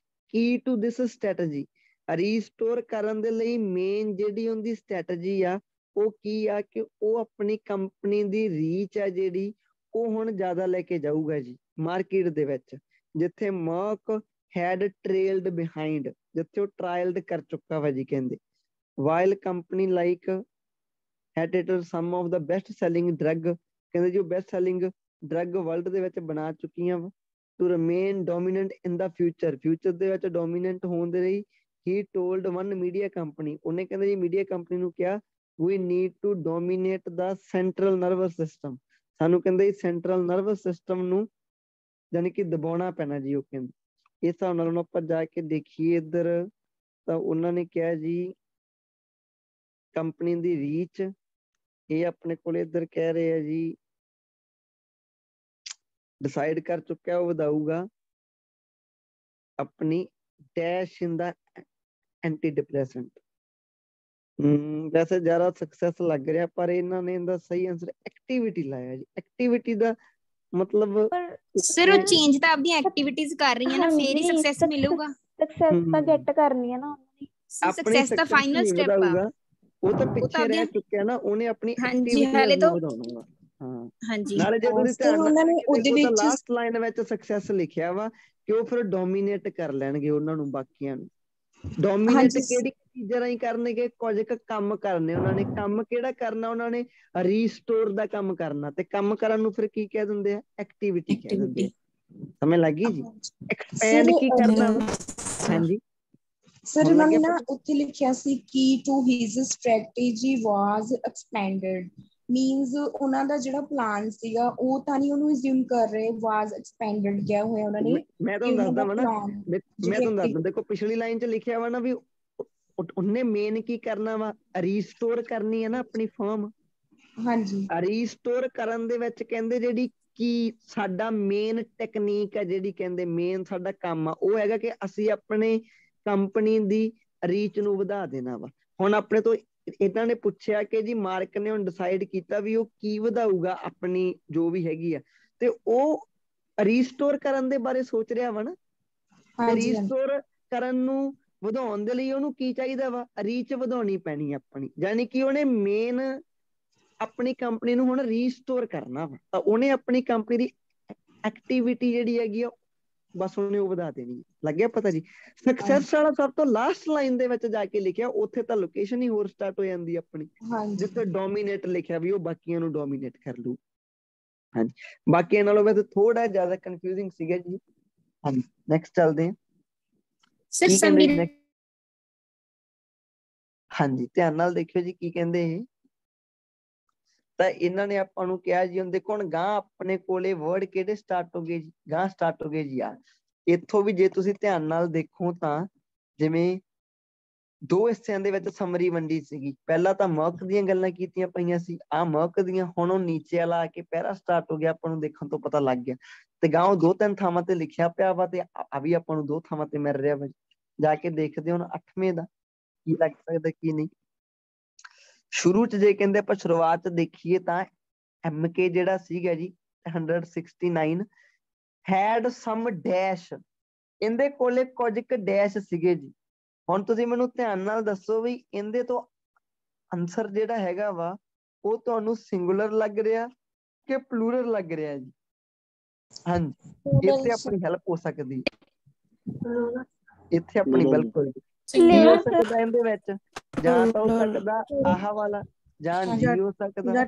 Key to this strategy, restore ਕਰਨ ਦੇ ਲਈ ਮੇਨ ਜਿਹੜੀ ਉਹਦੀ ਸਟ੍ਰੈਟਜੀ ਆ ਉਹ ਕੀ ਆ ਕਿ ਉਹ ਆਪਣੀ ਕੰਪਨੀ ਦੀ ਰੀਚ ਆ ਜਿਹੜੀ ਉਹ ਹੁਣ ਜ਼ਿਆਦਾ ਲੈ ਕੇ ਜਾਊਗਾ ਜੀ ਮਾਰਕੀਟ ਦੇ ਵਿੱਚ। ਜਿੱਥੇ ਮਰਕ ਹੈਡ ਟ੍ਰੇਲਡ ਬਿਹਾਈਂਡ, ਜਿੱਥੇ ਉਹ ਟਰਾਇਲਡ ਕਰ ਚੁੱਕਾ ਵਾ ਜੀ ਕਹਿੰਦੇ। While company like had it some of the best selling drug, ਕਹਿੰਦੇ ਜੋ ਬੈਸਟ ਸੈਲਿੰਗ ਡਰੱਗ ਵਰਲਡ ਦੇ ਵਿੱਚ ਬਣਾ ਚੁੱਕੀਆਂ ਵਾ। To remain dominant in the future, future ਦੇ ਵਿੱਚ ਡੋਮੀਨੈਂਟ ਹੋਣ ਦੇ ਲਈ ਹੀ ਟੋਲਡ ਵਨ ਮੀਡੀਆ ਕੰਪਨੀ, ਉਹਨੇ ਕਹਿੰਦੇ ਜੀ ਮੀਡੀਆ ਕੰਪਨੀ ਨੂੰ ਕਿਹਾ we need to dominate the central nervous system, ਸਾਨੂੰ ਕਹਿੰਦੇ ਸੈਂਟਰਲ ਨਰਵਸ ਸਿਸਟਮ ਨੂੰ ਯਾਨੀ ਕਿ ਦਬਾਉਣਾ ਪੈਣਾ ਜੀ। ਉਹ ਕਹਿੰਦੇ ਇਸ ਹਿਸਾਬ ਨਾਲ ਆਪਾਂ ਜਾ ਕੇ ਦੇਖੀਏ ਇੱਧਰ, ਤਾਂ ਉਹਨਾਂ ਨੇ ਕਿਹਾ ਜੀ ਕੰਪਨੀ ਦੀ ਰੀਚ ਇਹ ਆਪਣੇ ਕੋਲ ਇੱਧਰ ਕਹਿ ਰਹੇ ਆ ਜੀ ਡਿਸਾਈਡ ਕਰ ਚੁੱਕਿਆ ਉਹ ਵਧਾਊਗਾ ਆਪਣੀ ਡੈਸ਼ ਇਨ ਦਾ ਐਂਟੀ ਡਿਪਰੈਸੈਂਟ। ਵੈਸੇ ਜ਼ਿਆਦਾ ਸਕਸੈਸ ਲੱਗ ਰਿਹਾ, ਪਰ ਇਹਨਾਂ ਨੇ ਇਹਦਾ ਸਹੀ ਆਂਸਰ ਐਕਟੀਵਿਟੀ ਲਾਇਆ ਜੀ। ਐਕਟੀਵਿਟੀ ਦਾ ਮਤਲਬ ਸਰ ਉਹ ਚੇਂਜ ਤਾਂ ਆਪਣੀ ਐਕਟੀਵਿਟੀਜ਼ ਕਰ ਰਹੀ ਹੈ ਨਾ, ਫੇਰ ਹੀ ਸਕਸੈਸ ਮਿਲੂਗਾ। ਸਕਸੈਸ ਤਾਂ ਗੈਟ ਕਰਨੀ ਹੈ ਨਾ ਉਹਨਾਂ ਨੇ, ਸਕਸੈਸ ਦਾ ਫਾਈਨਲ ਸਟੈਪ ਆ। ਉਹ ਤਾਂ ਪਿੱਛੇ ਰਹਿ ਚੁੱਕਿਆ ਨਾ, ਉਹਨੇ ਆਪਣੀ ਹਾਂਜੀ ਹਾਲੇ ਤਾਂ ਵਧਾਉਣਾ ਵਾ। ਹਾਂ ਹਾਂਜੀ, ਨਾਲੇ ਜੇ ਤੁਸੀਂ ਧਿਆਨ ਨਾਲ ਲਾਸਟ ਲਾਈਨ ਵਿੱਚ ਸਕਸੈਸ ਲਿਖਿਆ ਵਾ ਕਿ ਉਹ ਫਿਰ ਡੋਮੀਨੇਟ ਕਰ ਲੈਣਗੇ ਉਹਨਾਂ ਨੂੰ, ਬਾਕੀਆਂ ਨੂੰ। ਡੋਮੀਨੇਟ ਕਿਹੜੀ ਚੀਜ਼ਾਂ ਰਾਹੀਂ ਕਰਨਗੇ, ਕੁਝ ਕੁ ਕੰਮ ਕਰਨੇ ਉਹਨਾਂ ਨੇ। ਕੰਮ ਕਿਹੜਾ ਕਰਨਾ ਉਹਨਾਂ ਨੇ, ਰੀਸਟੋਰ ਦਾ ਕੰਮ ਕਰਨਾ। ਤੇ ਕੰਮ ਕਰਨ ਨੂੰ ਫਿਰ ਕੀ ਕਹਿ ਦਿੰਦੇ ਆ, ਐਕਟੀਵਿਟੀ ਕਹਿ ਦਿੰਦੇ ਆ। ਸਮਝ ਲੱਗ ਗਈ ਜੀ। ਐਕਸਪੈਂਡ ਕੀ ਕਰਨਾ। ਹਾਂਜੀ ਸਰ ਉਹਨਾਂ ਨੇ ਨਾ ਉੱਥੇ ਲਿਖਿਆ ਸੀ ਕੀ to his strategy was expanded, means ਉਹਨਾਂ ਦਾ ਜਿਹੜਾ ਪਲਾਨ ਸੀਗਾ ਉਹ ਤਾਂ ਨਹੀਂ ਉਹਨੂੰ ਅਸਿਊਮ ਕਰ ਰਹੇ, ਵਾਸ ਐਕਸਪੈਂਡਡ ਕਿਹਾ ਹੋਇਆ ਉਹਨਾਂ ਨੇ। ਮੈਂ ਤੁਹਾਨੂੰ ਦੱਸਦਾ ਵਾ ਨਾ, ਮੈਂ ਤੁਹਾਨੂੰ ਦੱਸਦਾ, ਦੇਖੋ ਪਿਛਲੀ ਲਾਈਨ 'ਚ ਲਿਖਿਆ ਵਾ ਨਾ ਵੀ ਉਹਨੇ ਮੇਨ ਕੀ ਕਰਨਾ ਵਾ, ਰੀਸਟੋਰ ਕਰਨੀ ਹੈ ਨਾ ਆਪਣੀ ਫਰਮ। ਹਾਂਜੀ, ਰੀਸਟੋਰ ਕਰਨ ਦੇ ਵਿੱਚ ਕਹਿੰਦੇ ਜਿਹੜੀ ਕੀ ਸਾਡਾ ਮੇਨ ਟੈਕਨੀਕ ਹੈ ਜਿਹੜੀ ਕਹਿੰਦੇ ਮੇਨ ਸਾਡਾ ਕੰਮ ਆ ਉਹ ਹੈਗਾ ਕਿ ਅਸੀਂ ਆਪਣੇ ਕੰਪਨੀ ਦੀ ਰੀਚ ਨੂੰ ਵਧਾ ਦੇਣਾ ਵਾ। ਹੁਣ ਆਪਣੇ ਤੋਂ ਇਹਨਾਂ ਨੇ ਪੁੱਛਿਆ ਕਿ ਜੀ ਮਾਰਕ ਨੇ ਹੁਣ ਡਿਸਾਈਡ ਕੀਤਾ ਵੀ ਉਹ ਕੀ ਵਧਾਊਗਾ ਆਪਣੀ ਜੋ ਵੀ ਹੈਗੀ ਆ, ਤੇ ਉਹ ਰੀਸਟੋਰ ਕਰਨ ਦੇ ਬਾਰੇ ਸੋਚ ਰਿਹਾ ਵਾ ਨਾ। ਤੇ ਰੀਸਟੋਰ ਕਰਨ ਨੂੰ ਵਧਾਉਣ ਦੇ ਲਈ ਉਹਨੂੰ ਕੀ ਚਾਹੀਦਾ ਵਾ, ਰੀਚ ਵਧਾਉਣੀ ਪੈਣੀ ਆਪਣੀ। ਯਾਨੀ ਕਿ ਉਹਨੇ ਮੇਨ ਆਪਣੀ ਕੰਪਨੀ ਨੂੰ ਹੁਣ ਰੀਸਟੋਰ ਕਰਨਾ ਵਾ, ਤਾਂ ਉਹਨੇ ਆਪਣੀ ਕੰਪਨੀ ਦੀ ਐਕਟੀਵਿਟੀ ਜਿਹੜੀ ਹੈਗੀ ਆ ਬਸ ਉਹਨੇ ਉਹ ਵਧਾ ਦੇਣੀ। ਲੱਗਿਆ ਪਤਾ ਜੀ। ਸਕਸੈਸ ਵਾਲਾ ਸਭ ਤੋਂ ਲਾਸਟ ਲਾਈਨ ਦੇ ਵਿੱਚ ਜਾ ਕੇ ਲਿਖਿਆ, ਉੱਥੇ ਤਾਂ ਲੋਕੇਸ਼ਨ ਹੀ ਹੋਰ ਸਟਾਰਟ ਹੋ ਜਾਂਦੀ ਆਪਣੀ, ਜਿੱਥੇ ਡੋਮੀਨੇਟ ਲਿਖਿਆ ਵੀ ਉਹ ਬਾਕੀਆਂ ਨੂੰ ਡੋਮੀਨੇਟ ਕਰ ਲੂ। ਹਾਂਜੀ ਬਾਕੀਆਂ ਨਾਲੋਂ ਵੈਸੇ ਥੋੜਾ ਜ਼ਿਆਦਾ ਕਨਫਿਊਜ਼ਿੰਗ ਸੀਗਾ ਜੀ। ਹਾਂਜੀ ਨੈਕਸਟ ਚੱਲਦੇ ਹਾਂ। ਹਾਂਜੀ ਧਿਆਨ ਨਾਲ ਦੇਖਿਓ ਜੀ ਕੀ ਕਹਿੰਦੇ ਇਹ। ਤਾਂ ਇਹਨਾਂ ਨੇ ਆਪਾਂ ਨੂੰ ਕਿਹਾ ਜੀ, ਹੁਣ ਦੇਖੋ ਹੁਣ ਗਾਂ ਆਪਣੇ ਕੋਲੇ ਵਰਡ ਕਿਹੜੇ ਸਟਾਰਟ ਹੋ ਗਏ ਜੀ, ਗਾਂ ਸਟਾਰਟ ਹੋ ਗਏ ਜੀ ਆ ਇੱਥੋਂ ਵੀ। ਜੇ ਤੁਸੀਂ ਧਿਆਨ ਨਾਲ ਦੇਖੋ ਤਾਂ ਜਿਵੇਂ ਦੋ ਹਿੱਸਿਆਂ ਦੇ ਵਿੱਚ ਸਮਰੀ ਵੰਡੀ ਸੀਗੀ। ਪਹਿਲਾਂ ਤਾਂ ਮਰਕ ਦੀਆਂ ਗੱਲਾਂ ਕੀਤੀਆਂ ਪਈਆਂ ਸੀ, ਆਹ ਮਰਕ ਦੀਆਂ। ਹੁਣ ਉਹ ਨੀਚੇ ਵਾਲਾ ਆ ਕੇ ਪਹਿਰਾ ਸਟਾਰਟ ਹੋ ਗਿਆ, ਆਪਾਂ ਨੂੰ ਦੇਖਣ ਤੋਂ ਪਤਾ ਲੱਗ ਗਿਆ। ਤੇ ਗਾਂ ਉਹ 2-3 ਥਾਵਾਂ ਤੇ ਲਿਖਿਆ ਪਿਆ ਵਾ, ਤੇ ਆ ਵੀ ਆਪਾਂ ਨੂੰ 2 ਥਾਵਾਂ ਤੇ ਮਿਲ ਰਿਹਾ ਵਾ। ਜਾ ਕੇ ਦੇਖਦੇ ਹੁਣ 8ਵੇਂ ਦਾ ਕੀ ਲੱਗ ਸਕਦਾ ਕੀ ਨਹੀਂ। ਸ਼ੁਰੂ ਚ ਜੇ ਕਹਿੰਦੇ ਆਪਾਂ ਸ਼ੁਰੂਆਤ ਦੇਖੀਏ ਤਾਂ MK ਜਿਹੜਾ ਸੀਗਾ ਜੀ 169 ਹੈਡ ਸਮ ਡੈਸ਼, ਇਹਦੇ ਕੋਲੇ ਕੁਝ ਕੁ ਡੈਸ਼ ਸੀਗੇ ਜੀ। ਹੁਣ ਤੁਸੀਂ ਮੈਨੂੰ ਧਿਆਨ ਨਾਲ ਦੱਸੋ ਵੀ ਇਹਦੇ ਤੋਂ ਆਨਸਰ ਜਿਹੜਾ ਹੈਗਾ ਵਾ ਉਹ ਤੁਹਾਨੂੰ ਸਿੰਗੂਲਰ ਲੱਗ ਰਿਹਾ ਕਿ ਪਲੂਰਲ ਲੱਗ ਰਿਹਾ ਜੀ? ਹਾਂਜੀ, ਇੱਥੇ ਆਪਣੀ ਹੈਲਪ ਹੋ ਸਕਦੀ, ਇੱਥੇ ਆਪਣੀ ਬਿਲਕੁਲ ਕੀ ਹੋ ਸਕਦਾ ਇਹਦੇ ਵਿੱਚ, ਜਾਂ ਤਾਂ ਹੋ ਸਕਦਾ ਆਹ ਵਾਲਾ, ਜਾਂ ਜੀ ਹੋ ਸਕਦਾ,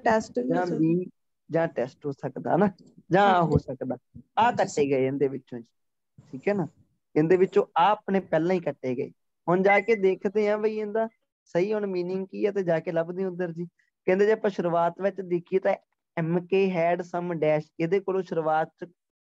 ਜਾਂ ਬੀ, ਜਾਂ ਟੈਸਟ ਹੋ ਸਕਦਾ ਨਾ, ਜਾਂ ਆ ਹੋ ਸਕਦਾ। ਆ ਕੱਟੇ ਗਏ ਇਹਦੇ ਵਿੱਚੋਂ ਜੀ, ਠੀਕ ਹੈ ਨਾ, ਇਹਦੇ ਵਿੱਚੋਂ ਆ ਆਪਣੇ ਪਹਿਲਾਂ ਹੀ ਕੱਟੇ ਗਏ। ਹੁਣ ਜਾ ਕੇ ਦੇਖਦੇ ਆ ਬਈ ਇਹਦਾ ਸਹੀ ਹੁਣ ਮੀਨਿੰਗ ਕੀ ਹੈ, ਤੇ ਜਾ ਕੇ ਲੱਭਦੇ ਉੱਧਰ ਜੀ। ਕਹਿੰਦੇ ਜੇ ਆਪਾਂ ਸ਼ੁਰੂਆਤ ਵਿੱਚ ਦੇਖੀਏ ਤਾਂ MK had some dash, ਇਹਦੇ ਕੋਲੋਂ ਸ਼ੁਰੂਆਤ ਚ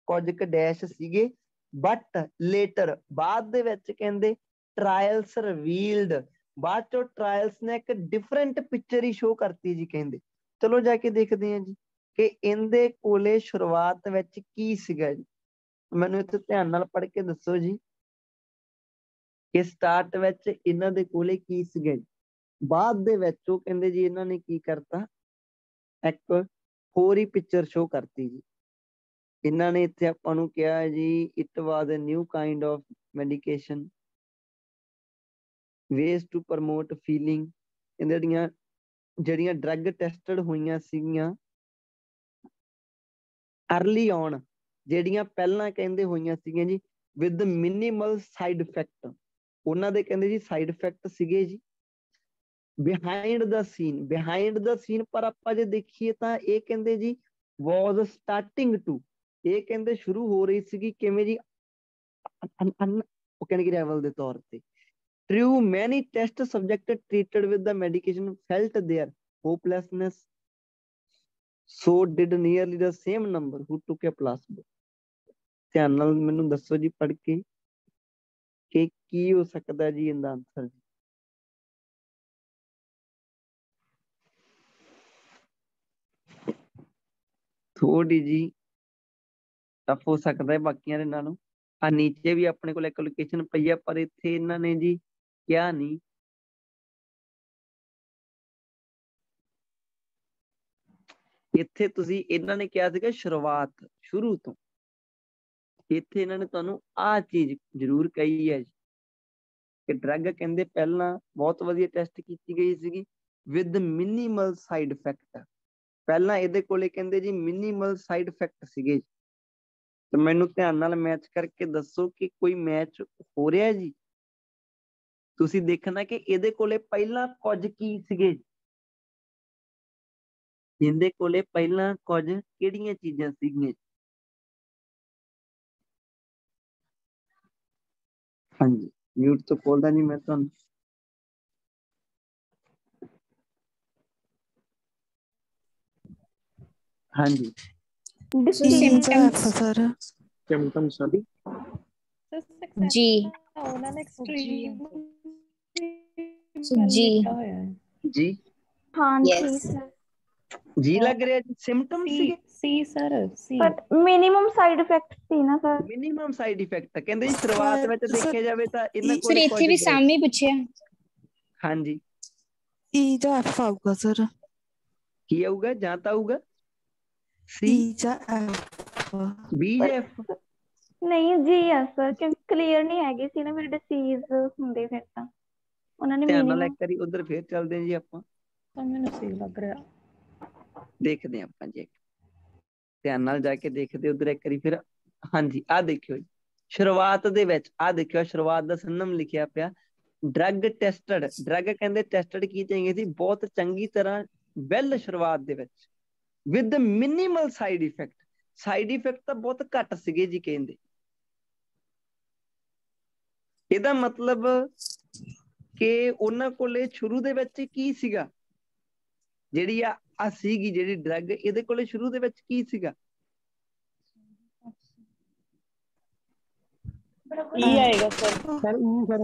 ਕੁਝ ਕੁ ਡੈਸ਼ ਸੀਗੇ, ਬਟ ਲੇਟਰ ਬਾਅਦ ਦੇ ਵਿੱਚ ਕਹਿੰਦੇ ਟਰਾਇਲਸ ਰਿਵੀਲਡ, ਬਾਅਦ ਚੋਂ ਟਰਾਇਲਸ ਨੇ ਇੱਕ ਡਿਫਰੈਂਟ ਪਿਕਚਰ ਹੀ ਸ਼ੋ ਕਰਤੀ ਜੀ। ਕਹਿੰਦੇ ਚਲੋ ਜਾ ਕੇ ਦੇਖਦੇ ਹਾਂ ਜੀ ਕਿ ਇਹਦੇ ਕੋਲੇ ਸ਼ੁਰੂਆਤ ਵਿੱਚ ਕੀ ਸੀਗਾ ਜੀ। ਮੈਨੂੰ ਇੱਥੇ ਧਿਆਨ ਨਾਲ ਪੜ੍ਹ ਕੇ ਦੱਸੋ ਜੀ ਕਿ ਸਟਾਰਟ ਵਿੱਚ ਇਹਨਾਂ ਦੇ ਕੋਲੇ ਕੀ ਸੀਗਾ ਜੀ, ਬਾਅਦ ਦੇ ਵਿੱਚ ਉਹ ਕਹਿੰਦੇ ਜੀ ਇਹਨਾਂ ਨੇ ਕੀ ਕਰਤਾ, ਇੱਕ ਹੋਰ ਹੀ ਪਿਕਚਰ ਸ਼ੋ ਕਰਤੀ ਜੀ। ਇਹਨਾਂ ਨੇ ਇੱਥੇ ਆਪਾਂ ਨੂੰ ਕਿਹਾ ਜੀ it was a new kind of medication, ways to promote feeling. ਇਹਦੇ ਜਿਹੜੀਆਂ ਡਰੱਗ ਟੈਸਟਡ ਹੋਈਆਂ ਸੀਗੀਆਂ ਅਰਲੀ ਔਨ, ਜਿਹੜੀਆਂ ਪਹਿਲਾਂ ਕਹਿੰਦੇ ਹੋਈਆਂ ਸੀਗੀਆਂ ਜੀ ਵਿਦ ਮਿਨੀਮਲ ਸਾਈਡ ਇਫੈਕਟ, ਉਹਨਾਂ ਦੇ ਕਹਿੰਦੇ ਜੀ ਸਾਈਡ ਇਫੈਕਟ ਸੀਗੇ ਜੀ ਬਿਹਾਈਂਡ ਦਾ ਸੀਨ। ਪਰ ਆਪਾਂ ਜੇ ਦੇਖੀਏ ਤਾਂ ਇਹ ਕਹਿੰਦੇ ਜੀ ਵਾਜ਼ ਸਟਾਰਟਿੰਗ ਟੂ, ਇਹ ਕਹਿੰਦੇ ਸ਼ੁਰੂ ਹੋ ਰਹੀ ਸੀਗੀ ਕਿਵੇਂ ਜੀ, ਉਹ ਕਹਿੰਦੇ ਕਿ ਲੈਵਲ ਦੇ ਤੌਰ ਤੇ। True, many test subjects treated with the medication felt their hopelessness. So did nearly the same number who took a placebo. ਧਿਆਨ ਨਾਲ ਮੈਨੂੰ ਦੱਸੋ ਜੀ ਪੜ੍ਹ ਕੇ ਕਿ ਕੀ ਹੋ ਸਕਦਾ ਜੀ ਇਹਦਾ ਆਨਸਰ। ਥੋੜੀ ਜੀ ਟਫ ਹੋ ਸਕਦਾ ਹੈ ਬਾਕੀਆਂ ਦੇ ਨਾਲੋਂ। ਆ ਨੀਚੇ ਵੀ ਆਪਣੇ ਕੋਲ ਇੱਕ ਲੋਕੇਸ਼ਨ ਪਈ ਆ, ਪਰ ਇੱਥੇ ਇਹਨਾਂ ਨੇ ਜੀ ਕਿਹਾ ਨਹੀਂ। ਇੱਥੇ ਤੁਸੀਂ ਇਹਨਾਂ ਨੇ ਕਿਹਾ ਸੀਗਾ ਸ਼ੁਰੂਆਤ, ਸ਼ੁਰੂ ਤੋਂ। ਇੱਥੇ ਇਹਨਾਂ ਨੇ ਤੁਹਾਨੂੰ ਆਹ ਚੀਜ਼ ਜ਼ਰੂਰ ਕਹੀ ਹੈ ਜੀ ਕਿ ਡਰੱਗ ਕਹਿੰਦੇ ਪਹਿਲਾਂ ਬਹੁਤ ਵਧੀਆ ਟੈਸਟ ਕੀਤੀ ਗਈ ਸੀਗੀ ਵਿਦ ਮਿਨੀਮਲ ਸਾਈਡ ਇਫੈਕਟ। ਪਹਿਲਾਂ ਇਹਦੇ ਕੋਲੇ ਕਹਿੰਦੇ ਜੀ ਮਿਨੀਮਲ ਸਾਈਡ ਇਫੈਕਟ ਸੀਗੇ। ਤੇ ਮੈਨੂੰ ਧਿਆਨ ਨਾਲ ਮੈਚ ਕਰਕੇ ਦੱਸੋ ਕਿ ਕੋਈ ਮੈਚ ਹੋ ਰਿਹਾ ਜੀ। ਤੁਸੀਂ ਦੇਖਣਾ ਕਿ ਇਹਦੇ ਕੋਲੇ ਪਹਿਲਾਂ ਕੁਝ ਕੀ ਸੀਗੇ, ਇਹਦੇ ਕੋਲੇ ਪਹਿਲਾਂ ਕੁਝ ਕਿਹੜੀਆਂ ਚੀਜ਼ਾਂ ਸੀਗੀਆਂ। ਹਾਂਜੀ, ਮਿਊਟ ਤੋਂ ਖੋਲਦਾ ਜੀ ਮੈਂ ਤੁਹਾਨੂੰ। ਹਾਂਜੀ ਸਿਮਟਮਸ ਜੀ ਉਹਨਾਂ ਨੇ ਐਕਸਟ੍ਰੀਮ ਜੀ ਜੀ हाँ Yes. जी सर, ਜੀ ਲੱਗ ਰਿਹਾ ਜੀ ਸਿਮਟਮ ਸੀਗੇ। ਸੀ ਸਰ, ਸੀ पर मिनिमम साइड इफेक्ट थी ना सर। ਮਿਨੀਮਮ ਸਾਈਡ ਇਫੈਕਟ ਕਹਿੰਦੇ ਜੀ ਸ਼ੁਰੂਆਤ ਵਿੱਚ ਦੇਖਿਆ ਜਾਵੇ ਤਾਂ ਇਹਨਾਂ ਸਰ ਕੋਲੇ ਇੱਥੇ ਵੀ ਸਾਹਮਣੇ ਪੁੱਛਿਆ। ਹਾਂਜੀ ਈ ਜਾਂ ਐਫ ਆਊਗਾ ਸਰ, ਕੀ ਆਊਗਾ, ਜਾਂ ਤਾਂ ਆਊਗਾ ਸੀ, ਈ ਜਾਂ ਐਫ। ਬੀ ਜਾਂ ਐਫ। नहीं जी है सर, क्योंकि क्लियर नहीं हैगी सी ना फिर डिसीज ਹੁੰਦੇ ਫਿਰ ਤਾਂ ਉਹਨਾਂ ਨੇ ਧਿਆਨ ਨਾਲ ਮਿਨੀਮਮ। ਇੱਕ ਵਾਰੀ ਉਧਰ ਫੇਰ ਚੱਲਦੇ ਜੀ ਆਪਾਂ, ਤਾਂ ਮੈਨੂੰ ਸੀ ਲੱਗ ਰਿਹਾ। ਦੇਖਦੇ ਆਪਾਂ ਜੀ ਧਿਆਨ ਨਾਲ ਜਾ ਕੇ ਦੇਖਦੇ ਉਧਰ ਇੱਕ ਵਾਰੀ ਫਿਰ। ਹਾਂਜੀ ਆਹ ਦੇਖਿਓ ਜੀ ਸ਼ੁਰੂਆਤ ਦੇ ਵਿੱਚ, ਆਹ ਦੇਖਿਓ ਸ਼ੁਰੂਆਤ ਦਾ ਸੰਨਮ ਲਿਖਿਆ ਪਿਆ ਡਰੱਗ ਟੈਸਟਡ। ਡਰੱਗ ਕਹਿੰਦੇ ਟੈਸਟਡ ਕੀ ਚਾਹੀਏ ਸੀ, ਬਹੁਤ ਚੰਗੀ ਤਰ੍ਹਾਂ ਵੈਲ ਸ਼ੁਰੂਆਤ ਦੇ ਵਿੱਚ with minimal side effect. Side effect ਤਾਂ ਬਹੁਤ ਘੱਟ ਸੀਗੇ ਜੀ ਕਹਿੰਦੇ। ਇਹਦਾ ਮਤਲਬ ਕਿ ਉਹਨਾਂ ਕੋਲੇ ਸ਼ੁਰੂ ਦੇ ਵਿੱਚ ਕੀ ਸੀਗਾ, ਜਿਹੜੀ ਆ ਸੀਗੀ ਜਿਹੜੀ ਡਰੱਗ ਇਹਦੇ ਕੋਲੇ ਸ਼ੁਰੂ ਦੇ ਵਿੱਚ ਕੀ ਸੀਗਾ। ਕੀ ਆਏਗਾ ਸਰ?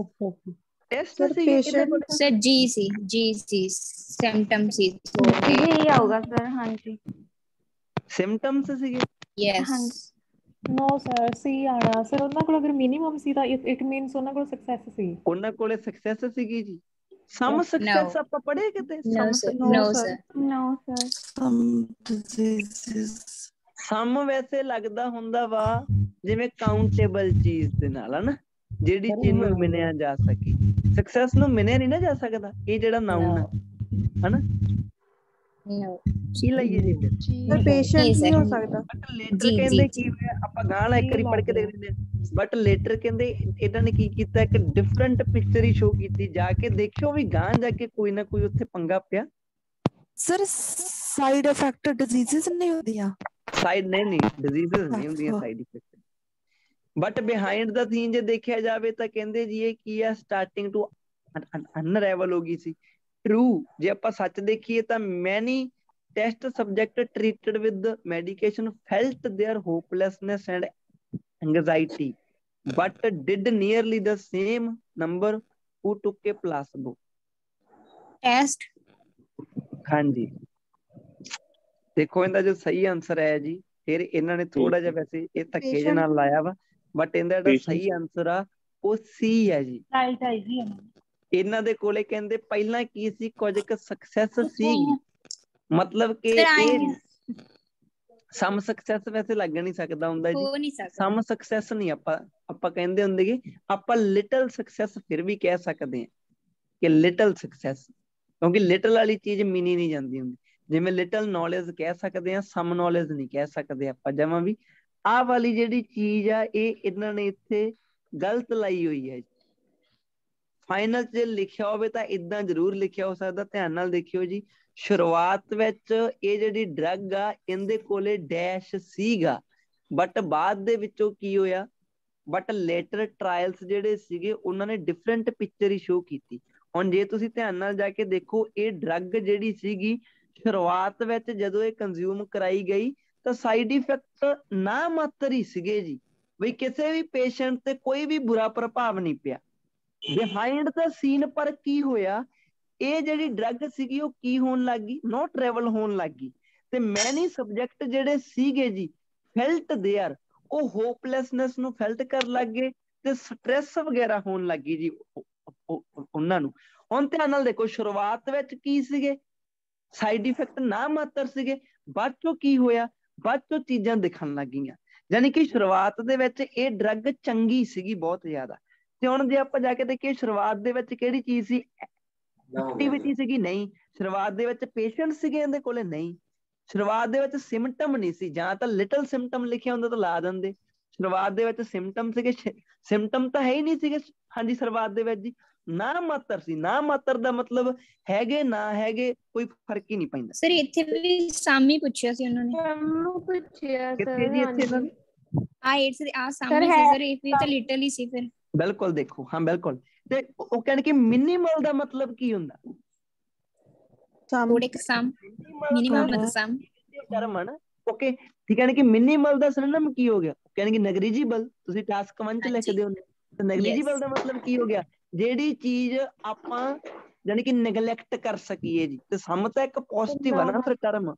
ਟੈਸਟ Sir, ਸੀਗੇ ਇਹਦੇ ਕੋਲੇ। ਸਰ ਜੀ ਸੀ ਸਿਮਟਮ ਸੀ। जी आऊगा सर। हाँ जी ਸਿੰਪਟਮਸ ਸੀਗੇ। ਯੈਸ ਨੋ ਸਰ, ਸੀ ਆਣਾ ਸਰ। ਉਹਨਾਂ ਕੋਲ ਅਗਰ ਮਿਨੀਮਮ ਸੀ ਤਾਂ ਇਟ ਮੀਨਸ ਉਹਨਾਂ ਕੋਲ ਸਕਸੈਸ ਸੀ। ਉਹਨਾਂ ਕੋਲੇ ਸਕਸੈਸ ਸੀਗੀ ਜੀ। ਸਮ No. ਸਕਸੈਸ ਆਪਾਂ ਪੜ੍ਹੇ ਕਿਤੇ? No, ਸਮ sir. No, No, sir. sir. No, sir. Some diseases. ਸਮ ਵੈਸੇ ਲੱਗਦਾ ਹੁੰਦਾ ਵਾ ਜਿਵੇਂ ਕਾਊਂਟੇਬਲ ਚੀਜ਼ ਦੇ ਨਾਲ, ਹਨਾ, ਜਿਹੜੀ ਚੀਜ਼ ਨੂੰ ਮਿਣਿਆ ਜਾ ਸਕੇ। ਸਕਸੈਸ ਨੂੰ ਮਿਣਿਆ ਨਹੀਂ ਨਾ ਜਾ ਸਕਦਾ, ਇਹ ਜਿਹੜਾ ਨਾਉਨ ਆ, ਹਨਾ। No. ਕੀ ਲਈਏ ਜੀ ਫਿਰ? ਸਰ ਪੇਸ਼ੈਂਟ Yes, ਨਹੀਂ sir. ਹੋ ਸਕਦਾ। ਬਟ ਲੇਟਰ ਜੀ, ਕਹਿੰਦੇ ਜੀ, ਕੀ ਹੋਇਆ, ਆਪਾਂ ਗਾਂ ਵਾਲਾ ਇੱਕ ਵਾਰੀ ਪੜ੍ਹ ਕੇ ਦੇਖ ਲੈਂਦੇ ਹਾਂ। ਬਟ ਲੇਟਰ ਕਹਿੰਦੇ ਇਹਨਾਂ ਨੇ ਕੀ ਕੀਤਾ, ਇੱਕ ਡਿਫਰੈਂਟ ਪਿਕਚਰ ਹੀ ਸ਼ੋ ਕੀਤੀ। ਜਾ ਕੇ ਦੇਖਿਓ ਵੀ ਗਾਂ ਜਾ ਕੇ ਕੋਈ ਨਾ ਕੋਈ ਉੱਥੇ ਪੰਗਾ ਪਿਆ। ਸਰ ਸਾਈਡ ਇਫੈਕਟ ਡਿਜ਼ੀਜ਼ਸ ਨਹੀਂ ਹੁੰਦੀਆਂ? ਸਾਈਡ ਨਹੀਂ ਡਿਜ਼ੀਜ਼ਸ ਨਹੀਂ ਹੁੰਦੀਆਂ side effect. But behind the theme ਜੇ ਦੇਖਿਆ ਜਾਵੇ ਤਾਂ ਕਹਿੰਦੇ ਜੀ ਇਹ ਕੀ ਆ, ਸਟਾਰਟਿੰਗ ਟੂ ਅਨਰੈਵਲ ਹੋ ਗਈ ਸੀ। ਟਰੂ, ਜੇ ਆਪਾਂ ਸੱਚ ਦੇਖੀਏ ਤਾਂ many test subject treated with medication felt there hopelessness and anxiety but did nearly the same number who took a ਪਲਾਸਬੋ। Test. ਹਾਂਜੀ, ਦੇਖੋ ਇਹਦਾ ਜੋ ਸਹੀ ਆਨਸਰ ਹੈ ਜੀ, ਫਿਰ ਇਹਨਾਂ ਨੇ ਥੋੜਾ ਜਿਹਾ ਵੈਸੇ ਇਹ ਧੱਕੇ ਜਿਹੇ ਨਾਲ ਲਾਇਆ ਵਾ, ਬਟ ਇਹਦਾ ਜਿਹੜਾ ਸਹੀ ਆਨਸਰ ਆ ਉਹ ਸੀ ਹੈ ਜੀ। ਰਾਈਟ ਹੈ ਜੀ। ਇਹਨਾਂ ਦੇ ਕੋਲੇ ਕਹਿੰਦੇ ਪਹਿਲਾਂ ਕੀ ਸੀ, ਕੁਝ ਕੁ ਸਕਸੈਸ ਸੀਗੀ, ਮਤਲਬ ਕਿ Sir, ਇਹ ਸਮ ਸਕਸੈਸ ਵੈਸੇ ਲੱਗ ਨਹੀਂ ਸਕਦਾ ਹੁੰਦਾ ਜੀ। ਹੋ ਨਹੀਂ ਸਕਦਾ। ਸਮ ਸਕਸੈਸ ਨਹੀਂ ਆਪਾਂ ਕਹਿੰਦੇ ਹੁੰਦੇ ਕਿ ਆਪਾਂ ਲਿਟਲ ਸਕਸੈਸ ਫਿਰ ਵੀ ਕਹਿ ਸਕਦੇ ਹਾਂ ਕਿ ਲਿਟਲ ਸਕਸੈਸ, ਕਿਉਂਕਿ ਲਿਟਲ ਵਾਲੀ ਚੀਜ਼ ਮਿਣੀ ਨਹੀਂ ਜਾਂਦੀ ਹੁੰਦੀ। ਜਿਵੇਂ ਲਿਟਲ ਨੌਲੇਜ ਕਹਿ ਸਕਦੇ ਹਾਂ, ਸਮ ਨੌਲੇਜ ਨਹੀਂ ਕਹਿ ਸਕਦੇ ਆਪਾਂ ਜਮਾਂ ਵੀ। ਆਹ ਵਾਲੀ ਜਿਹੜੀ ਚੀਜ਼ ਆ ਇਹ ਇਹਨਾਂ ਨੇ ਇੱਥੇ ਗਲਤ ਲਾਈ ਹੋਈ ਹੈ। ਫਾਈਨਲ ਜੇ ਲਿਖਿਆ ਹੋਵੇ ਤਾਂ ਇਦਾਂ ਜ਼ਰੂਰ ਲਿਖਿਆ ਹੋ ਸਕਦਾ, ਧਿਆਨ ਨਾਲ ਦੇਖਿਓ ਜੀ। ਸ਼ੁਰੂਆਤ ਵਿੱਚ ਇਹ ਜਿਹੜੀ ਡਰੱਗ ਆ ਇਹਦੇ ਕੋਲੇ ਡੈਸ਼ ਸੀਗਾ, ਬਟ ਬਾਅਦ ਦੇ ਵਿੱਚੋਂ ਕੀ ਹੋਇਆ, ਬਟ ਲੇਟਰ ਟਰਾਇਲਸ ਜਿਹੜੇ ਸੀਗੇ ਉਹਨਾਂ ਨੇ ਡਿਫਰੈਂਟ ਪਿਕਚਰ ਹੀ ਸ਼ੋ ਕੀਤੀ। ਹੁਣ ਜੇ ਤੁਸੀਂ ਧਿਆਨ ਨਾਲ ਜਾ ਕੇ ਦੇਖੋ, ਇਹ ਡਰੱਗ ਜਿਹੜੀ ਸੀਗੀ ਸ਼ੁਰੂਆਤ ਵਿੱਚ ਜਦੋਂ ਇਹ ਕੰਜ਼ਿਊਮ ਕਰਾਈ ਗਈ ਤਾਂ ਸਾਈਡ ਇਫੈਕਟ ਨਾ ਮਾਤਰ ਹੀ ਸੀਗੇ ਜੀ, ਬਈ ਕਿਸੇ ਵੀ ਪੇਸ਼ੈਂਟ ਤੇ ਕੋਈ ਵੀ ਬੁਰਾ ਪ੍ਰਭਾਵ ਨਹੀਂ ਪਿਆ। ਬਿਹਾਈਂਡ ਦਾ ਸੀਨ ਪਰ ਕੀ ਹੋਇਆ, ਇਹ ਜਿਹੜੀ ਡਰੱਗ ਸੀਗੀ ਉਹ ਕੀ ਹੋਣ ਲੱਗ ਗਈ, ਨੋ ਟਰੈਵਲ ਹੋਣ ਲੱਗ ਗਈ, ਤੇ ਮੈਨੀ ਸਬਜੈਕਟ ਜਿਹੜੇ ਸੀਗੇ ਜੀ ਫੈਲਟ देयर, ਉਹ ਹੋਪਲੈਸਨੈਸ ਨੂੰ ਫੈਲਟ ਕਰਨ ਲੱਗ ਗਏ ਤੇ ਸਟ੍ਰੈਸ ਵਗੈਰਾ ਹੋਣ ਲੱਗ ਗਈ ਜੀ ਉਹਨਾਂ ਨੂੰ। ਹੁਣ ਧਿਆਨ ਨਾਲ ਦੇਖੋ, ਸ਼ੁਰੂਆਤ ਵਿੱਚ ਕੀ ਸੀਗੇ, ਸਾਈਡ ਇਫੈਕਟ ਨਾ ਮਾਤਰ ਸੀਗੇ, ਬਾਅਦ ਚੋਂ ਕੀ ਹੋਇਆ, ਬਾਅਦ ਚੋਂ ਚੀਜ਼ਾਂ ਦਿਖਣ ਲੱਗ ਗਈਆਂ। ਯਾਨੀ ਕਿ ਸ਼ੁਰੂਆਤ ਦੇ ਵਿੱਚ ਇਹ ਡਰੱਗ ਚੰਗੀ ਸੀਗੀ ਬਹੁਤ ਜ਼ਿਆਦਾ। ਤੇ ਹੁਣ ਜੇ ਆਪਾਂ ਜਾ ਕੇ ਦੇਖੀਏ ਸ਼ੁਰੂਆਤ ਦੇ ਵਿੱਚ ਕਿਹੜੀ ਚੀਜ਼ ਸੀ, ਐਕਟੀਵਿਟੀ ਸੀਗੀ? ਨਹੀਂ। ਸ਼ੁਰੂਆਤ ਦੇ ਵਿੱਚ ਪੇਸ਼ੈਂਟ ਸੀਗੇ ਇਹਦੇ ਕੋਲੇ? ਨਹੀਂ। ਸ਼ੁਰੂਆਤ ਦੇ ਵਿੱਚ ਸਿਮਟਮ ਨਹੀਂ ਸੀ, ਜਾਂ ਤਾਂ ਲਿਟਲ ਸਿਮਟਮ ਲਿਖਿਆ ਹੁੰਦਾ ਤਾਂ ਲਾ ਦਿੰਦੇ। ਸ਼ੁਰੂਆਤ ਦੇ ਵਿੱਚ ਸਿਮਟਮ ਸੀਗੇ, ਸਿਮਟਮ ਤਾਂ ਹੈ ਹੀ ਨਹੀਂ ਸੀਗੇ। ਹਾਂਜੀ, ਸ਼ੁਰੂਆਤ ਦੇ ਵਿੱਚ ਜੀ ਨਾ ਮਾਤਰ ਸੀ। ਨਾ ਮਾਤਰ ਦਾ ਮਤਲਬ ਹੈਗੇ ਨਾ ਹੈਗੇ ਕੋਈ ਫਰਕ ਹੀ ਨਹੀਂ ਪੈਂਦਾ। ਸਰ ਇੱਥੇ ਵੀ ਸਾਮੀ ਪੁੱਛਿਆ ਸੀ ਉਹਨਾਂ ਨੇ। ਸਾਨੂੰ ਪੁੱਛਿਆ ਕਿੱਥੇ ਸਰ। ਜੀ ਇੱਥੇ ਇਹਨਾਂ ਨੇ? ਆ 8 ਆ ਸਾਮੀ ਸੀ ਸਰ, ਇਹ ਵੀ ਤਾਂ ਲਿਟਲ ਹੀ ਸੀ ਫਿਰ। ਬਿਲਕੁਲ, ਦੇਖੋ, ਹਾਂ ਬਿਲਕੁਲ। ਤੇ ਉਹ ਕਹਿੰਦੇ ਕਿ ਮਿਨੀਮਲ ਦਾ ਮਤਲਬ ਕੀ ਹੁੰਦਾ? ਥੋੜੇ ਸਮ, ਮਿਨੀਮਮ ਮਤ ਸਮ ਟਰਮ ਹੈ ਨਾ। ਓਕੇ, ਠੀਕ ਹੈ। ਕਿ ਮਿਨੀਮਲ ਦਾ ਸਿਨੋਨਿਮ ਕੀ ਹੋ ਗਿਆ? ਕਹਿੰਦੇ ਕਿ ਨੈਗਲੀਜੀਬਲ। ਤੁਸੀਂ ਟਾਸਕ 1 ਚ ਲਿਖਦੇ ਹੋ ਤਾਂ ਨੈਗਲੀਜੀਬਲ ਦਾ ਮਤਲਬ ਕੀ ਹੋ ਗਿਆ? ਜਿਹੜੀ ਚੀਜ਼ ਆਪਾਂ ਯਾਨੀ ਕਿ ਨੈਗਲੈਕਟ ਕਰ ਸਕੀਏ ਜੀ। ਤੇ ਸਮ ਤਾਂ ਇੱਕ ਪੋਜ਼ਿਟਿਵ ਆ ਨਾ ਫਿਰ ਟਰਮ,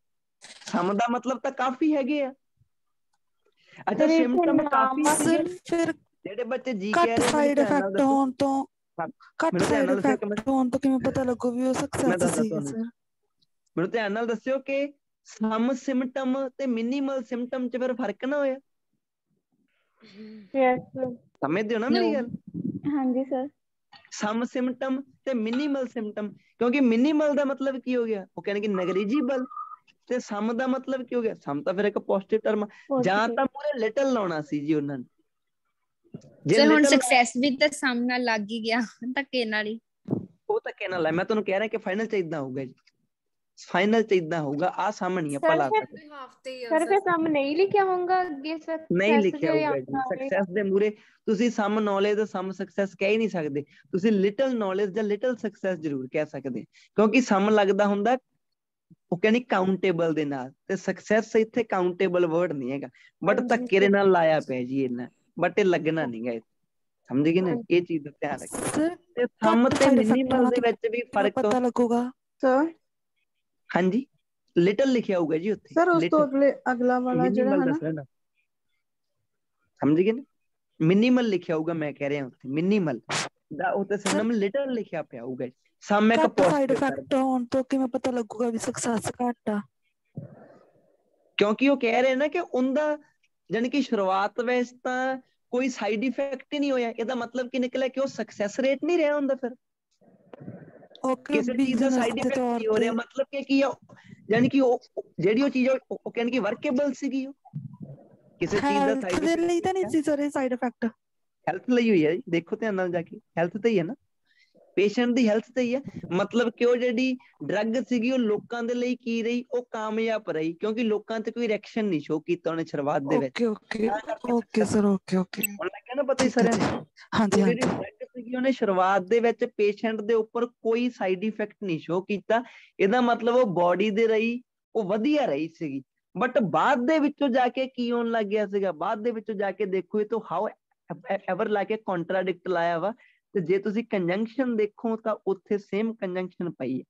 ਸਮ ਦਾ ਮਤਲਬ ਤਾਂ ਕਾਫੀ ਹੈਗੇ ਆ। ਅੱਛਾ, ਸਿਮਟਮ ਕਾਫੀ ਸੀਗੇ ਫਿਰ ਜਿਹੜੇ ਬੱਚੇ ਜੀ ਘੱਟ ਕਹਿ ਰਹੇ ਸਾਈਡ ਇਫੈਕਟ ਹੋਣ ਤੋਂ, ਘੱਟ ਸਾਈਡ ਇਫੈਕਟ ਹੋਣ ਤੋਂ ਕਿਵੇਂ ਪਤਾ ਲੱਗੂ ਵੀ ਉਹ ਸਕਸੈਸ ਸੀ? ਮੈਨੂੰ ਧਿਆਨ ਨਾਲ ਦੱਸਿਓ ਕਿ ਸਮ ਸਿਮਟਮ ਤੇ ਮਿਨੀਮਲ ਸਿਮਟਮ ਚ ਫਿਰ ਫਰਕ ਨਾ ਹੋਇਆ? ਯੈਸ। ਸਮਝਦੇ ਹੋ ਨਾ ਮੇਰੀ ਗੱਲ? ਹਾਂਜੀ ਸਰ। ਸਮ ਸਿਮਟਮ ਤੇ ਮਿਨੀਮਲ ਸਿਮਟਮ, ਕਿਉਂਕਿ ਮਿਨੀਮਲ ਦਾ ਮਤਲਬ ਕੀ ਹੋ ਗਿਆ? ਉਹ ਕਹਿੰਦੇ ਕਿ ਨੈਗਲੀਜੀਬਲ। ਤੇ ਸਮ ਦਾ ਮਤਲਬ ਕੀ ਹੋ ਗਿਆ? ਸਮ ਤਾਂ ਫਿਰ ਇੱਕ ਪੋਜ਼ਿਟਿਵ ਟਰਮ। ਜਾਂ ਤਾਂ ਪੂਰੇ ਲਿਟਲ ਲਾਉਣਾ ਸੀ ਜੀ ਉਹਨਾਂ ਨੇ। ਸਰ ਹੁਣ ਸਕਸੈਸ ਵੀ ਤਾਂ ਸਮ ਨਾਲ ਲੱਗ ਹੀ ਗਿਆ, ਧੱਕੇ ਨਾਲ ਹੀ। ਉਹ ਧੱਕੇ ਨਾਲ ਹੈ, ਮੈਂ ਤੁਹਾਨੂੰ ਕਹਿ ਰਿਹਾ ਕਿ ਫਾਈਨਲ ਚ ਇਦਾਂ ਹੋਊਗਾ ਜੀ। ਫਾਈਨਲ ਚ ਇਦਾਂ ਹੋਊਗਾ, ਆਹ ਸਮ ਨਹੀਂ ਆਪਾਂ ਲਾ ਸਕਦੇ। ਸਰ ਫਿਰ ਸਮ ਨਹੀਂ ਲਿਖਿਆ ਹੋਊਗਾ ਅੱਗੇ? ਨਹੀਂ ਲਿਖਿਆ ਹੋਊਗਾ ਜੀ। ਸਕਸੈਸ ਦੇ ਮੂਰੇ ਤੁਸੀਂ ਸਮ ਨੌਲੇਜ, ਸਮ ਸਕਸੈਸ ਕਹਿ ਹੀ ਨਹੀਂ ਸਕਦੇ। ਤੁਸੀਂ ਲਿਟਲ ਨੌਲੇਜ ਜਾਂ ਲਿਟਲ ਸਕਸੈਸ ਜ਼ਰੂਰ ਕਹਿ ਸਕਦੇ, ਕਿਉਂਕਿ ਸਮ ਲੱਗਦਾ ਹੁੰਦਾ ਉਹ ਕਹਿੰਦੀ ਕਾਊਂਟੇਬਲ ਦੇ ਨਾਲ, ਤੇ ਸਕਸੈਸ ਇੱਥੇ ਕਾਊਂਟੇਬਲ ਵਰਡ ਨਹੀਂ ਹੈਗਾ। ਬਟ ਧੱਕੇ ਦੇ ਨਾਲ ਲਾਇਆ ਪਿਆ ਜੀ ਇਹਨਾਂ, ਬਟ ਇਹ ਲੱਗਣਾ ਨਹੀਂ ਗਾ। ਸਮਝ ਗਏ ਨਾ? ਇਹ ਚੀਜ਼ ਦਾ ਧਿਆਨ ਰੱਖੋ। ਤੇ ਸਮ ਤੇ ਮਿਨੀਮਲ ਦੇ ਵਿੱਚ ਵੀ ਫਰਕ ਪਤਾ ਲੱਗੂਗਾ ਸਰ। ਹਾਂਜੀ, ਲਿਟਲ ਲਿਖਿਆ ਹੋਊਗਾ ਜੀ ਉੱਥੇ। ਸਰ ਉਸ ਤੋਂ ਅਗਲਾ ਵਾਲਾ ਜਿਹੜਾ ਹੈ ਨਾ, ਸਮਝ ਗਏ ਨਾ? ਮਿਨੀਮਲ ਲਿਖਿਆ ਹੋਊਗਾ, ਮੈਂ ਕਹਿ ਰਿਹਾ ਉੱਥੇ ਮਿਨੀਮਲ ਦਾ, ਉੱਥੇ ਸਿਨੋਨਿਮ ਲਿਟਲ ਲਿਖਿਆ ਪਿਆ ਹੋਊਗਾ। ਸਮ ਇੱਕ ਘੱਟ ਸਾਈਡ ਪੋਜ਼ਿਟਿਵ ਇਫੈਕਟ ਹੋਣ ਤੋਂ ਕਿਵੇਂ ਪਤਾ ਲੱਗੂਗਾ ਵੀ ਸਕਸੈਸ ਘੱਟ ਆ? ਕਿਉਂਕਿ ਉਹ ਕਹਿ ਰਹੇ ਨਾ ਕਿ ਉਹਦਾ ਜਾਣੀ ਕਿ ਸ਼ੁਰੂਆਤ ਵਿੱਚ ਤਾਂ ਕੋਈ ਸਾਈਡ ਇਫੈਕਟ ਹੀ ਨਹੀਂ ਹੋਇਆ, ਇਹਦਾ ਮਤਲਬ ਕੀ ਨਿਕਲਿਆ ਕਿ ਉਹ ਸਕਸੈਸ ਰੇਟ ਨਹੀਂ ਰਿਹਾ ਹੁੰਦਾ। ਫਿਰ ਓਕੇ ਕਿਸੇ ਚੀਜ਼ ਦਾ ਬਿਜ਼ਨਸ ਸਾਈਡ ਦੇ ਇਫੈਕਟ ਤੌਰ ਨਹੀਂ ਹੋ ਤੇ ਰਿਹਾ, ਮਤਲਬ ਕਿ ਕੀ ਆ, ਜਾਣੀ ਕਿ ਉਹ ਜਿਹੜੀ ਉਹ ਚੀਜ਼ ਉਹ ਕਹਿੰਦੇ ਕਿ ਵਰਕੇਬਲ ਸੀਗੀ, ਉਹ ਕਿਸੇ ਚੀਜ਼ ਦਾ ਹੈਲਥ ਸਾਈਡ ਦੇ ਇਫੈਕਟ ਲਈ ਤਾਂ ਨਹੀਂ ਸੀ ਸਰ ਇਹ ਸਾਈਡ ਇਫੈਕਟ? ਹੈਲਥ ਲਈ ਹੋਈ ਹੈ ਜੀ, ਦੇਖੋ ਧਿਆਨ ਨਾਲ ਜਾ ਕੇ, ਹੈਲਥ ਤੇ ਹੀ ਹੈ ਨਾ, ਪੇਸ਼ੈਂਟ ਦੀ ਹੈਲਥ ਤੇ ਹੀ ਹੈ। ਮਤਲਬ ਕਿ ਉਹ ਜਿਹੜੀ ਡਰੱਗ ਸੀਗੀ ਉਹ ਲੋਕਾਂ ਦੇ ਲਈ ਕੀ ਰਹੀ, ਉਹ ਕਾਮਯਾਬ ਰਹੀ, ਕਿਉਂਕਿ ਲੋਕਾਂ ਤੇ ਕੋਈ ਰਿਐਕਸ਼ਨ ਨਹੀਂ ਸ਼ੋ ਕੀਤਾ ਉਹਨੇ ਸ਼ੁਰੂਆਤ ਦੇ ਵਿੱਚ। ਓਕੇ ਤਾਂ ਕਰਕੇ ਓਕੇ ਸਰ, ਓਕੇ ਹੁਣ ਲੱਗਿਆ ਨਾ ਪਤਾ ਹੀ ਠੀਕ ਹੈ ਸਾਰਿਆਂ ਜੀ। ਨੂੰ। ਹਾਂਜੀ ਉਹ ਜਿਹੜੀ ਹਾਂਜੀ ਡਰੱਗ ਸੀਗੀ ਉਹਨੇ ਸ਼ੁਰੂਆਤ ਦੇ ਵਿੱਚ ਪੇਸ਼ੈਂਟ ਦੇ ਉੱਪਰ ਕੋਈ ਸਾਈਡ ਇਫੈਕਟ ਨਹੀਂ ਸ਼ੋ ਕੀਤਾ, ਇਹਦਾ ਮਤਲਬ ਉਹ ਬੋਡੀ ਦੇ ਰਹੀ, ਉਹ ਵਧੀਆ ਰਹੀ ਸੀਗੀ। ਬਟ ਬਾਅਦ ਦੇ ਵਿੱਚੋਂ ਜਾ ਕੇ ਕੀ ਹੋਣ ਲੱਗ ਗਿਆ ਸੀਗਾ, ਬਾਅਦ ਦੇ ਵਿੱਚੋਂ ਜਾ ਕੇ ਦੇਖੋ ਇਹ ਤੋਂ ਹਾਊ ਐਵਰ ਲਾ ਕੇ ਕੰਟਰਾਡਿਕਟ ਲਾਇਆ ਵਾ, ਤੇ ਜੇ ਤੁਸੀਂ ਕੰਜੰਕਸ਼ਨ ਦੇਖੋ ਤਾਂ ਉੱਥੇ ਸੇਮ ਕੰਜੰਕਸ਼ਨ ਪਈ ਹੈ,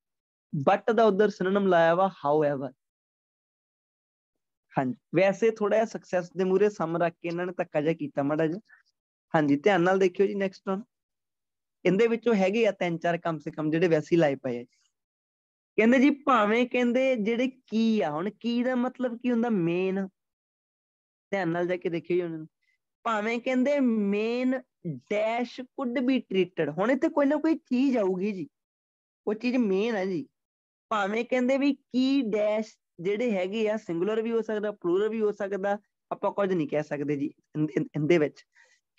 ਬਟ ਦਾ ਉਧਰ ਸਿਨੋਨਿਮ ਲਾਇਆ ਵਾ ਹਾਊ ਐਵਰ। ਹਾਂਜੀ, ਵੈਸੇ ਥੋੜਾ ਜਿਹਾ ਸਕਸੈਸ ਦੇ ਮੂਹਰੇ ਸਮ ਰੱਖ ਕੇ ਇਹਨਾਂ ਨੇ ਧੱਕਾ ਜਿਹਾ ਕੀਤਾ ਮਾੜਾ ਜਿਹਾ। ਹਾਂਜੀ, ਧਿਆਨ ਨਾਲ ਦੇਖਿਓ ਜੀ। ਨੈਕਸਟ one, ਇਹਦੇ ਵਿੱਚੋਂ ਹੈਗੇ ਆ 3-4 ਕਮ ਸੇ ਕਮ ਜਿਹੜੇ ਵੈਸੇ ਹੀ ਲਾਏ ਪਏ ਆ ਜੀ। ਕਹਿੰਦੇ ਜੀ ਭਾਵੇਂ ਕਹਿੰਦੇ ਜਿਹੜੇ ਕੀ ਆ, ਹੁਣ ਕੀ ਦਾ ਮਤਲਬ ਕੀ ਹੁੰਦਾ, ਮੇਨ। ਧਿਆਨ ਨਾਲ ਜਾ ਕੇ ਦੇਖਿਓ ਜੀ ਉਹਨਾਂ ਨੂੰ। ਭਾਵੇਂ ਕਹਿੰਦੇ main dash could be treated, ਹੁਣ ਇੱਥੇ ਕੋਈ ਨਾ ਕੋਈ ਚੀਜ਼ ਆਊਗੀ ਜੀ, ਉਹ ਚੀਜ਼ ਮੇਨ ਹੈ ਜੀ। ਭਾਵੇਂ ਕਹਿੰਦੇ ਵੀ ਕੀ ਡੈਸ਼ ਜਿਹੜੇ ਹੈਗੇ ਆ, ਸਿੰਗੂਲਰ ਵੀ ਹੋ ਸਕਦਾ, ਪਲੂਰਲ ਵੀ ਹੋ ਸਕਦਾ, ਆਪਾਂ ਕੁਝ ਨਹੀਂ ਕਹਿ ਸਕਦੇ ਜੀ ਇਹਦੇ ਵਿੱਚ।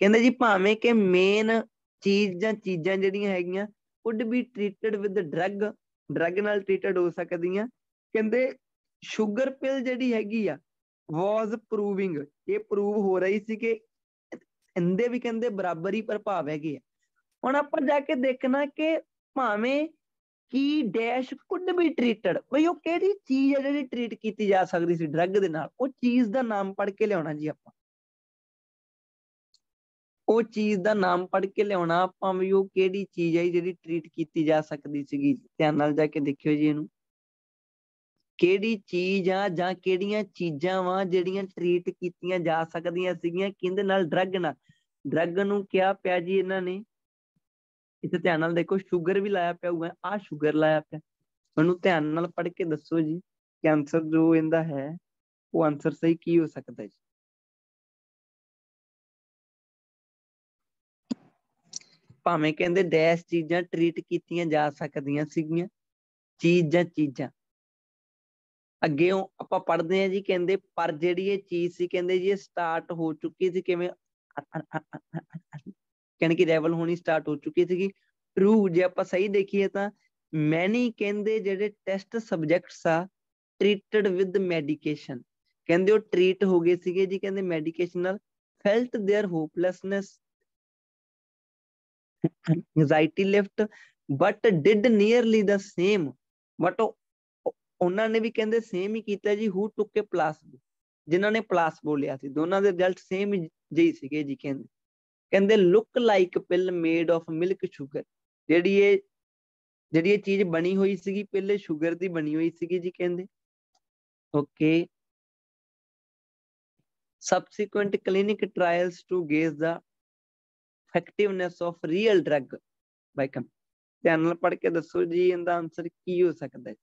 ਕਹਿੰਦੇ ਜੀ ਭਾਵੇਂ ਕਿ ਮੇਨ ਚੀਜ਼ ਜਾਂ ਚੀਜ਼ਾਂ ਜਿਹੜੀਆਂ ਹੈਗੀਆਂ could be treated with drug, drug ਨਾਲ ਟ੍ਰੀਟਡ ਹੋ ਸਕਦੀਆਂ। ਕਹਿੰਦੇ ਸ਼ੂਗਰ ਪਿਲ ਜਿਹੜੀ ਹੈਗੀ ਆ ਵਾਜ਼ ਪ੍ਰੂਵਿੰਗ, ਇਹ ਪ੍ਰੂਵ ਹੋ ਰਹੀ ਸੀ ਕਿ ਇਹਦੇ ਵੀ ਕਹਿੰਦੇ ਬਰਾਬਰ ਹੀ ਪ੍ਰਭਾਵ ਹੈਗੇ ਆ। ਹੁਣ ਆਪਾਂ ਜਾ ਕੇ ਦੇਖਣਾ ਕਿ ਭਾਵੇਂ ਕੀ ਡੈਸ਼ ਕੁਡ ਬੀ ਟ੍ਰੀਟਡ, ਬਈ ਉਹ ਕਿਹੜੀ ਚੀਜ਼ ਹੈ ਜਿਹੜੀ ਟ੍ਰੀਟ ਕੀਤੀ ਜਾ ਸਕਦੀ ਸੀ ਡਰੱਗ ਦੇ ਨਾਲ, ਉਹ ਚੀਜ਼ ਦਾ ਨਾਮ ਪੜ੍ਹ ਕੇ ਲਿਆਉਣਾ ਜੀ ਆਪਾਂ, ਉਹ ਚੀਜ਼ ਦਾ ਨਾਮ ਪੜ੍ਹ ਕੇ ਲਿਆਉਣਾ ਆਪਾਂ ਵੀ, ਉਹ ਕਿਹੜੀ ਚੀਜ਼ ਹੈ ਜਿਹੜੀ ਟ੍ਰੀਟ ਕੀਤੀ ਜਾ ਸਕਦੀ ਸੀਗੀ। ਧਿਆਨ ਨਾਲ ਜਾ ਕੇ ਦੇਖਿਓ ਜੀ ਇਹਨੂੰ, ਕਿਹੜੀ ਚੀਜ਼ ਆ ਜਾਂ ਕਿਹੜੀਆਂ ਚੀਜ਼ਾਂ ਵਾ ਜਿਹੜੀਆਂ ਟ੍ਰੀਟ ਕੀਤੀਆਂ ਜਾ ਸਕਦੀਆਂ ਸੀਗੀਆਂ, ਕਿਹਦੇ ਨਾਲ, ਡਰੱਗ ਨਾਲ। ਡਰੱਗ ਨੂੰ ਕਿਹਾ ਪਿਆ ਜੀ ਇਹਨਾਂ ਨੇ, ਇੱਥੇ ਧਿਆਨ ਨਾਲ ਦੇਖੋ, ਸ਼ੂਗਰ ਵੀ ਲਾਇਆ ਪਿਆ ਹੋਊਗਾ, ਆਹ ਸ਼ੂਗਰ ਲਾਇਆ ਪਿਆ। ਮੈਨੂੰ ਧਿਆਨ ਨਾਲ ਪੜ੍ਹ ਕੇ ਦੱਸੋ ਜੀ ਕਿ ਆਨਸਰ ਜੋ ਇਹਦਾ ਹੈ ਉਹ ਆਨਸਰ ਸਹੀ ਕੀ ਹੋ ਸਕਦਾ ਜੀ। ਭਾਵੇਂ ਕਹਿੰਦੇ ਡੈਸ਼ ਚੀਜ਼ਾਂ ਟ੍ਰੀਟ ਕੀਤੀਆਂ ਜਾ ਸਕਦੀਆਂ ਸੀਗੀਆਂ, ਚੀਜ਼ ਜਾਂ ਚੀਜ਼ਾਂ। ਅੱਗੇ ਆਪਾਂ ਪੜ੍ਹਦੇ ਹਾਂ ਜੀ, ਕਹਿੰਦੇ ਪਰ ਜਿਹੜੀ ਇਹ ਚੀਜ਼ ਸੀ ਕਹਿੰਦੇ ਜੀ ਇਹ ਸਟਾਰਟ ਹੋ ਚੁੱਕੀ ਸੀ, ਕਿਵੇਂ, ਕਹਿੰਦੇ ਕਿ ਰੈਵਲ ਹੋਣੀ ਸਟਾਰਟ ਹੋ ਚੁੱਕੀ ਸੀਗੀ। ਟਰੂ, ਜੇ ਆਪਾਂ ਸਹੀ ਦੇਖੀਏ ਤਾਂ ਮੈਨੀ ਕਹਿੰਦੇ ਜਿਹੜੇ ਟੈਸਟ ਸਬਜੈਕਟਸ ਆ ਟ੍ਰੀਟਡ ਵਿਦ ਮੈਡੀਕੇਸ਼ਨ, ਕਹਿੰਦੇ ਉਹ ਟ੍ਰੀਟ ਹੋ ਗਏ ਸੀਗੇ ਜੀ ਕਹਿੰਦੇ ਮੈਡੀਕੇਸ਼ਨ ਨਾਲ। Felt there hopelessness, anxiety left but did nearly the same, but ਉਹਨਾਂ ਨੇ ਵੀ ਕਹਿੰਦੇ ਸੇਮ ਹੀ ਕੀਤਾ ਜੀ। who took a placebo, ਜਿਨ੍ਹਾਂ ਨੇ ਪਲਾਸਬੋ ਲਿਆ ਸੀ, ਦੋਨਾਂ ਦੇ ਰਿਜ਼ਲਟ ਸੇਮ ਜਿਹੀ ਸੀਗੇ ਜੀ। ਕਹਿੰਦੇ look like pill made of milk sugar, ਜਿਹੜੀ ਇਹ ਚੀਜ਼ ਬਣੀ ਹੋਈ ਸੀਗੀ ਪਹਿਲੇ ਸ਼ੂਗਰ ਦੀ ਬਣੀ ਹੋਈ ਸੀਗੀ ਜੀ ਕਹਿੰਦੇ। Okay, subsequent clinic trials to gauge the effectiveness of real drug by ਧਿਆਨ ਨਾਲ ਪੜ੍ਹ ਕੇ ਦੱਸੋ ਜੀ ਇਹਦਾ ਆਨਸਰ ਕੀ ਹੋ ਸਕਦਾ ਹੈ।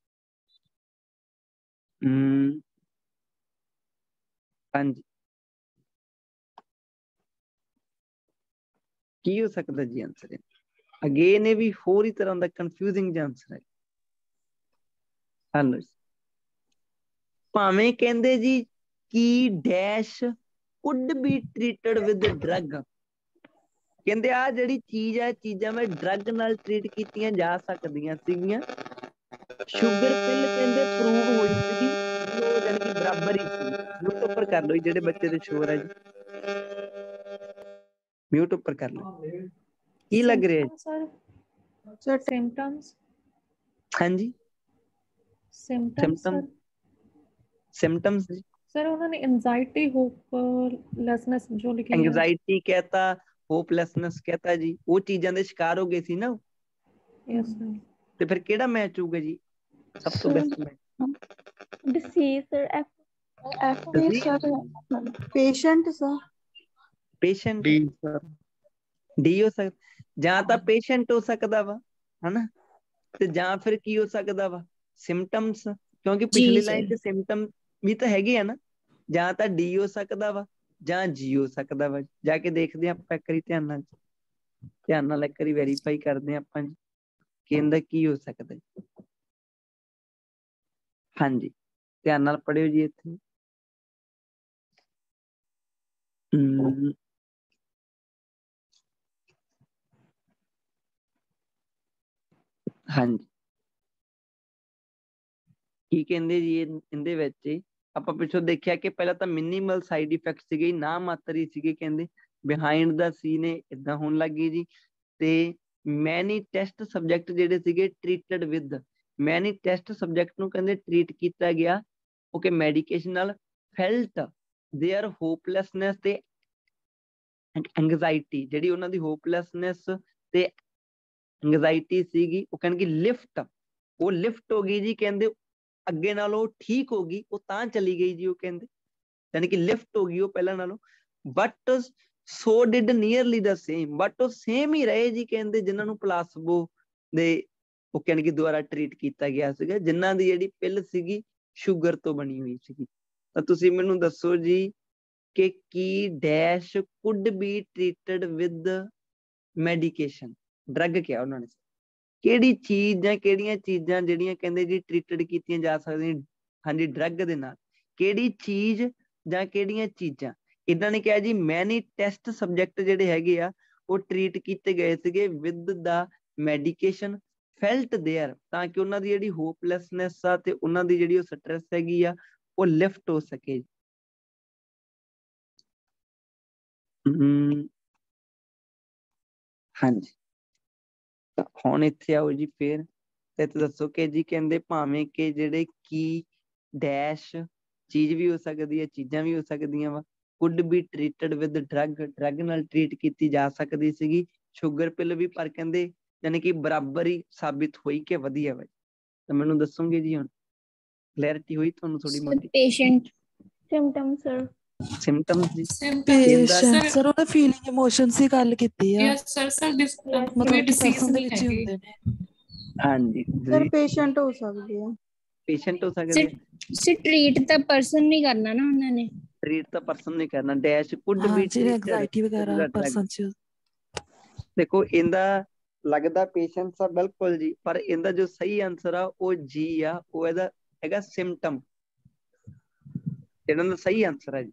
ਹਾਂਜੀ, ਕੀ ਹੋ ਸਕਦਾ ਜੀ ਆਨਸਰ? ਅਗੇਨ ਇਹ ਵੀ ਹੋਰ ਹੀ ਤਰ੍ਹਾਂ ਦਾ ਕਨਫਿਊਜ਼ਿੰਗ ਜਿਹਾ ਆਨਸਰ ਹੈ। ਹਲੋ, ਭਾਵੇਂ ਕਹਿੰਦੇ ਜੀ ਕੀ dash could be treated with drug, ਕਹਿੰਦੇ ਆ ਜਿਹੜੀ ਚੀਜ਼ ਹੈ, ਚੀਜ਼ਾਂ ਮੈਂ ਡਰੱਗ ਨਾਲ ਟ੍ਰੀਟ ਕੀਤੀਆਂ ਜਾ ਸਕਦੀਆਂ ਸੀਗੀਆਂ। ਸ਼ੂਗਰ ਪਿਲ ਕਹਿੰਦੇ ਪ੍ਰੂਵ ਹੋਈ ਸੀਗੀ, ਉਹ ਜਾਨੀ ਕਿ ਬਰਾਬਰ ਹੀ ਸੀ। ਮਿਊਟ ਉੱਪਰ ਕਰ ਲਓ ਜਿਹੜੇ ਬੱਚੇ ਦੇ ਸ਼ੋਰ ਹੈ ਜੀ, ਮਿਊਟ ਉੱਪਰ ਕਰ ਲਓ। ਕੀ ਲੱਗ ਰਿਹਾ ਸਰ ਸਿੰਪਟਮਸ? ਹਾਂਜੀ, ਸਿੰਪਟਮਸ ਸਿਮਟਮਸ ਜੀ ਸਰ। ਉਹਨਾਂ ਨੇ ਐਂਜ਼ਾਈਟੀ, ਹੋਪਲੈਸਨੈਸ ਜੋ ਲਿਖੀ ਹੈ, ਐਂਗਜ਼ਾਈਟੀ ਕਹਤਾ, ਹੋਪਲੈਸਨੈਸ ਕਹਤਾ ਜੀ, ਉਹ ਚੀਜ਼ਾਂ ਦੇ ਸ਼ਿਕਾਰ ਹੋ ਗਏ ਸੀ ਨਾ। Yes sir. ਤੇ ਫਿਰ ਕਿਹੜਾ ਮੈਚ ਹੋਊਗਾ ਜੀ ਸਭ ਤੋਂ best match? Disease sir, F sir patient sir, patient D ਹੋ ਸਕਦਾ, ਜਾਂ ਤਾਂ ਪੇਸ਼ੈਂਟ ਹੋ ਸਕਦਾ ਵਾ, ਹਨਾ, ਤੇ ਜਾਂ ਫਿਰ ਕੀ ਹੋ ਸਕਦਾ ਵਾ ਸਿੰਪਟਮਸ, ਕਿਉਂਕਿ ਜੀ ਪਿਛਲੀ ਸਰ ਲਾਈਨ 'ਚ ਸਿੰਪਟਮ ਵੀ ਤਾਂ ਹੈਗੇ ਆ ਨਾ। ਜਾਂ ਤਾਂ ਡੀ ਹੋ ਸਕਦਾ ਵਾ ਜਾਂ ਜੀ ਹੋ ਸਕਦਾ ਵਾ। ਜਾ ਕੇ ਦੇਖਦੇ ਹਾਂ ਆਪਾਂ ਇੱਕ ਵਾਰੀ ਧਿਆਨ ਨਾਲ ਇੱਕ ਵਾਰੀ ਵੈਰੀਫਾਈ ਕਰਦੇ ਹਾਂ ਆਪਾਂ ਜੀ ਕਿ ਇਹਦਾ ਕੀ ਹੋ ਸਕਦਾ। ਹਾਂਜੀ, ਧਿਆਨ ਨਾਲ ਪੜ੍ਹਿਓ ਜੀ ਇੱਥੇ। ਹਾਂਜੀ, ਕੀ ਕਹਿੰਦੇ ਜੀ ਇਹਦੇ ਵਿੱਚ ਆਪਾਂ ਪਿੱਛੋਂ ਦੇਖਿਆ ਕਿ ਪਹਿਲਾਂ ਤਾਂ ਮਿਨੀਮਲ ਸਾਈਡ ਇਫੈਕਟ ਸੀਗੇ, ਨਾ ਮਾਤਰ ਹੀ ਸੀਗੇ। ਕਹਿੰਦੇ ਬਿਹਾਈਂਡ ਦਾ ਸੀਨ ਇਦਾਂ ਹੋਣ ਲੱਗ ਗਈ ਜੀ। ਤੇ ਮੈਨੀ ਟੈਸਟ ਸਬਜੈਕਟ ਜਿਹੜੇ ਸੀਗੇ ਟ੍ਰੀਟਡ ਵਿਦ, ਮੈਨੀ ਟੈਸਟ ਸਬਜੈਕਟ ਨੂੰ ਕਹਿੰਦੇ ਟ੍ਰੀਟ ਕੀਤਾ ਗਿਆ ਓਕੇ ਮੈਡੀਕੇਸ਼ਨ ਨਾਲ। ਫੈਲਟ ਦੇਅਰ ਹੋਪਲੈਸਨੈਸ ਤੇ ਐਂਗਜ਼ਾਇਟੀ, ਜਿਹੜੀ ਉਹਨਾਂ ਦੀ ਹੋਪਲੈਸਨੈਸ ਤੇ ਐਂਗਜ਼ਾਇਟੀ ਸੀਗੀ ਉਹ ਕਹਿੰਦੇ ਲਿਫਟ, ਉਹ ਲਿਫਟ ਹੋ ਗਈ ਜੀ। ਕਹਿੰਦੇ ਅੱਗੇ ਨਾਲੋਂ ਠੀਕ ਹੋ ਗਈ, ਉਹ ਤਾਂ ਚਲੀ ਗਈ ਜੀ। ਉਹ ਕਹਿੰਦੇ ਯਾਨੀ ਕਿ ਲਿਫਟ ਹੋ ਗਈ ਉਹ ਪਹਿਲਾਂ ਨਾਲੋਂ। But so did nearly the same, but ਉਹ ਸੇਮ ਹੀ ਰਹੇ ਜੀ। ਕਹਿੰਦੇ ਜਿਨ੍ਹਾਂ ਨੂੰ ਪਲਾਸਬੋ ਦੇ ਉਹ ਕਹਿੰਦੇ ਕਿ ਦੁਆਰਾ ਟ੍ਰੀਟ ਕੀਤਾ ਗਿਆ ਸੀਗਾ, ਜਿਨ੍ਹਾਂ ਦੀ ਜਿਹੜੀ ਪਿੱਲ ਸੀਗੀ ਸ਼ੂਗਰ ਤੋਂ ਬਣੀ ਹੋਈ ਸੀਗੀ। ਤਾਂ ਤੁਸੀਂ ਮੈਨੂੰ ਦੱਸੋ ਜੀ ਕਿ ਕੀ dash could be treated with medication, drug ਕਿਹਾ ਉਹਨਾਂ ਨੇ, ਕਿਹੜੀ ਚੀਜ਼ ਜਾਂ ਕਿਹੜੀਆਂ ਚੀਜ਼ਾਂ ਜਿਹੜੀਆਂ ਕਹਿੰਦੇ ਜੀ ਟ੍ਰੀਟਡ ਕੀਤੀਆਂ ਜਾ ਸਕਦੀਆਂ ਹਾਂਜੀ ਡਰੱਗ ਦੇ ਨਾਲ, ਕਿਹੜੀ ਚੀਜ਼ ਜਾਂ ਕਿਹੜੀਆਂ ਚੀਜ਼ਾਂ। ਇਹਨਾਂ ਨੇ ਕਿਹਾ ਜੀ ਮੈਨੀ ਟੈਸਟ ਸਬਜੈਕਟ ਜਿਹੜੇ ਹੈਗੇ ਆ ਉਹ ਟ੍ਰੀਟ ਕੀਤੇ ਗਏ ਸੀਗੇ with the medication felt there, ਤਾਂ ਕਿ ਉਹਨਾਂ ਦੀ ਜਿਹੜੀ ਹੋਪਲੈਸਨੈਸ ਆ ਤੇ ਉਹਨਾਂ ਦੀ ਜਿਹੜੀ ਉਹ ਸਟ੍ਰੈਸ ਹੈਗੀ ਆ ਉਹ ਲਿਫਟ ਹੋ ਸਕੇ। ਹਾਂਜੀ, ਤਾਂ ਹੁਣ ਇੱਥੇ ਆਓ ਜੀ ਫੇਰ ਤੇ ਦੱਸੋ ਕਿ ਜੀ ਕਹਿੰਦੇ ਭਾਵੇਂ ਕਿ ਜਿਹੜੇ ਕੀ ਡੈਸ਼ ਚੀਜ਼ ਵੀ ਹੋ ਸਕਦੀ ਹੈ, ਚੀਜ਼ਾਂ ਵੀ ਹੋ ਸਕਦੀਆਂ ਵਾ। Could be treated with drug, drug ਨਾਲ ਟ੍ਰੀਟ ਕੀਤੀ ਜਾ ਸਕਦੀ ਸੀਗੀ ਸ਼ੂਗਰ ਪਿੱਲ ਵੀ, ਪਰ ਕਹਿੰਦੇ ਯਾਨੀ ਕਿ ਬਰਾਬਰ ਹੀ ਸਾਬਿਤ ਹੋਈ ਕਿ ਵਧੀਆ ਵਾ। ਤਾਂ ਮੈਨੂੰ ਦੱਸੋਗੇ ਜੀ ਹੁਣ ਕਲੈਰਿਟੀ ਹੋਈ ਤੁਹਾਨੂੰ ਥੋੜੀ ਮੋਟੀ? ਪੇਸ਼ੈਂਟ ਸਿਮਟਮ ਸਰ, ਸਿੰਪਟਮਸ ਜੀ, ਪੇਸ਼ੈਂਟ ਸਰ ਉਹਨੇ ਫੀਲਿੰਗ ਇਮੋਸ਼ਨਸ ਦੀ ਗੱਲ ਕੀਤੀ ਆ। ਯੈਸ ਸਰ, ਸਰ ਮਤਲਬ ਕਿ ਪਰਸਨ ਦੇ ਵਿੱਚ ਹੀ ਹੁੰਦੇ ਨੇ। ਹਾਂਜੀ ਸਰ ਪੇਸ਼ੈਂਟ ਹੋ ਸਕਦੇ ਆ, ਪੇਸ਼ੈਂਟ ਹੋ ਸਕਦੇ ਆ। ਟ੍ਰੀਟ ਤਾਂ ਪਰਸਨ ਨਹੀਂ ਕਰਨਾ ਨਾ ਉਹਨਾਂ ਨੇ, ਟ੍ਰੀਟ ਤਾਂ ਪਰਸਨ ਨੇ ਕਰਨਾ। ਡੈਸ਼ ਕੁਡ ਹਾਂ ਬੀ ਜਿਹੜੇ ਟ੍ਰੀਟਡ ਐਂਗਜ਼ਾਇਟੀ ਵਗੈਰਾ ਪਰਸਨ ਚ। ਦੇਖੋ ਇਹਦਾ ਲੱਗਦਾ ਪੇਸ਼ੈਂਟਸ ਆ ਬਿਲਕੁਲ ਜੀ, ਪਰ ਇਹਦਾ ਜੋ ਸਹੀ ਆਂਸਰ ਆ ਉਹ ਜੀ ਆ, ਉਹ ਇਹਦਾ ਹੈਗਾ ਸਿਮਟਮ। ਇਹਨਾਂ ਦਾ ਸਹੀ ਆਂਸਰ ਹੈ ਜੀ,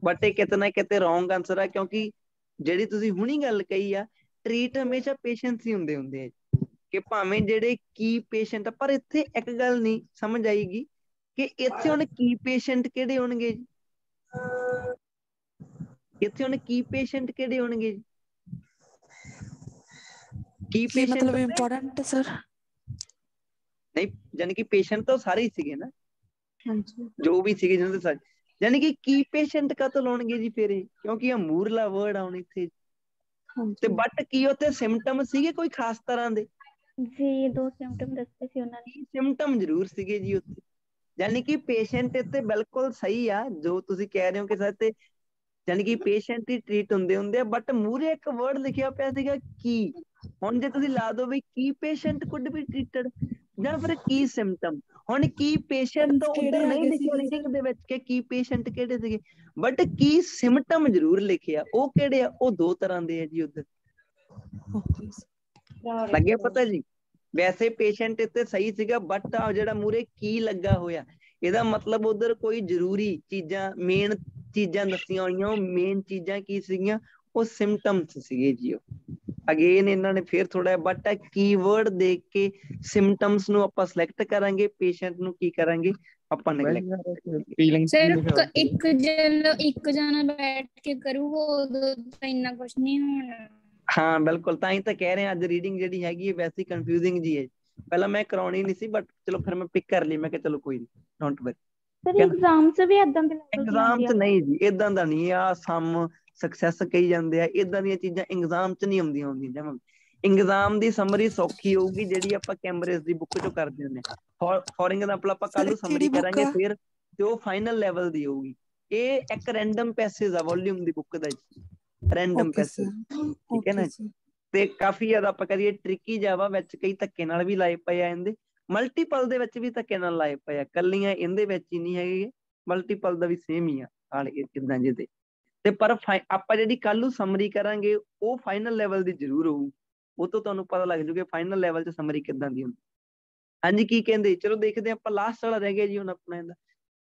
ਬਟ ਇਹ ਕਿਤੇ ਨਾ ਕਿਤੇ ਰੋਂਗ ਆਂਸਰ ਆ, ਕਿਉਂਕਿ ਜਿਹੜੀ ਤੁਸੀਂ ਹੁਣੀ ਗੱਲ ਕਹੀ ਆ ਟ੍ਰੀਟ ਹਮੇਸ਼ਾ ਪੇਸ਼ੈਂਟਸ ਹੀ ਹੁੰਦੇ ਆ ਕਿ ਭਾਵੇਂ ਜਿਹੜੇ ਕੀ ਪੇਸ਼ੈਂਟ ਆ। ਪਰ ਇੱਥੇ ਇੱਕ ਗੱਲ ਨਹੀਂ ਸਮਝ ਆਏਗੀ ਕਿ ਇੱਥੇ ਹੁਣ ਕੀ ਪੇਸ਼ੈਂਟ ਕਿਹੜੇ ਹੋਣਗੇ ਜੀ, ਇੱਥੇ ਹੁਣ ਕੀ ਪੇਸ਼ੈਂਟ ਕਿਹੜੇ ਹੋਣਗੇ ਜੀ? ਕੀ ਪੇਸ਼ੈਂਟ ਮਤਲਬ ਇੰਪੋਰਟੈਂਟ ਸਰ? ਨਹੀਂ, ਯਾਨੀ ਕਿ ਪੇਸ਼ੈਂਟ ਤਾਂ ਸਾਰੇ ਹੀ ਸੀਗੇ ਨਾ, ਹਾਂਜੀ ਜੋ ਵੀ ਸੀਗੇ ਜਿਹਨਾਂ ਦੇ ਸਾਰੇ, ਯਾਨੀ ਕਿ ਕੀ ਪੇਸ਼ੈਂਟ ਕਾਹਤੋਂ ਲਾਉਣਗੇ ਜੀ ਫਿਰ ਇਹ, ਕਿਉਂਕਿ ਇਹ ਮੂਰਲਾ ਵਰਡ ਆਉਣ ਇੱਥੇ। ਤੇ ਬਟ ਕੀ ਉੱਥੇ ਸਿੰਪਟਮ ਸੀਗੇ ਕੋਈ ਖਾਸ ਤਰ੍ਹਾਂ ਦੇ? ਜੀ 2 ਸਿਮਟਮ ਦੱਸੇ ਸੀ ਉਹਨਾਂ ਨੇ। ਸਿੰਪਟਮ ਜ਼ਰੂਰ ਸੀਗੇ ਜੀ ਉੱਥੇ, ਯਾਨੀ ਕਿ ਪੇਸ਼ੈਂਟ ਇੱਥੇ ਬਿਲਕੁਲ ਸਹੀ ਆ ਜੋ ਤੁਸੀਂ ਕਹਿ ਰਹੇ ਹੋ ਕਿ ਸਰ ਤੇ ਯਾਨੀ ਕਿ ਪੇਸ਼ੈਂਟ ਹੀ ਟ੍ਰੀਟ ਹੁੰਦੇ ਆ, ਬਟ ਮੂਹਰੇ ਇੱਕ ਵਰਡ ਲਿਖਿਆ ਪਿਆ ਸੀਗਾ ਕੀ। ਹੁਣ ਜੇ ਤੁਸੀਂ ਲਾ ਦੋ ਵੀ ਕੀ ਪੇਸ਼ੈਂਟ ਕੁਡ ਬੀ ਟ੍ਰੀਟਡ ਜਾਂ ਫਿਰ ਕੀ ਸਿੰਪਟਮ, ਹੁਣ ਕੀ ਪੇਸ਼ੈਂਟ ਤਾਂ ਉਧਰ ਨਹੀਂ ਲਿਖਿਆ ਰੀਡਿੰਗ ਦੇ ਵਿੱਚ ਕਿ ਕੀ ਪੇਸ਼ੈਂਟ ਕਿਹੜੇ ਸੀਗੇ, ਬਟ ਕੀ ਸਿੰਪਟਮ ਜ਼ਰੂਰ ਲਿਖਿਆ। ਉਹ ਕਿਹੜੇ ਆ? ਉਹ 2 ਤਰ੍ਹਾਂ ਦੇ ਆ ਜੀ ਉਧਰ। ਲੱਗਿਆ ਪਤਾ ਜੀ? ਵੈਸੇ ਪੇਸ਼ੈਂਟ ਇੱਥੇ ਸਹੀ ਸੀਗਾ, ਬਟ ਆ ਜਿਹੜਾ ਮੂਹਰੇ ਕੀ ਲੱਗਾ ਹੋਇਆ ਇਹਦਾ ਮਤਲਬ ਉਧਰ ਕੋਈ ਜ਼ਰੂਰੀ ਚੀਜ਼ਾਂ, ਮੇਨ ਚੀਜ਼ਾਂ ਦੱਸੀਆਂ ਹੋਈਆਂ। ਉਹ ਮੇਨ ਚੀਜ਼ਾਂ ਕੀ ਸੀਗੀਆਂ? ਉਹ ਸਿੰਪਟਮਸ ਸੀਗੇ ਜੀ। ਉਹ ਅਗੇਨ ਇਹਨਾਂ ਨੇ ਫਿਰ ਥੋੜਾ ਬਟ ਕੀਵਰਡ ਦੇਖ ਕੇ ਸਿੰਪਟਮਸ ਨੂੰ ਆਪਾਂ ਸਿਲੈਕਟ ਕਰਾਂਗੇ, ਪੇਸ਼ੈਂਟ ਨੂੰ ਕੀ ਕਰਾਂਗੇ ਆਪਾਂ ਨੈਗਲੈਕਟ। ਸਿਰਫ ਇੱਕ ਜਣਾ ਬੈਠ ਕੇ ਕਰੂਗਾ ਉਦੋਂ ਤਾਂ ਇੰਨਾ ਕੁਝ ਨਹੀਂ ਹੋਣਾ। ਹਾਂ ਬਿਲਕੁਲ, ਤਾਂ ਹੀ ਤਾਂ ਕਹਿ ਰਹੇ ਅੱਜ ਰੀਡਿੰਗ ਜਿਹੜੀ ਹੈਗੀ ਹੈ ਵੈਸੇ ਕਨਫਿਊਜ਼ਿੰਗ ਜੀ ਹੈ। ਪਹਿਲਾਂ ਮੈਂ ਕਰਾਉਣੀ ਨਹੀਂ ਸੀ, ਬਟ ਚਲੋ ਫਿਰ ਮੈਂ ਪਿਕ ਕਰ ਲਈ। ਮੈਂ ਕਿਹਾ ਚਲੋ ਕੋਈ ਨਹੀਂ, ਡੋਂਟ ਵਰੀ। ਸਰ ਐਗਜ਼ਾਮ 'ਚ ਵੀ ਏਦਾਂ ਦੇ ਲੈਵਲ ਦੀ ਐਗਜ਼ਾਮ ਆਉਂਦੀ 'ਚ ਆ? ਨਹੀਂ ਜੀ, ਇਦਾਂ ਦਾ ਨਹੀਂ ਆ। ਸਮ ਸਕਸੈਸ ਕਹੀ ਜਾਂਦੇ ਆ, ਇਦਾਂ ਦੀਆਂ ਚੀਜ਼ਾਂ ਐਗਜ਼ਾਮ 'ਚ ਨਹੀਂ ਆਉਂਦੀਆਂ ਜਮਾਂ। ਐਗਜ਼ਾਮ ਦੀ ਸਮਰੀ ਸੌਖੀ ਹੋਊਗੀ ਜਿਹੜੀ ਆਪਾਂ ਕੈਂਬਰਿਜ ਦੀ ਬੁੱਕ 'ਚੋਂ ਕਰਦੇ ਹੁੰਦੇ ਹਾਂ। ਫੋਰ ਐਗਜ਼ਾਮਪਲ ਆਪਾਂ ਕੱਲ ਨੂੰ ਸਮਰੀ ਕਰਾਂਗੇ ਫਿਰ, ਤੇ ਉਹ ਫਾਈਨਲ ਲੈਵਲ ਦੀ ਹੋਊਗੀ। ਇਹ ਇੱਕ ਰੈਂਡਮ ਪੈਸੇਜ ਆ ਵੋਲਿਊਮ ਦੀ ਬੁੱਕ ਦਾ ਜੀ, ਰੈਂਡਮ ਪੈਸੇਜ, ਠੀਕ ਹੈ ਨਾ। ਤੇ ਕਾਫੀ ਜ਼ਿਆਦਾ ਆਪਾਂ ਕਰੀਏ ਟ੍ਰਿਕੀ ਜਾਵਾ ਵਿੱਚ ਕਈ ਧੱਕੇ ਨਾਲ ਵੀ ਲਾਏ ਪਏ ਆ ਇਹਦੇ, ਮਲਟੀਪਲ ਦੇ ਵਿੱਚ ਵੀ ਧੱਕੇ ਨਾਲ ਲਾਏ ਪਏ ਆ, ਕੱਲੀਆਂ ਇਹਦੇ ਵਿੱਚ ਹੀ ਨਹੀਂ ਹੈਗੇ, ਮਲਟੀਪਲ ਦਾ ਵੀ ਸੇਮ ਹੀ ਆ ਹਾਲ ਕਿਦਾਂ ਜਿਹਦੇ ਤੇ ਪਰ ਆਪਾਂ ਜਿਹੜੀ ਕੱਲ ਨੂੰ ਸਮਰੀ ਕਰਾਂਗੇ ਉਹ ਫਾਈਨਲ ਲੈਵਲ ਦੀ ਜ਼ਰੂਰ ਹੋਊ, ਉਹ ਤੋਂ ਤੁਹਾਨੂੰ ਪਤਾ ਲੱਗ ਜੂਗਾ ਫਾਈਨਲ ਲੈਵਲ 'ਚ ਸਮਰੀ ਕਿੱਦਾਂ ਦੀ ਹੁੰਦੀ। ਹਾਂਜੀ ਕੀ ਕਹਿੰਦੇ, ਚਲੋ ਦੇਖਦੇ ਆਪਾਂ ਲਾਸਟ ਵਾਲਾ ਰਹਿ ਗਿਆ ਜੀ ਹੁਣ ਆਪਣਾ ਇਹਦਾ।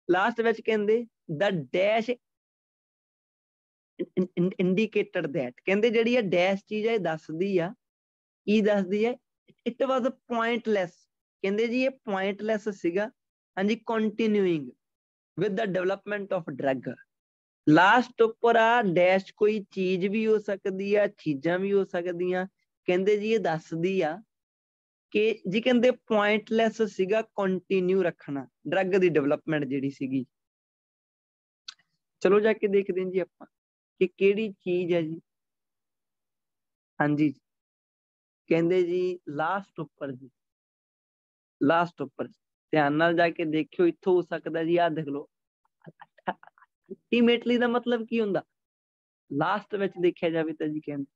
ਲਾਸਟ ਵਿੱਚ ਕਹਿੰਦੇ ਦਾ ਡੈਸ਼ ਇੰਡੀਕੇਟਡ ਦੈਟ, ਕਹਿੰਦੇ ਜਿਹੜੀ ਇਹ ਡੈਸ਼ ਚੀਜ਼ ਹੈ ਇਹ ਦੱਸਦੀ ਆ, ਕੀ ਦੱਸਦੀ ਹੈ, ਇਟ ਵਾਜ਼ ਪੁਆਇੰਟਲੈਸ, ਕਹਿੰਦੇ ਜੀ ਇਹ ਪੁਆਇੰਟਲੈਸ ਸੀਗਾ। ਹਾਂਜੀ continuing with the development of drug. Last ਉੱਪਰ ਆ ਡੈਸ਼ ਕੋਈ ਚੀਜ਼ ਵੀ ਹੋ ਸਕਦੀ ਆ, ਚੀਜ਼ਾਂ ਵੀ ਹੋ ਸਕਦੀਆਂ, ਕਹਿੰਦੇ ਜੀ ਇਹ ਦੱਸਦੀ ਆ ਕਿ ਜੀ ਕਹਿੰਦੇ ਪੁਆਇੰਟਲੈਸ ਸੀਗਾ ਕੰਟੀਨਿਊ ਰੱਖਣਾ ਡਰੱਗ ਦੀ ਡਿਵੈਲਪਮੈਂਟ ਜਿਹੜੀ ਸੀਗੀ। ਚਲੋ ਜਾ ਕੇ ਦੇਖਦੇ ਹਾਂ ਜੀ ਆਪਾਂ ਕਿ ਕਿਹੜੀ ਚੀਜ਼ ਹੈ ਜੀ। ਹਾਂਜੀ ਕਹਿੰਦੇ ਜੀ ਲਾਸਟ ਉੱਪਰ ਜੀ, ਲਾਸਟ ਉੱਪਰ ਧਿਆਨ ਨਾਲ ਜਾ ਕੇ ਦੇਖਿਓ, ਇੱਥੋਂ ਹੋ ਸਕਦਾ ਜੀ ਆਹ ਦੇਖ ਲਓ ਅਲਟੀਮੇਟਲੀ ਦਾ ਮਤਲਬ ਕੀ ਹੁੰਦਾ, ਲਾਸਟ ਵਿੱਚ ਦੇਖਿਆ ਜਾਵੇ ਤਾਂ ਜੀ ਕਹਿੰਦੇ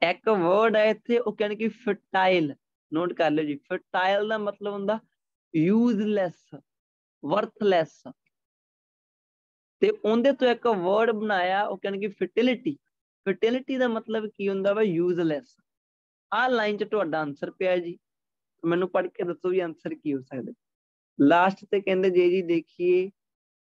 ਇੱਕ ਵਰਡ ਹੈ ਇੱਥੇ, ਉਹ ਕਹਿੰਦੇ ਕਿ ਫਰਟਾਈਲ, ਨੋਟ ਕਰ ਲਿਓ ਜੀ। ਫਰਟਾਈਲ ਦਾ ਮਤਲਬ ਹੁੰਦਾ ਯੂਜ਼ਲੈਸ, ਵਰਥਲੈਸ, ਤੇ ਉਹਦੇ ਤੋਂ ਇੱਕ ਵਰਡ ਬਣਾਇਆ ਉਹ ਕਹਿੰਦੇ ਕਿ ਫਰਟੀਲਿਟੀ। ਫਰਟੀਲਿਟੀ ਦਾ ਮਤਲਬ ਕੀ ਹੁੰਦਾ ਵਾ, ਯੂਜ਼ਲੈਸ। ਆਹ ਲਾਈਨ 'ਚ ਤੁਹਾਡਾ ਆਨਸਰ ਪਿਆ ਜੀ, ਮੈਨੂੰ ਪੜ੍ਹ ਕੇ ਦੱਸੋ ਵੀ ਆਨਸਰ ਕੀ ਹੋ ਸਕਦਾ। ਲਾਸਟ ਤੇ ਕਹਿੰਦੇ ਜੇ ਜੀ ਦੇਖੀਏ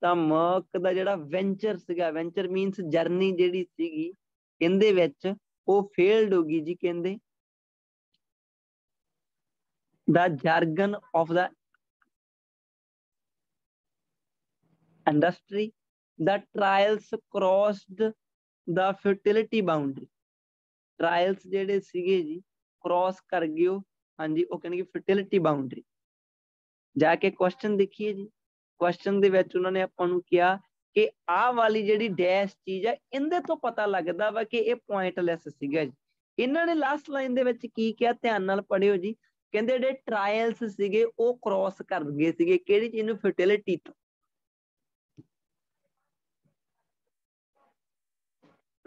ਤਾਂ ਮਰਕ ਦਾ ਜਿਹੜਾ ਵੈਂਚਰ ਸੀਗਾ, ਵੈਂਚਰ ਮੀਨਸ ਜਰਨੀ ਜਿਹੜੀ ਸੀਗੀ ਇਹਦੇ ਵਿੱਚ ਉਹ ਫੇਲਡ ਹੋ ਗਈ ਜੀ। ਕਹਿੰਦੇ the jargon of the industry, the trials crossed the fertility boundary, trials ਜਿਹੜੇ ਸੀਗੇ ਜੀ ਕ੍ਰੋਸ ਕਰ ਗਏ ਉਹ, ਹਾਂਜੀ ਉਹ ਕਹਿੰਦੇ ਫਰਟੀਲਿਟੀ ਬਾਉਂਡਰੀ। ਜਾ ਕੇ ਕੁਐਸਚਨ ਦੇਖੀਏ ਜੀ, ਕੁਐਸਚਨ ਦੇ ਵਿੱਚ ਉਹਨਾਂ ਨੇ ਆਪਾਂ ਨੂੰ ਕਿਹਾ ਕਿ ਆਹ ਵਾਲੀ ਜਿਹੜੀ ਡੈਸ਼ ਚੀਜ਼ ਹੈ ਇਹਦੇ ਤੋਂ ਪਤਾ ਲੱਗਦਾ ਵਾ ਕਿ ਇਹ ਪੁਆਇੰਟਲੈਸ ਸੀਗਾ ਜੀ। ਇਹਨਾਂ ਨੇ ਲਾਸਟ ਲਾਈਨ ਦੇ ਵਿੱਚ ਕੀ ਕਿਹਾ, ਧਿਆਨ ਨਾਲ ਪੜ੍ਹਿਓ ਜੀ। ਕਹਿੰਦੇ ਜਿਹੜੇ ਟਰਾਇਲਸ ਸੀਗੇ ਉਹ ਕ੍ਰੋਸ ਕਰ ਗਏ ਸੀਗੇ ਕਿਹੜੀ ਚੀਜ਼ ਨੂੰ, ਫਰਟੀਲਿਟੀ ਤੋਂ।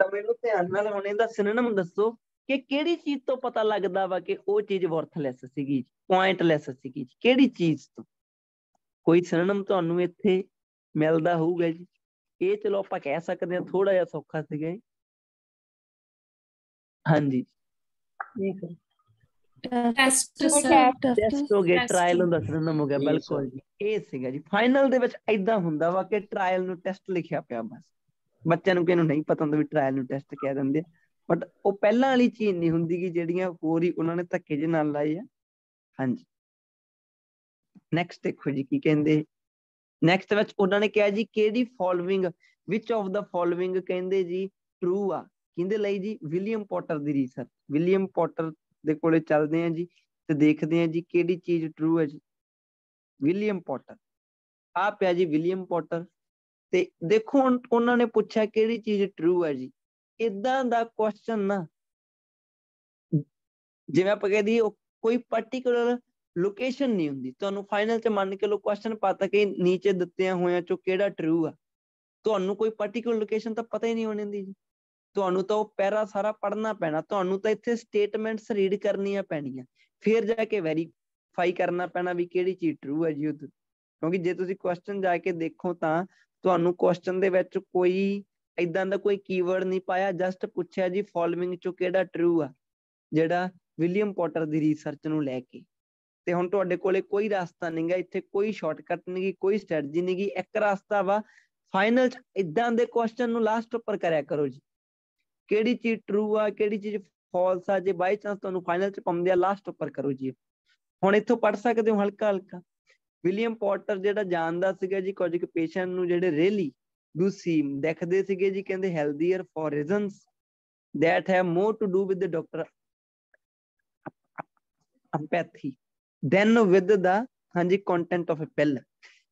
ਤਾਂ ਮੈਨੂੰ ਧਿਆਨ ਨਾਲ ਹੁਣ ਇਹਦਾ ਸਿਨੋਨਿਮ ਦੱਸੋ ਕਿ ਕਿਹੜੀ ਚੀਜ਼ ਤੋਂ ਪਤਾ ਲੱਗਦਾ ਵਾ ਕਿ ਉਹ ਚੀਜ਼ ਵਰਥਲੈਸ ਸੀਗੀ, ਪੁਆਇੰਟਲੈਸ ਸੀਗੀ, ਕਿਹੜੀ ਚੀਜ਼ ਤੋਂ। ਕੋਈ ਸਿਨੋਨਿਮ ਤੁਹਾਨੂੰ ਇੱਥੇ ਮਿਲਦਾ ਹੋਊਗਾ ਜੀ। ਇਹ ਚਲੋ ਆਪਾਂ ਕਹਿ ਸਕਦੇ ਹਾਂ ਥੋੜਾ ਜਿਹਾ ਸੌਖਾ ਸੀਗਾ। ਹਾਂਜੀ ਟੈਸਟ ਹੋ ਗਿਆ, ਟਰਾਇਲ ਹੁੰਦਾ ਸਿਨੋਨਿਮ ਹੋ ਗਿਆ, ਬਿਲਕੁਲ ਜੀ ਇਹ ਸੀਗਾ ਜੀ। ਫਾਈਨਲ ਦੇ ਵਿੱਚ ਏਦਾਂ ਹੁੰਦਾ ਵਾ ਕਿ ਟਰਾਇਲ ਨੂੰ ਟੈਸਟ ਲਿਖਿਆ ਪਿਆ, ਬਸ ਬੱਚਿਆਂ ਨੂੰ ਕਿਹਨੂੰ ਨਹੀਂ ਪਤਾ ਹੁੰਦਾ ਵੀ ਟਰਾਇਲ ਨੂੰ ਟੈਸਟ ਕਹਿ ਦਿੰਦੇ ਆ, ਬਟ ਉਹ ਪਹਿਲਾਂ ਵਾਲੀ ਚੀਜ਼ ਨਹੀਂ ਹੁੰਦੀ ਗੀ ਜਿਹੜੀਆਂ ਹੋਰ ਹੀ ਉਹਨਾਂ ਨੇ ਧੱਕੇ ਜਿਹੇ ਨਾਲ ਲਾਏ ਆ। ਹਾਂਜੀ ਨੈਕਸਟ ਦੇਖੋ ਜੀ ਕੀ ਕਹਿੰਦੇ, ਨੈਕਸਟ ਵਿੱਚ ਉਹਨਾਂ ਨੇ ਕਿਹਾ ਜੀ ਕਿਹੜੀ following, which of the following ਕਹਿੰਦੇ ਜੀ ਟਰੂ ਆ, ਕਿਹਦੇ ਲਈ ਜੀ, ਵਿਲੀਅਮ ਪੋਟਰ ਦੀ ਰਿਸਰਚ। ਵਿਲੀਅਮ ਪੋਟਰ ਦੇ ਕੋਲੇ ਚੱਲਦੇ ਆ ਜੀ ਤੇ ਦੇਖਦੇ ਆ ਜੀ ਕਿਹੜੀ ਚੀਜ਼ ਟਰੂ ਹੈ ਜੀ। ਵਿਲੀਅਮ ਪੋਟਰ ਆ ਪਿਆ ਜੀ, ਵਿਲੀਅਮ ਪੋਟਰ। ਤੇ ਦੇਖੋ ਹੁਣ ਉਹਨਾਂ ਨੇ ਪੁੱਛਿਆ ਕਿਹੜੀ ਚੀਜ਼ ਟਰੂ ਹੈ ਜੀ। ਏਦਾਂ ਦਾ ਕੁਐਸਚਨ ਨਾ ਜਿਵੇਂ ਆਪਾਂ ਕਹਿ ਦਈਏ ਕੋਈ ਪਾਰਟੀਕੂਲਰ ਲੋਕੇਸ਼ਨ ਨਹੀਂ ਹੁੰਦੀ। ਤੁਹਾਨੂੰ ਫਾਈਨਲ 'ਚ ਮੰਨ ਕੇ ਲੋ ਕੁਐਸਚਨ ਪਤਾ ਕਿ ਨੀਚੇ ਦਿੱਤਿਆਂ ਹੋਇਆਂ ਚੋਂ ਕਿਹੜਾ ਟਰੂ ਆ, ਤੁਹਾਨੂੰ ਕੋਈ ਪਾਰਟੀਕੂਲਰ ਲੋਕੇਸ਼ਨ ਤਾਂ ਪਤਾ ਹੀ ਨਹੀਂ ਹੋਣੀ ਦੀ ਜੀ। ਤੁਹਾਨੂੰ ਤਾਂ ਉਹ ਪੈਰਾ ਸਾਰਾ ਪੜ੍ਹਨਾ ਪੈਣਾ, ਤੁਹਾਨੂੰ ਤਾਂ ਇੱਥੇ ਸਟੇਟਮੈਂਟਸ ਰੀਡ ਕਰਨੀਆਂ ਪੈਣੀਆਂ, ਫਿਰ ਜਾ ਕੇ ਵੈਰੀਫਾਈ ਕਰਨਾ ਪੈਣਾ ਵੀ ਕਿਹੜੀ ਚੀਜ਼ ਟਰੂ ਹੈ ਜੀ ਉਧਰ। ਕਿਉਂਕਿ ਜੇ ਤੁਸੀਂ ਕੁਐਸਚਨ ਜਾ ਕੇ ਦੇਖੋ ਤਾਂ ਤੁਹਾਨੂੰ ਕੁਐਸਚਨ ਦੇ ਵਿੱਚ ਕੋਈ ਏਦਾਂ ਦਾ ਕੋਈ ਕੀਵਰਡ ਨਹੀਂ ਪਾਇਆ, ਜਸਟ ਪੁੱਛਿਆ ਜੀ ਫੋਲੋਇੰਗ ਚੋਂ ਕਿਹੜਾ ਟਰੂ ਆ, ਜਿਹੜਾ ਵਿਲੀਅਮ ਪੋਟਰ ਦੀ ਰਿਸਰਚ ਨੂੰ ਲੈ ਕੇ। ਤੇ ਹੁਣ ਤੁਹਾਡੇ ਕੋਲੇ ਕੋਈ ਰਸਤਾ ਨਹੀਂ ਗਾ ਇੱਥੇ, ਕੋਈ ਸ਼ਾਰਟਕਟ ਨਹੀਂ ਗੀ, ਕੋਈ ਸਟ੍ਰੈਟਜੀ ਨਹੀਂ ਗੀ, ਇੱਕ ਰਸਤਾ ਵਾ ਫਾਈਨਲ 'ਚ ਏਦਾਂ ਦੇ ਕੁਐਸਚਨ ਨੂੰ ਲਾਸਟ ਉੱਪਰ ਕਰਿਆ ਕਰੋ ਜੀ, ਕਿਹੜੀ ਚੀਜ਼ ਟਰੂ ਆ ਕਿਹੜੀ ਚੀਜ਼ ਫਾਲਸ ਆ। ਜੇ ਬਾਈ ਚਾਂਸ ਤੁਹਾਨੂੰ ਫਾਈਨਲ 'ਚ ਪਾਉਂਦੇ ਆ ਲਾਸਟ ਉੱਪਰ ਕਰੋ ਜੀ। ਹੁਣ ਇੱਥੋਂ ਪੜ੍ਹ ਸਕਦੇ ਹੋ ਹਲਕਾ ਹਲਕਾ। ਵਿਲੀਅਮ ਪੋਟਰ ਜਿਹੜਾ ਜਾਣਦਾ ਸੀਗਾ ਜੀ ਕੁਝ ਕੁ ਪੇਸ਼ੈਂਟ ਨੂੰ ਜਿਹੜੇ ਰੀਅਲੀ ਡੂ ਸੀਮ ਦੇਖਦੇ ਸੀਗੇ ਜੀ, ਕਹਿੰਦੇ healthier for reasons that have more to do with the doctor empathy then with the ਹਾਂਜੀ content of a pill।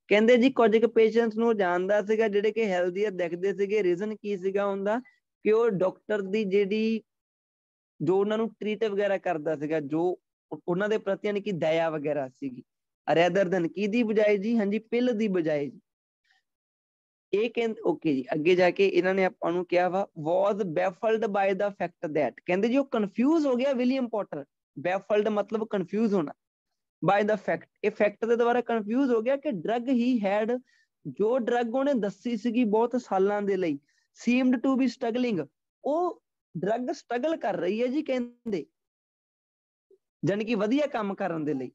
ਕਹਿੰਦੇ ਜੀ ਕੁਝ ਕੁ ਪੇਸ਼ੈਂਟਸ ਨੂੰ ਜਾਣਦਾ ਸੀਗਾ ਜਿਹੜੇ ਕਿ ਹੈਲਦੀਅਰ ਦਿਖਦੇ ਸੀਗੇ। ਰੀਜ਼ਨ ਕੀ ਸੀਗਾ ਹੁੰਦਾ ਕਿ ਉਹ ਡਾਕਟਰ ਦੀ ਜਿਹੜੀ ਜੋ ਉਹਨਾਂ ਨੂੰ ਟ੍ਰੀਟ ਵਗੈਰਾ ਕਰਦਾ ਸੀਗਾ, ਜੋ ਉਹਨਾਂ ਦੇ ਪ੍ਰਤੀ ਯਾਨੀ ਕਿ ਦਇਆ ਵਗੈਰਾ ਸੀਗੀ, ਰੈਦਰ ਦੈਨ ਕਿਹਦੀ ਬਜਾਏ ਜੀ, ਹਾਂਜੀ ਪਿੱਲ ਦੀ ਬਜਾਏ ਜੀ। ਇਹ ਕਹਿੰਦੇ ਓਕੇ ਜੀ, ਅੱਗੇ ਜਾ ਕੇ ਇਹਨਾਂ ਨੇ ਆਪਾਂ ਨੂੰ ਕਿਹਾ ਵਾ was baffled by the fact that, ਕਹਿੰਦੇ ਜੀ ਉਹ ਕਨਫਿਊਜ਼ ਹੋ ਗਿਆ ਵਿਲੀਅਮ ਪੋਟਰ। baffled ਮਤਲਬ ਕਨਫਿਊਜ਼ ਹੋਣਾ, by the fact, ਇਹ ਫੈਕਟ ਦੇ ਦੁਆਰਾ ਕਨਫਿਊਜ਼ ਹੋ ਗਿਆ ਕਿ ਡਰਗ ਹੀ ਹੈਡ, ਜੋ ਡਰਗ ਉਹਨੇ ਦੱਸੀ ਸੀਗੀ ਬਹੁਤ ਸਾਲਾਂ ਦੇ ਲਈ, seemed to be struggling, ਉਹ ਡਰਗ ਸਟਰਗਲ ਕਰ ਰਹੀ ਹੈ ਜੀ ਕਹਿੰਦੇ, ਜਾਣੀ ਕਿ ਵਧੀਆ ਕੰਮ ਕਰਨ ਦੇ ਲਈ।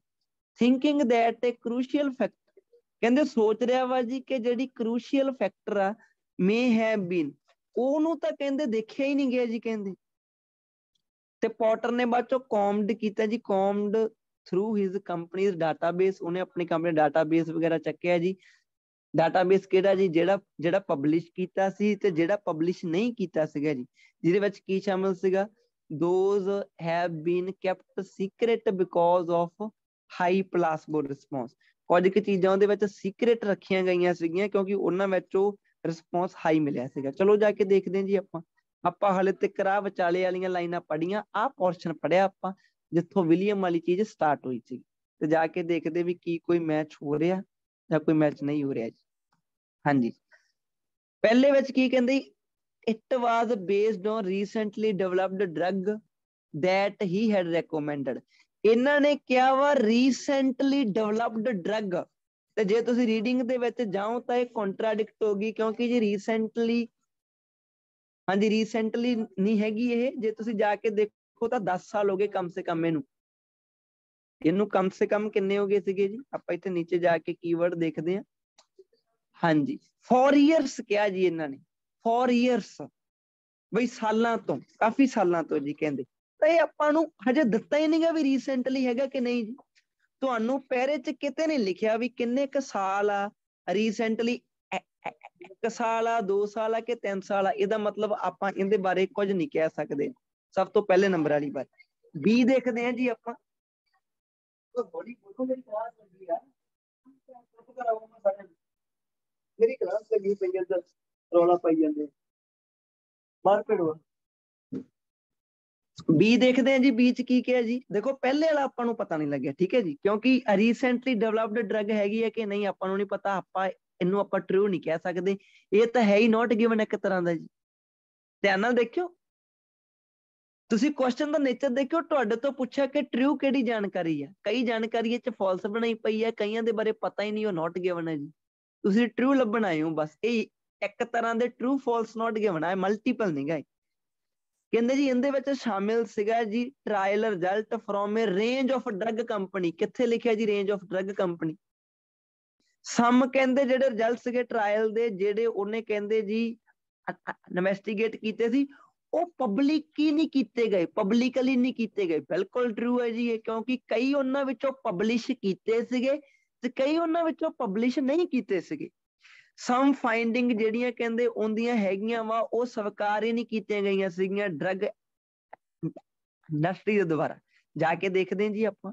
thinking that a crucial factor, ਕਹਿੰਦੇ ਸੋਚ ਰਿਹਾ ਵਾ ਜੀ ਕਿ ਜਿਹੜੀ crucial factor ਆ may have been, ਉਹਨੂੰ ਤਾਂ ਕਹਿੰਦੇ ਦੇਖਿਆ ਹੀ ਨਹੀਂ ਗਿਆ ਜੀ ਕਹਿੰਦੇ। ਤੇ ਪੋਟਰ ਨੇ ਬਾਅਦ ਚੋਂ combed ਕੀਤਾ ਜੀ, combed through his company's database, ਉਹਨੇ ਆਪਣੀ ਕੰਪਨੀ ਡਾਟਾਬੇਸ ਵਗੈਰਾ ਚੱਕਿਆ ਜੀ। ਡਾਟਾਬੇਸ ਕਿਹੜਾ ਜੀ, ਜਿਹੜਾ ਪਬਲਿਸ਼ ਕੀਤਾ ਸੀ ਤੇ ਜਿਹੜਾ ਪਬਲਿਸ਼ ਨਹੀਂ ਕੀਤਾ ਸੀਗਾ ਜੀ, ਜਿਹਦੇ ਵਿੱਚ ਕੀ ਸ਼ਾਮਿਲ ਸੀਗਾ, those have been kept secret because of high placebo response, ਕੁਝ ਕੁ ਚੀਜ਼ਾਂ ਉਹਦੇ ਵਿੱਚ ਸੀਕ੍ਰੇਟ ਰੱਖੀਆਂ ਗਈਆਂ ਸੀਗੀਆਂ ਕਿਉਂਕਿ ਉਹਨਾਂ ਵਿੱਚੋਂ ਰਿਸਪੌਂਸ ਹਾਈ ਮਿਲਿਆ ਸੀਗਾ। ਚਲੋ ਜਾ ਕੇ ਦੇਖਦੇ ਹਾਂ ਜੀ ਆਪਾਂ ਹਾਲੇ ਤੱਕ ਆਹ ਵਿਚਾਲੇ ਵਾਲੀਆਂ ਲਾਈਨਾਂ ਪੜ੍ਹੀਆਂ, ਆਹ ਪੋਰਸ਼ਨ ਪੜ੍ਹਿਆ ਆਪਾਂ ਜਿੱਥੋਂ ਵਿਲੀਅਮ ਵਾਲੀ ਚੀਜ਼ ਸਟਾਰਟ ਹੋਈ ਸੀ, ਤੇ ਜਾ ਕੇ ਦੇਖਦੇ ਵੀ ਕੀ ਕੋਈ ਮੈਚ ਹੋ ਰਿਹਾ ਜਾਂ ਕੋਈ ਮੈਚ ਨਹੀਂ ਹੋ ਰਿਹਾ ਜੀ। ਹਾਂਜੀ, ਪਹਿਲੇ ਵਿੱਚ ਕੀ ਕਹਿੰਦੇ, it was based on recently developed drug that he had recommended, ਇਹਨਾਂ ਨੇ ਕਿਹਾ ਵਾ ਰੀਸੈਂਟਲੀ ਡਿਵੈਲਪਡ ਡਰਗ, ਤੇ ਜੇ ਤੁਸੀਂ ਰੀਡਿੰਗ ਦੇ ਵਿੱਚ ਜਾਓ ਤਾਂ ਇਹ ਕੰਟਰਾਡਿਕਟ ਹੋ ਗਈ ਕਿਉਂਕਿ ਜੀ ਰੀਸੈਂਟਲੀ, ਹਾਂਜੀ ਰੀਸੈਂਟਲੀ ਨਹੀਂ ਹੈਗੀ ਇਹ, ਜੇ ਤੁਸੀਂ ਜਾ ਕੇ ਦੇਖੋ ਤਾਂ 10 ਸਾਲ ਹੋ ਗਏ ਕਮ ਸੇ ਕਮ ਇਹਨੂੰ ਕਮ ਸੇ ਕਮ ਕਿੰਨੇ ਹੋ ਗਏ ਸੀਗੇ ਜੀ, ਆਪਾਂ ਇੱਥੇ ਨੀਚੇ ਜਾ ਕੇ ਕੀਵਰਡ ਦੇਖਦੇ ਹਾਂ। ਹਾਂਜੀ 4 years ਕਿਹਾ ਜੀ ਇਹਨਾਂ ਨੇ, 4 years ਬਈ ਸਾਲਾਂ ਤੋਂ, ਕਾਫੀ ਸਾਲਾਂ ਤੋਂ ਜੀ ਕਹਿੰਦੇ। ਤਾਂ ਇਹ ਆਪਾਂ ਨੂੰ ਹਜੇ ਦਿੱਤਾ ਹੀ ਨਹੀਂਗਾ ਵੀ ਰੀਸੈਂਟਲੀ ਹੈਗਾ ਕਿ ਨਹੀਂ ਜੀ, ਤੁਹਾਨੂੰ ਪੈਰੇ 'ਚ ਕਿਤੇ ਨਹੀਂ ਲਿਖਿਆ ਵੀ ਕਿੰਨੇ ਕੁ ਸਾਲ ਆ, ਰੀਸੈਂਟਲੀ 1 ਸਾਲ ਆ, 2 ਸਾਲ ਆ ਕਿ 3 ਸਾਲ ਆ, ਇਹਦਾ ਮਤਲਬ ਆਪਾਂ ਇਹਦੇ ਬਾਰੇ ਕੁਝ ਨਹੀਂ ਕਹਿ ਸਕਦੇ। ਸਭ ਤੋਂ ਪਹਿਲੇ ਨੰਬਰ ਵਾਲੀ ਬਾਤ B ਦੇਖਦੇ ਹਾਂ ਜੀ ਆਪਾਂ। ਮੇਰੀ ਕਲਾਸ ਲੱਗੀ ਪਈ ਹੈ, ਰੌਲਾ ਪਾਈ ਜਾਂਦੇ ਮਾਰ ਭੇੜੋ। ਬੀ ਦੇਖਦੇ ਹਾਂ ਜੀ, ਬੀ ਚ ਕੀ ਕਿਹਾ ਜੀ, ਦੇਖੋ ਪਹਿਲੇ ਵਾਲਾ ਆਪਾਂ ਨੂੰ ਪਤਾ ਨਹੀਂ ਲੱਗਿਆ, ਠੀਕ ਹੈ ਜੀ, ਕਿਉਂਕਿ ਰੀਸੈਂਟਲੀ ਡਿਵੈਲਪਡ ਡਰਗ ਹੈਗੀ ਹੈ ਕਿ ਨਹੀਂ ਆਪਾਂ ਨੂੰ ਨਹੀਂ ਪਤਾ, ਆਪਾਂ ਇਹਨੂੰ ਆਪਾਂ ਟਰੂ ਨਹੀਂ ਕਹਿ ਸਕਦੇ, ਇਹ ਤਾਂ ਹੈ ਹੀ ਨੋਟ ਗਿਵਨ ਇੱਕ ਤਰ੍ਹਾਂ ਦਾ ਜੀ। ਧਿਆਨ ਨਾਲ ਦੇਖਿਓ, ਤੁਸੀਂ ਕੁਐਸਚਨ ਦਾ ਨੇਚਰ ਦੇਖਿਓ, ਤੁਹਾਡੇ ਤੋਂ ਪੁੱਛਿਆ ਕਿ ਟਰੂ ਕਿਹੜੀ ਜਾਣਕਾਰੀ ਹੈ, ਕਈ ਜਾਣਕਾਰੀ ਇਹ ਚ ਫਾਲਸ ਬਣਾਈ ਪਈ ਹੈ, ਕਈਆਂ ਦੇ ਬਾਰੇ ਪਤਾ ਹੀ ਨਹੀਂ, ਉਹ ਨੋਟ ਗਿਵਨ ਹੈ ਜੀ, ਤੁਸੀਂ ਟਰੂ ਲੱਭਣ ਆਏ ਹੋ ਬਸ, ਇਹ ਇੱਕ ਤਰ੍ਹਾਂ ਦੇ ਟਰੂ ਫਾਲਸ ਨੋਟ ਗਿਵਨ ਹੈ, ਮਲਟੀਪਲ ਨਹੀਂ ਗਏ। ਕਹਿੰਦੇ ਜੀ ਇਹਦੇ ਵਿੱਚ ਸ਼ਾਮਿਲ ਸੀਗਾ ਜੀ trial result from A range of drug company, ਕਿੱਥੇ ਲਿਖਿਆ ਜੀ ਰੇਂਜ ਆਫ ਡਰਗ ਕੰਪਨੀ। ਸਮ ਕਹਿੰਦੇ ਜਿਹੜੇ ਰਿਜ਼ਲਟ ਸੀਗੇ ਟ੍ਰਾਇਲ ਦੇ, ਜਿਹੜੇ ਉਹਨੇ ਕਹਿੰਦੇ ਜੀ ਇਨਵੈਸਟੀਗੇਟ ਕੀਤੇ ਸੀ, ਉਹ ਪਬਲਿਕ ਹੀ ਨਹੀਂ ਕੀਤੇ ਗਏ, ਪਬਲਿਕਲੀ ਨਹੀਂ ਕੀਤੇ ਗਏ। ਬਿਲਕੁਲ ਟਰੂ ਹੈ ਜੀ ਇਹ, ਕਿਉਂਕਿ ਕਈ ਉਹਨਾਂ ਵਿੱਚੋਂ ਪਬਲਿਸ਼ ਕੀਤੇ ਸੀਗੇ ਤੇ ਕਈ ਉਹਨਾਂ ਵਿੱਚੋਂ ਪਬਲਿਸ਼ ਨਹੀਂ ਕੀਤੇ ਸੀਗੇ। ਸਮ ਫਾਈਂਡਿੰਗ ਜਿਹੜੀਆਂ ਕਹਿੰਦੇ ਆਉਂਦੀਆਂ ਹੈਗੀਆਂ ਵਾ, ਉਹ ਸਵੀਕਾਰ ਹੀ ਨਹੀਂ ਕੀਤੀਆਂ ਗਈਆਂ ਸੀਗੀਆਂ ਡਰਗ ਇੰਡਸਟਰੀ ਦੇ ਦੁਆਰਾ। ਜਾ ਕੇ ਦੇਖਦੇ ਹਾਂ ਜੀ ਆਪਾਂ,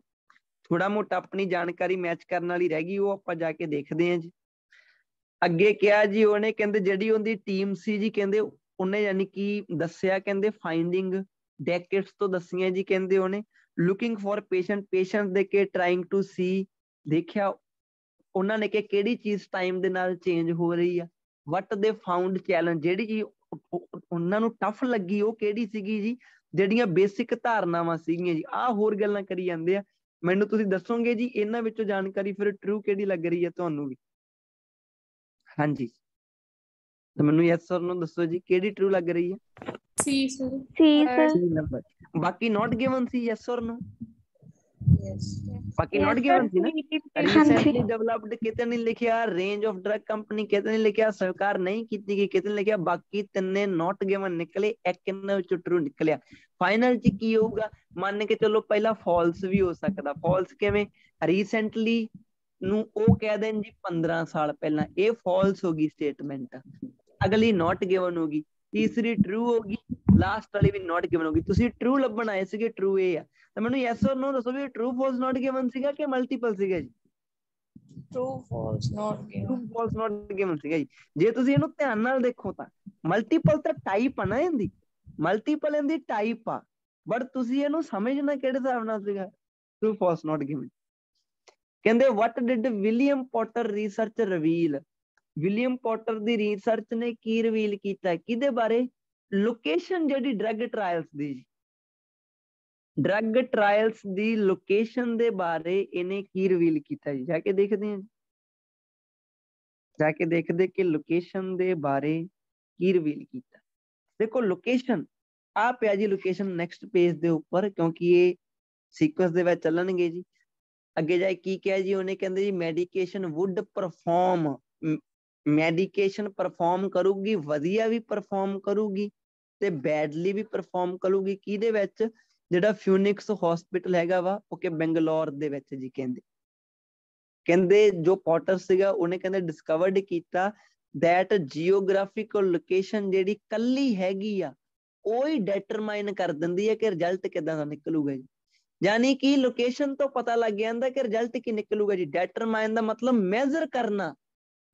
ਥੋੜਾ ਮੋਟਾ ਆਪਣੀ ਜਾਣਕਾਰੀ ਮੈਚ ਕਰਨ ਵਾਲੀ ਰਹਿ ਗਈ, ਉਹ ਆਪਾਂ ਜਾ ਕੇ ਦੇਖਦੇ ਹਾਂ ਜੀ। ਅੱਗੇ ਕਿਹਾ ਜੀ ਉਹਨੇ, ਕਹਿੰਦੇ ਜਿਹੜੀ ਉਹਦੀ ਟੀਮ ਸੀ ਜੀ, ਕਹਿੰਦੇ ਉਹਨੇ ਯਾਨੀ ਕਿ ਦੱਸਿਆ, ਕਹਿੰਦੇ ਫਾਈਂਡਿੰਗ ਡੈਕੇਡਸ ਤੋਂ ਦੱਸੀਆਂ ਜੀ, ਕਹਿੰਦੇ ਉਹਨੇ ਲੁਕਿੰਗ ਫॉर ਪੇਸ਼ੈਂਟ ਦੇ ਕੇ ਟਰਾਈਂਗ ਟੂ ਸੀ, ਦੇਖਿਆ ਉਹਨਾਂ ਨੇ ਕਿ ਕਿਹੜੀ ਚੀਜ਼ ਟਾਈਮ ਦੇ ਨਾਲ ਚੇਂਜ ਹੋ ਰਹੀ ਆ। ਵਟ ਦੇ ਫਾਊਂਡ ਚੈਲੰਜ, ਜਿਹੜੀ ਚੀਜ਼ ਉਹਨਾਂ ਨੂੰ ਟਫ ਲੱਗੀ ਉਹ ਕਿਹੜੀ ਸੀਗੀ ਜੀ, ਜਿਹੜੀਆਂ ਬੇਸਿਕ ਧਾਰਨਾਵਾਂ ਸੀਗੀਆਂ ਜੀ। ਆਹ ਹੋਰ ਗੱਲਾਂ ਕਰੀ ਜਾਂਦੇ ਆ, ਮੈਨੂੰ ਤੁਸੀਂ ਦੱਸੋਗੇ ਜੀ ਇਹਨਾਂ ਵਿੱਚੋਂ ਜਾਣਕਾਰੀ ਫਿਰ ਟਰੂ ਕਿਹੜੀ ਲੱਗ ਰਹੀ ਹੈ ਤੁਹਾਨੂੰ ਵੀ। ਹਾਂਜੀ ਤੇ ਮੈਨੂੰ ਯੈਸ ਸਰ ਨੂੰ ਦੱਸੋ ਜੀ ਕਿਹੜੀ ਟਰੂ ਲੱਗ ਰਹੀ ਹੈ। ਸੀ ਸਰ। ਸੀ ਨੰਬਰ ਬਾਕੀ ਨੋਟ ਗਿਵਨ ਸੀ ਯੈਸ ਸਰ ਨੂੰ, ਬਾਕੀ ਨੋਟ ਗਿਵਨ ਸੀ ਨਾ। ਰੀਸੈਂਟਲੀ ਡਿਵੈਲਪਡ ਕਿਤੇ ਨਹੀਂ ਲਿਖਿਆ, ਰੇਂਜ ਆਫ ਡਰਗ ਕੰਪਨੀ ਕਿਤੇ ਨਹੀਂ ਲਿਖਿਆ, ਸਵੀਕਾਰ ਨਹੀਂ ਕੀਤੀ ਗਈ ਕਿਤੇ ਨਹੀਂ ਲਿਖਿਆ, ਬਾਕੀ ਤਿੰਨੇ ਨੋਟ ਗਿਵਨ ਨਿਕਲੇ, ਇੱਕ ਇਹਨਾਂ ਵਿੱਚੋਂ ਟਰੂ ਨਿਕਲਿਆ। ਫਾਈਨਲ ਚ ਕੀ ਹੋਊਗਾ, ਮੰਨ ਕੇ ਚਲੋ ਪਹਿਲਾਂ ਫਾਲਸ ਵੀ ਹੋ ਸਕਦਾ। ਫਾਲਸ ਕਿਵੇਂ, ਰੀਸੈਂਟਲੀ ਨੂੰ ਉਹ ਕਹਿ ਦੇਣ ਜੀ 15 ਸਾਲ ਪਹਿਲਾਂ, ਇਹ ਫਾਲਸ ਹੋ ਗਈ ਸਟੇਟਮੈਂਟ। ਅਗਲੀ ਨੋਟ ਗਿਵਨ ਹੋ ਗਈ, ਤੀਸਰੀ ਟਰੂ ਹੋ ਗਈ, ਲਾਸਟ ਵਾਲੀ ਵੀ ਨੋਟ ਗਿਵਨ ਹੋ ਗਈ। ਤੁਸੀਂ ਟਰੂ ਲੱਭਣ ਆਏ ਸੀਗੇ, ਟਰੂ ਇਹ ਆ, ਤਾਂ ਮੈਨੂੰ ਯੈਸ ਔਰ ਨੋ ਦੱਸੋ ਵੀ ਟਰੂ ਫਾਲਸ ਨੋਟ ਗਿਵਨ ਸੀਗਾ ਕਿ ਮਲਟੀਪਲ ਸੀਗਾ ਜੀ। ਟਰੂ ਫਾਲਸ ਨੋਟ ਗਿਵਨ ਸੀਗਾ ਜੀ। ਜੇ ਤੁਸੀਂ ਇਹਨੂੰ ਧਿਆਨ ਨਾਲ ਦੇਖੋ ਤਾਂ ਮਲਟੀਪਲ ਤਾਂ ਟਾਈਪ ਆ ਨਾ, ਇਹਦੀ ਮਲਟੀਪਲ ਇਹਦੀ ਟਾਈਪ ਆ, ਬਟ ਤੁਸੀਂ ਇਹਨੂੰ ਸਮਝਣਾ ਕਿਹੜੇ ਹਿਸਾਬ ਨਾਲ ਸੀਗਾ, ਟਰੂ ਫਾਲਸ ਨੋਟ ਗਿਵਨ। ਕਹਿੰਦੇ what did William Potter research reveal, William Potter ਦੀ ਰਿਸਰਚ ਨੇ ਕੀ ਰਿਵੀਲ ਕੀਤਾ, ਕਿਹਦੇ ਬਾਰੇ? ਲੋਕੇਸ਼ਨ ਜਿਹੜੀ ਡਰੱਗ ਟਰਾਇਲਸ ਦੀ, ਡਰੱਗ ਟਰਾਇਲਸ ਦੀ ਲੋਕੇਸ਼ਨ ਦੇ ਬਾਰੇ ਇਹਨੇ ਕੀ ਰਿਵੀਲ ਕੀਤਾ ਜੀ। ਜਾ ਕੇ ਦੇਖਦੇ ਹਾਂ, ਜਾ ਕੇ ਦੇਖਦੇ ਕਿ ਲੋਕੇਸ਼ਨ ਦੇ ਬਾਰੇ ਕੀ ਰਿਵੀਲ ਕੀਤਾ। ਦੇਖੋ ਲੋਕੇਸ਼ਨ ਆ ਪਿਆ ਜੀ, ਲੋਕੇਸ਼ਨ ਨੈਕਸਟ ਪੇਜ ਦੇ ਉੱਪਰ, ਕਿਉਂਕਿ ਇਹ ਸੀਕੁਐਂਸ ਦੇ ਵਿੱਚ ਚੱਲਣਗੇ ਜੀ। ਅੱਗੇ ਜਾ ਕੇ ਕੀ ਕਿਹਾ ਜੀ ਉਹਨੇ, ਕਹਿੰਦੇ ਜੀ medication would perform, medication perform ਕਰੂਗੀ, ਵਧੀਆ ਵੀ ਪਰਫਾਰਮ ਕਰੂਗੀ ਤੇ ਬੈਡਲੀ ਵੀ ਪਰਫਾਰਮ ਕਰੂਗੀ। ਕਿਹਦੇ ਵਿੱਚ? ਜਿਹੜਾ ਫਿਊਨਿਕਸ ਹਸਪੀਟਲ ਹੈਗਾ ਵਾ, ਓਕੇ, ਬੰਗਲੌਰ ਦੇ ਵਿੱਚ ਜੀ। ਕਹਿੰਦੇ ਜੋ ਪੋਟਰ ਸੀਗਾ ਉਹਨੇ ਕਹਿੰਦੇ ਡਿਸਕਵਰਡ ਕੀਤਾ ਦੈਟ ਜੀਓਗ੍ਰਾਫਿਕਲ ਲੋਕੇਸ਼ਨ ਜਿਹੜੀ ਕੱਲੀ ਹੈਗੀ ਆ ਉਹ ਹੀ ਡਿਟਰਮਾਈਨ ਕਰ ਦਿੰਦੀ ਹੈ ਕਿ ਰਿਜ਼ਲਟ ਕਿੱਦਾਂ ਦਾ ਨਿਕਲੂਗਾ ਜੀ। ਯਾਨੀ ਕਿ ਲੋਕੇਸ਼ਨ ਤੋਂ ਪਤਾ ਲੱਗ ਜਾਂਦਾ ਕਿ ਰਿਜ਼ਲਟ ਕੀ ਨਿਕਲੂਗਾ ਜੀ। ਡਿਟਰਮਾਈਨ ਦਾ ਮਤਲਬ ਮੈਜ਼ਰ ਕਰਨਾ,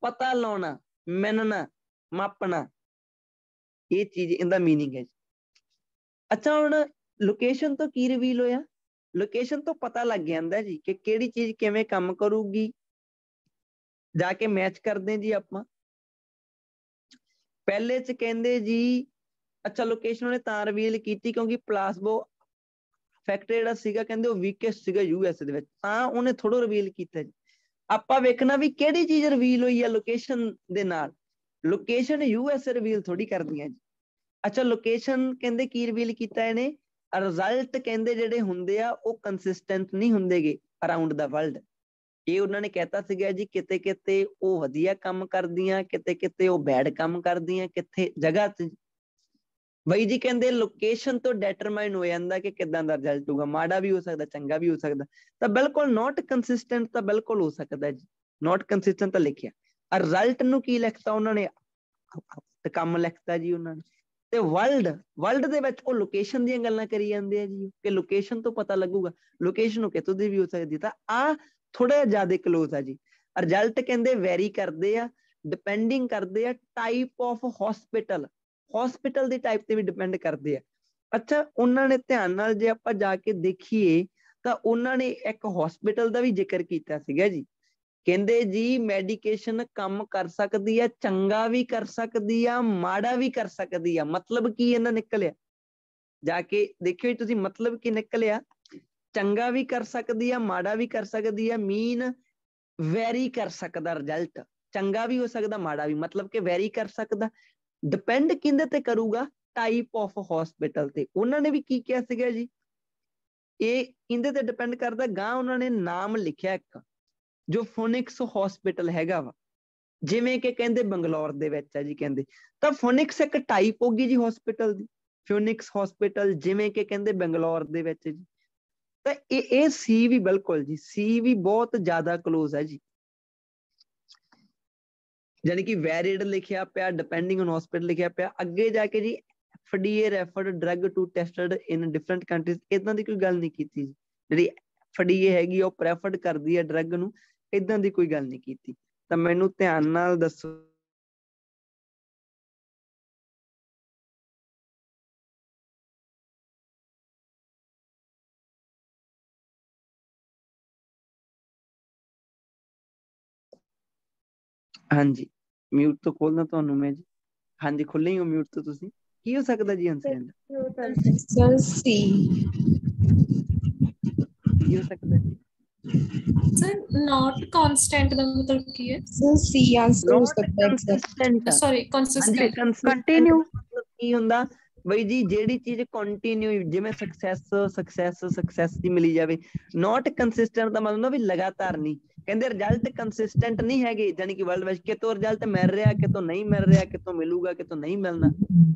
ਪਤਾ ਲਾਉਣਾ, ਮੰਨਣਾ, ਮਾਪਣਾ, ਇਹ ਚੀਜ਼ ਇਹਦਾ ਮੀਨਿੰਗ ਹੈ ਜੀ। ਅੱਛਾ, ਹੁਣ ਲੋਕੇਸ਼ਨ ਤੋਂ ਕੀ ਰਿਵੀਲ ਹੋਇਆ? ਲੋਕੇਸ਼ਨ ਤੋਂ ਪਤਾ ਲੱਗ ਜਾਂਦਾ ਜੀ ਕਿ ਕਿਹੜੀ ਚੀਜ਼ ਕਿਵੇਂ ਕੰਮ ਕਰੂਗੀ। ਜਾ ਕੇ ਮੈਚ ਕਰਦੇ ਜੀ ਆਪਾਂ। ਪਹਿਲੇ ਚ ਕਹਿੰਦੇ ਜੀ, ਅੱਛਾ ਲੋਕੇਸ਼ਨ ਉਹਨੇ ਤਾਂ ਰਿਵੀਲ ਕੀਤੀ ਕਿਉਂਕਿ ਪਲਾਸਬੋ ਫੈਕਟਰ ਜਿਹੜਾ ਸੀਗਾ ਕਹਿੰਦੇ ਉਹ ਵੀਕੈਸਟ ਸੀਗਾ ਯੂਐਸ ਦੇ ਵਿੱਚ, ਤਾਂ ਉਹਨੇ ਥੋੜਾ ਰਿਵੀਲ ਕੀਤਾ ਜੀ। ਆਪਾਂ ਵੇਖਣਾ ਵੀ ਕਿਹੜੀ ਚੀਜ਼ ਰਿਵੀਲ ਹੋਈ ਆ ਲੋਕੇਸ਼ਨ ਦੇ ਨਾਲ। ਲੋਕੇਸ਼ਨ ਯੂਐਸ ਰਿਵੀਲ ਥੋੜੀ ਕਰਦੀਆਂ ਜੀ। ਅੱਛਾ, ਲੋਕੇਸ਼ਨ ਕਹਿੰਦੇ ਕੀ ਰਿਵੀਲ ਕੀਤਾ ਇਹਨੇ? ਰਿਜ਼ਲਟ ਕਹਿੰਦੇ ਜਿਹੜੇ ਹੁੰਦੇ ਆ ਉਹ ਕੰਸਿਸਟੈਂਟ ਨਹੀਂ ਹੁੰਦੇਗੇ ਅਰਾਊਂਡ ਦਾ ਵਰਲਡ। ਇਹ ਉਹਨਾਂ ਨੇ ਕਹਿਤਾ ਸੀਗਾ ਜੀ, ਕਿਤੇ ਕਿਤੇ ਉਹ ਵਧੀਆ ਕੰਮ ਕਰਦੀਆਂ, ਕਿਤੇ ਕਿਤੇ ਉਹ ਬੈਡ ਕੰਮ ਕਰਦੀਆਂ, ਕਿੱਥੇ ਜਗ੍ਹਾ ਤੇ। ਬਈ ਜੀ ਕਹਿੰਦੇ ਲੋਕੇਸ਼ਨ ਤੋਂ ਡਿਟਰਮਾਈਨ ਹੋ ਜਾਂਦਾ ਕਿ ਕਿੱਦਾਂ ਦਾ ਰਿਜ਼ਲਟ ਹੋਊਗਾ, ਮਾੜਾ ਵੀ ਹੋ ਸਕਦਾ, ਚੰਗਾ ਵੀ ਹੋ ਸਕਦਾ। ਤਾਂ ਬਿਲਕੁਲ ਨੋਟ ਕੰਸਿਸਟੈਂਟ ਤਾਂ ਬਿਲਕੁਲ ਹੋ ਸਕਦਾ ਜੀ, ਨੋਟ ਕੰਸਿਸਟੈਂਟ ਤਾਂ ਲਿਖਿਆ। ਰਿਜ਼ਲਟ ਨੂੰ ਕੀ ਲਿਖਤਾ ਉਹਨਾਂ ਨੇ? ਕੰਮ ਲਿਖਤਾ ਜੀ ਉਹਨਾਂ ਨੇ। ਤੇ ਵਰਲਡ ਦੇ ਵਿੱਚ ਉਹ ਲੋਕੇਸ਼ਨ ਦੀਆਂ ਗੱਲਾਂ ਕਰੀ ਜਾਂਦੇ ਆ ਜੀ ਕਿ ਲੋਕੇਸ਼ਨ ਤੋਂ ਪਤਾ ਲੱਗੂਗਾ। ਲੋਕੇਸ਼ਨ ਨੂੰ ਕਿਤੋਂ ਦੀ ਵੀ ਹੋ ਸਕਦੀ। ਤਾਂ ਆ ਥੋੜਾ ਜਿਆਦਾ ਕਲੋਜ਼ ਆ ਜੀ। ਰਿਜ਼ਲਟ ਕਹਿੰਦੇ ਵੈਰੀ ਕਰਦੇ ਆ, ਡਿਪੈਂਡਿੰਗ ਕਰਦੇ ਆ type of hospital, hospital the type ਤੇ ਵੀ ਡਿਪੈਂਡ ਕਰਦੇ ਆ। ਅੱਛਾ, ਉਹਨਾਂ ਨੇ ਧਿਆਨ ਨਾਲ ਜੇ ਆਪਾਂ ਜਾ ਕੇ ਦੇਖੀਏ ਤਾਂ ਉਹਨਾਂ ਨੇ ਇੱਕ ਹਸਪੀਟਲ ਦਾ ਵੀ ਜ਼ਿਕਰ ਕੀਤਾ ਸੀਗਾ ਜੀ। ਕਹਿੰਦੇ ਜੀ ਮੈਡੀਕੇਸ਼ਨ ਕੰਮ ਕਰ ਸਕਦੀ ਆ, ਚੰਗਾ ਵੀ ਕਰ ਸਕਦੀ ਆ, ਮਾੜਾ ਵੀ ਕਰ ਸਕਦੀ ਆ। ਮਤਲਬ ਕੀ ਇਹਨਾਂ ਨਿਕਲਿਆ? ਜਾ ਕੇ ਦੇਖਿਓ ਤੁਸੀਂ, ਮਤਲਬ ਕੀ ਨਿਕਲਿਆ? ਚੰਗਾ ਵੀ ਕਰ ਸਕਦੀ ਆ, ਮਾੜਾ ਵੀ ਕਰ ਸਕਦੀ ਆ, ਮੀਨ ਵੈਰੀ ਕਰ ਸਕਦਾ ਰਿਜ਼ਲਟ, ਚੰਗਾ ਵੀ ਹੋ ਸਕਦਾ, ਮਾੜਾ ਵੀ, ਮਤਲਬ ਕਿ ਵੈਰੀ ਕਰ ਸਕਦਾ। ਡਿਪੈਂਡ ਕਿਹਦੇ ਤੇ ਕਰੂਗਾ? ਟਾਈਪ ਆਫ ਹਸਪੀਟਲ ਤੇ। ਉਹਨਾਂ ਨੇ ਵੀ ਕੀ ਕਿਹਾ ਸੀਗਾ ਜੀ, ਇਹ ਕਿਹਦੇ ਤੇ ਡਿਪੈਂਡ ਕਰਦਾ? ਗਾਂ ਉਹਨਾਂ ਨੇ ਨਾਮ ਲਿਖਿਆ ਇੱਕ, ਜੋ ਫੋਨਿਕਸ ਹਸਪੀਟਲ ਹੈਗਾ ਵਾ, ਜਿਵੇਂ ਕਿ ਕਹਿੰਦੇ ਬੰਗਲੌਰ ਦੇ ਵਿੱਚ ਆ ਜੀ। ਕਹਿੰਦੇ ਤਾਂ ਫੋਨਿਕਸ ਇੱਕ ਟਾਈਪ ਹੋਗੀ ਜੀ ਹਸਪੀਟਲ ਦੀ, ਫਿਊਨਿਕਸ ਹਸਪੀਟਲ, ਜਿਵੇਂ ਕਿ ਕਹਿੰਦੇ ਬੰਗਲੌਰ ਦੇ ਵਿੱਚ ਜੀ। ਤਾਂ ਇਹ ਸੀ ਵੀ ਬਿਲਕੁਲ ਜੀ, ਸੀ ਵੀ ਬਹੁਤ ਜ਼ਿਆਦਾ ਕਲੋਜ਼ ਹੈ ਜੀ। ਯਾਨੀ ਕਿ ਵੈਰਿਡ ਲਿਖਿਆ ਪਿਆ, ਡਿਪੈਂਡਿੰਗ ਔਨ ਹਸਪੀਟਲ ਲਿਖਿਆ ਪਿਆ। ਅੱਗੇ ਜਾ ਕੇ ਜੀ FDA referred drug to tested in different countries, ਇਦਾਂ ਦੀ ਕੋਈ ਗੱਲ ਨਹੀਂ ਕੀਤੀ ਜੀ। ਜਿਹੜੀ FDA ਹੈਗੀ ਉਹ ਪ੍ਰੈਫਰਡ ਕਰਦੀ ਹੈ ਡਰੱਗ ਨੂੰ, ਇਦਾਂ ਦੀ ਕੋਈ ਗੱਲ ਨਹੀਂ ਕੀਤੀ। ਤਾਂ ਮੈਨੂੰ ਧਿਆਨ ਨਾਲ ਦੱਸੋ। ਹਾਂਜੀ, ਮਿਊਟ ਤੋਂ ਖੋਲਣਾ ਤੁਹਾਨੂੰ ਮੈਂ ਜੀ। ਹਾਂਜੀ, ਖੁੱਲੇ ਹੀ ਹੋ ਮਿਊਟ ਤੋਂ ਤੁਸੀਂ। ਕੀ ਹੋ ਸਕਦਾ ਜੀ ਆਨਸਰ ਇਹਦਾ? ਸਰ ਸੀ। ਕੀ ਹੋ ਸਕਦਾ ਜੀ? ਸਰ ਨਾਟ ਕਾਂਸਟੈਂਟ ਦਾ ਮਤਲਬ ਕੀ ਹੈ? ਸਰ ਸੀ ਆਨਸਰ ਹੋ ਸਕਦਾ ਹੈ। ਕੰਸਿਸਟੈਂਟ, ਸੌਰੀ ਕੰਸਿਸਟੈਂਟ, ਕੰਟੀਨਿਊ ਮਤਲਬ ਕੀ ਹੁੰਦਾ ਬਈ ਜੀ? ਜਿਹੜੀ ਚੀਜ਼ ਕੰਟੀਨਿਊ, ਜਿਵੇਂ ਸਕਸੈਸ ਦੀ ਮਿਲੀ ਜਾਵੇ। ਨਾਟ ਕੰਸਿਸਟੈਂਟ ਦਾ ਮਤਲਬ ਵੀ ਲਗਾਤਾਰ ਨਹੀਂ। ਕਹਿੰਦੇ ਰਿਜ਼ਲਟ ਕੰਸਿਸਟੈਂਟ ਨਹੀਂ ਹੈਗੇ, ਯਾਨੀ ਕਿ ਵਰਲਡ ਵਿੱਚ ਕਿਤੋਂ ਰਿਜ਼ਲਟ ਮਿਲ ਰਿਹਾ, ਕਿਤੋਂ ਨਹੀਂ ਮਿਲ ਰਿਹਾ, ਕਿਤੋਂ ਮਿਲੂਗਾ, ਕਿਤੋਂ ਨਹੀਂ ਮਿਲਣਾ,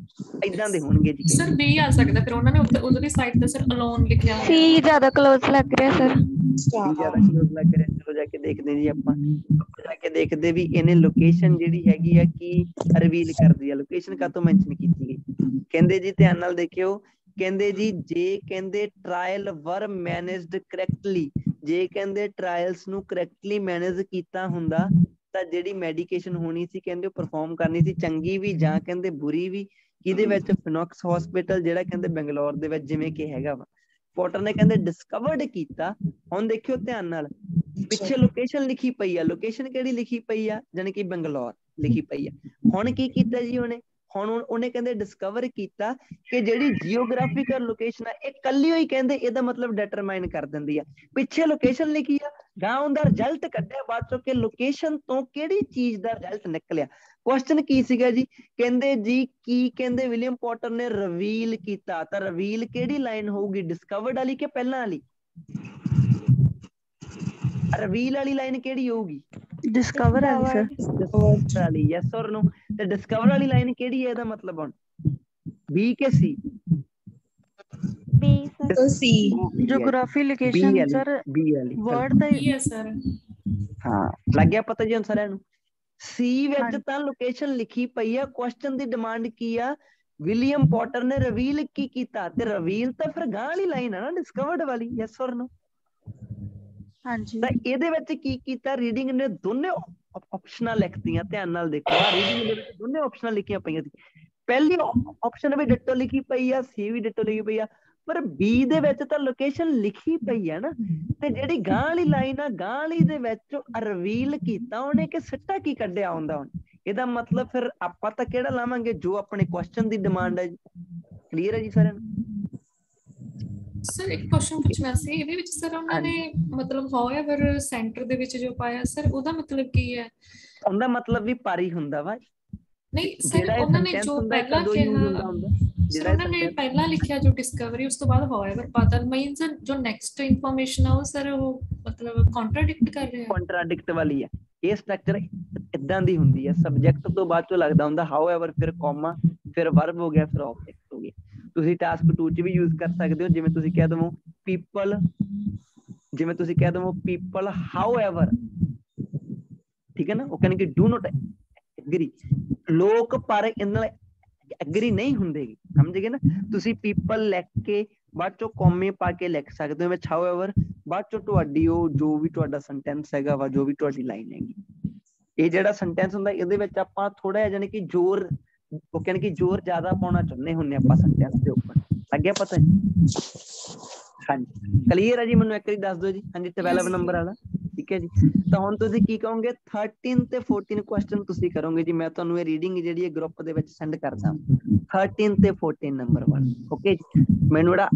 ਇਦਾਂ ਦੇ ਹੋਣਗੇ ਜੀ। ਸਰ ਬੀ ਆ ਸਕਦਾ, ਫਿਰ ਉਹਨਾਂ ਨੇ ਉਧਰਲੀ ਸਾਈਡ ਤੇ ਸਰ ਅਲੋਨ ਲਿਖਿਆ ਹੋਇਆ। ਸੀ ਜ਼ਿਆਦਾ ਕਲੋਜ਼ ਲੱਗ ਰਿਹਾ ਸਰ। ਜ਼ਿਆਦਾ ਕਲੋਜ਼ ਲੱਗ ਰਿਹਾ। ਚਲੋ ਜਾ ਕੇ ਦੇਖਦੇ ਜੀ ਆਪਾਂ ਜਾ ਕੇ ਦੇਖਦੇ ਵੀ ਇਹਨੇ ਲੋਕੇਸ਼ਨ ਜਿਹੜੀ ਹੈਗੀ ਆ ਕੀ ਰਿਵੀਲ ਕਰਦੀ ਆ। ਲੋਕੇਸ਼ਨ ਕਾਹਤੋਂ ਮੈਂਸ਼ਨ ਕੀਤੀ ਗਈ? ਕਹਿੰਦੇ ਜੀ ਧਿਆਨ ਨਾਲ ਦੇਖਿਓ। ਕਹਿੰਦੇ ਜੀ ਜੇ ਕਹਿੰਦੇ ਟਰਾਇਲ ਵਰ ਮੈਨੇਜਡ ਕਰੈਕਟਲੀ, ਜੇ ਕਹਿੰਦੇ ਟਰਾਇਲਸ ਨੂੰ ਕਰੈਕਟਲੀ ਮੈਨੇਜ ਕੀਤਾ ਹੁੰਦਾ ਤਾਂ ਜਿਹੜੀ ਮੈਡੀਕੇਸ਼ਨ ਹੋਣੀ ਸੀ ਕਹਿੰਦੇ ਉਹ ਪਰਫਾਰਮ ਕਰਨੀ ਸੀ, ਚੰਗੀ ਵੀ ਜਾਂ ਕਹਿੰਦੇ ਬੁਰੀ ਵੀ। ਕਿਹਦੇ ਵਿੱਚ? ਫਿਨੋਕਸ ਹਸਪੀਟਲ, ਜਿਹੜਾ ਕਹਿੰਦੇ ਬੰਗਲੌਰ ਦੇ ਵਿੱਚ ਜਿਵੇਂ ਕਿ ਹੈਗਾ ਵਾ। ਪੋਟਰ ਨੇ ਕਹਿੰਦੇ ਡਿਸਕਵਰਡ ਕੀਤਾ। ਹੁਣ ਦੇਖਿਓ ਧਿਆਨ ਨਾਲ, ਪਿੱਛੇ ਲੋਕੇਸ਼ਨ ਲਿਖੀ ਪਈ ਆ। ਲੋਕੇਸ਼ਨ ਕਿਹੜੀ ਲਿਖੀ ਪਈ ਆ? ਜਾਣੀ ਕਿ ਬੰਗਲੌਰ। ਲਿਖੀ ਪਈ ਆ। ਹੁਣ ਕੀ ਕੀਤਾ ਜੀ ਉਹਨੇ, ਹੁਣ ਉਹਨੇ ਕਹਿੰਦੇ ਡਿਸਕਵਰ ਕੀਤਾ ਕਿ ਜਿਹੜੀ ਜੀਓਗ੍ਰਾਫੀਕਲ ਲੋਕੇਸ਼ਨ ਆ ਇਹ ਕੱਲੀ ਹੋਈ ਕਹਿੰਦੇ ਇਹਦਾ ਮਤਲਬ ਡਿਟਰਮਾਈਨ ਕਰ ਦਿੰਦੀ ਆ। ਪਿੱਛੇ ਲੋਕੇਸ਼ਨ ਲਿਖੀ ਆ, ਗਾਂ ਉਹਦਾ ਰਿਜ਼ਲਟ ਕੱਢਿਆ ਬਾਅਦ ਚੋਂ ਕਿ ਲੋਕੇਸ਼ਨ ਤੋਂ ਕਿਹੜੀ ਚੀਜ਼ ਦਾ ਰਿਜ਼ਲਟ ਨਿਕਲਿਆ। ਕੁਐਸਚਨ ਕੀ ਸੀਗਾ ਜੀ, ਕਹਿੰਦੇ ਜੀ ਕੀ ਕਹਿੰਦੇ ਵਿਲੀਅਮ ਪੋਟਰ ਨੇ ਰਿਵੀਲ ਕੀਤਾ, ਤਾਂ ਰਿਵੀਲ ਕਿਹੜੀ ਲਾਈਨ ਹੋਊਗੀ, ਡਿਸਕਵਰਡ ਵਾਲੀ ਕਿ ਪਹਿਲਾਂ ਵਾਲੀ? ਰਿਵੀਲ ਵਾਲੀ ਲਾਈਨ ਕਿਹੜੀ ਹੋਊਗੀ? डिस्कवर वाली सर। वाली, यस और नो। तो डिस्कवर वाली लाइन केड़ी है, ਇਹਦਾ ਮਤਲਬ ਹੁਣ बी के C? B sir. C geography location sir B वाली वर्ड ਦਾ ये है सर। ਹਾਂ ਲੱਗ ਗਿਆ ਪਤਾ ਜੀ ਹੁਣ ਸਾਰਿਆਂ ਨੂੰ। ਸੀ ਵਿੱਚ ਤਾਂ ਲੋਕੇਸ਼ਨ ਲਿਖੀ ਪਈ ਆ, ਕੁਐਸਚਨ ਦੀ ਡਿਮਾਂਡ ਕੀ ਆ, ਵਿਲੀਅਮ ਪੋਟਰ ਨੇ ਰਿਵੀਲ ਕੀ ਕੀਤਾ, ਤੇ ਰਿਵੀਲ ਤਾਂ ਫਿਰ ਗਾਂ ਵਾਲੀ ਲਾਈਨ ਆ ਨਾ ਡਿਸਕਵਰਡ ਵਾਲੀ, ਯਸ ਔਰ नो। ਹਾਂਜੀ ਤਾਂ ਇਹਦੇ ਵਿੱਚ ਕੀ ਕੀਤਾ, ਰੀਡਿੰਗ ਨੇ ਦੋਨੇ ਆਪਸ਼ਨਾਂ ਲਿਖਤੀਆਂ, ਧਿਆਨ ਨਾਲ ਦੇਖੋ ਆ ਰੀਡਿੰਗ ਦੇ ਵਿੱਚ ਦੋਨੇ ਆਪਸ਼ਨਾਂ ਲਿਖੀਆਂ ਪਈਆਂ ਸੀ। ਪਹਿਲੀ ਆਪਸ਼ਨ ਵੀ ਡਿਟੋ ਲਿਖੀ ਪਈ ਆ, ਸੀ ਵੀ ਡਿਟੋ ਲਿਖੀ ਪਈ ਆ, ਪਰ ਬੀ ਦੇ ਵਿੱਚ ਤਾਂ ਲੋਕੇਸ਼ਨ ਲਿਖੀ ਪਈ ਆ ਨਾ, ਤੇ ਜਿਹੜੀ ਗਾਂ ਵਾਲੀ ਲਾਈਨ ਆ ਗਾਂ ਵਾਲੀ ਦੇ ਵਿੱਚ ਰਿਵੀਲ ਕੀਤਾ ਉਹਨੇ ਕਿ ਸਿੱਟਾ ਕੀ ਕੱਢਿਆ ਹੁੰਦਾ। ਹੁਣ ਇਹਦਾ ਮਤਲਬ ਫਿਰ ਆਪਾਂ ਤਾਂ ਕਿਹੜਾ ਲਾਵਾਂਗੇ, ਜੋ ਆਪਣੇ ਕੁਐਸਚਨ ਦੀ ਡਿਮਾਂਡ ਹੈ। ਕਲੀਅਰ ਹੈ ਜੀ ਸਾਰਿਆਂ ਨੂੰ? ਸਰ ਇੱਕ ਕੁਐਸਚਨ ਪੁੱਛਣਾ ਸੀ ਇਹਦੇ ਵਿੱਚ ਸਰ, ਉਹਨਾਂ ਨੇ ਮਤਲਬ ਹਾਊਐਵਰ ਸੈਂਟਰ ਦੇ ਵਿੱਚ ਜੋ ਪਾਇਆ ਸਰ, ਉਹਦਾ ਮਤਲਬ ਕੀ ਹੈ? ਉਹਦਾ ਮਤਲਬ ਵੀ ਪਰ ਹੀ ਹੁੰਦਾ ਵਾ। ਨਹੀਂ ਸਰ ਉਹਨਾਂ ਨੇ ਜੋ ਪਹਿਲਾਂ ਕਿਹਾ, ਸਰ ਉਹਨਾਂ ਨੇ ਪਹਿਲਾਂ ਲਿਖਿਆ ਜੋ ਡਿਸਕਵਰੀ, ਉਸ ਤੋਂ ਬਾਅਦ ਹਾਊਐਵਰ ਪਾਤਾ, ਮੀਨਸ ਜੋ ਨੈਕਸਟ ਇਨਫੋਰਮੇਸ਼ਨ ਆ ਉਹ ਸਰ ਉਹ ਮਤਲਬ ਕੰਟਰਾਡਿਕਟ ਕਰ ਰਿਹਾ। ਕੰਟਰਾਡਿਕਟ ਵਾਲੀ ਆ, ਇਹ ਸਟਰਕਚਰ ਇਦਾਂ ਦੀ ਹੁੰਦੀ ਹੈ, ਸਬਜੈਕਟ ਤੋਂ ਬਾਅਦ ਚੋਂ ਲੱਗਦਾ ਹੁੰਦਾ ਹਾਊਐਵਰ, ਫਿਰ ਕੋਮਾ, ਫਿਰ ਵਰਬ ਹੋ ਗਿਆ, ਫਿਰ ਆਬਜੈਕਟ ਹੋ ਗਿਆ। ਤੁਸੀਂ ਟਾਸਕ 2 ਚ ਵੀ ਯੂਜ਼ ਕਰ ਸਕਦੇ ਹੋ, ਜਿਵੇਂ ਤੁਸੀਂ ਕਹਿ ਦਵੋ ਪੀਪਲ, ਜਿਵੇਂ ਤੁਸੀਂ ਕਹਿ ਦਵੋ ਪੀਪਲ ਹਾਊਐਵਰ, ਠੀਕ ਹੈ ਨਾ, ਉਹ ਕਹਿੰਦੇ ਕਿ ਡੂ ਨੋਟ ਐਗਰੀ, ਲੋਕ ਪਰ ਇਹਨਾਂ ਨਾਲ ਐਗਰੀ ਨਹੀਂ ਹੁੰਦੇ, ਸਮਝ ਗਏ ਨਾ। ਤੁਸੀਂ ਪੀਪਲ ਲਿਖ ਕੇ ਬਾਅਦ ਚੋਂ ਕੋਮੇ ਪਾ ਕੇ ਲਿਖ ਸਕਦੇ ਹੋ ਵਿੱਚ ਹਾਊਐਵਰ, ਬਾਅਦ ਚੋਂ ਤੁਹਾਡੀ ਉਹ ਜੋ ਵੀ ਤੁਹਾਡਾ ਸੈਂਟੈਂਸ ਹੈਗਾ ਵਾ, ਜੋ ਵੀ ਤੁਹਾਡੀ ਲਾਈਨ ਹੈਗੀ, ਇਹ ਜਿਹੜਾ ਸੈਂਟੈਂਸ ਹੁੰਦਾ ਇਹਦੇ ਵਿੱਚ ਆਪਾਂ ਥੋੜਾ ਜਿਹਾ ਜਾਨੀ ਕਿ ਜ਼ੋਰ, ਉਹ ਕਹਿੰਦੇ ਕਿ ਜ਼ੋਰ ਜ਼ਿਆਦਾ ਪਾਉਣਾ ਚਾਹੁੰਦੇ ਹੁੰਦੇ ਆਪਾਂ ਸੈਂਟੈਂਸ ਦੇ ਉੱਪਰ, ਲੱਗਿਆ ਪਤਾ ਜੀ? ਹਾਂਜੀ ਕਲੀਅਰ ਹੈ ਜੀ? ਮੈਨੂੰ ਇੱਕ ਵਾਰੀ ਦੱਸ ਦਿਓ ਜੀ। ਹਾਂਜੀ 12 ਨੰਬਰ ਵਾਲਾ, ਠੀਕ ਹੈ ਜੀ। ਤਾਂ ਹੁਣ ਤੁਸੀਂ ਕੀ ਕਹੋਗੇ, 13 ਤੇ 14 ਕੁਐਸਚਨ ਤੁਸੀਂ ਕਰੋਗੇ ਜੀ। ਮੈਂ ਤੁਹਾਨੂੰ ਇਹ ਰੀਡਿੰਗ ਜਿਹੜੀ ਹੈ ਗਰੁੱਪ ਦੇ ਵਿੱਚ ਸੈਂਡ ਕਰਦਾ, 13 ਤੇ 14 ਨੰਬਰ ਵਾਲਾ, ਓਕੇ ਜੀ। ਮੈਨੂੰ ਜਿਹੜਾ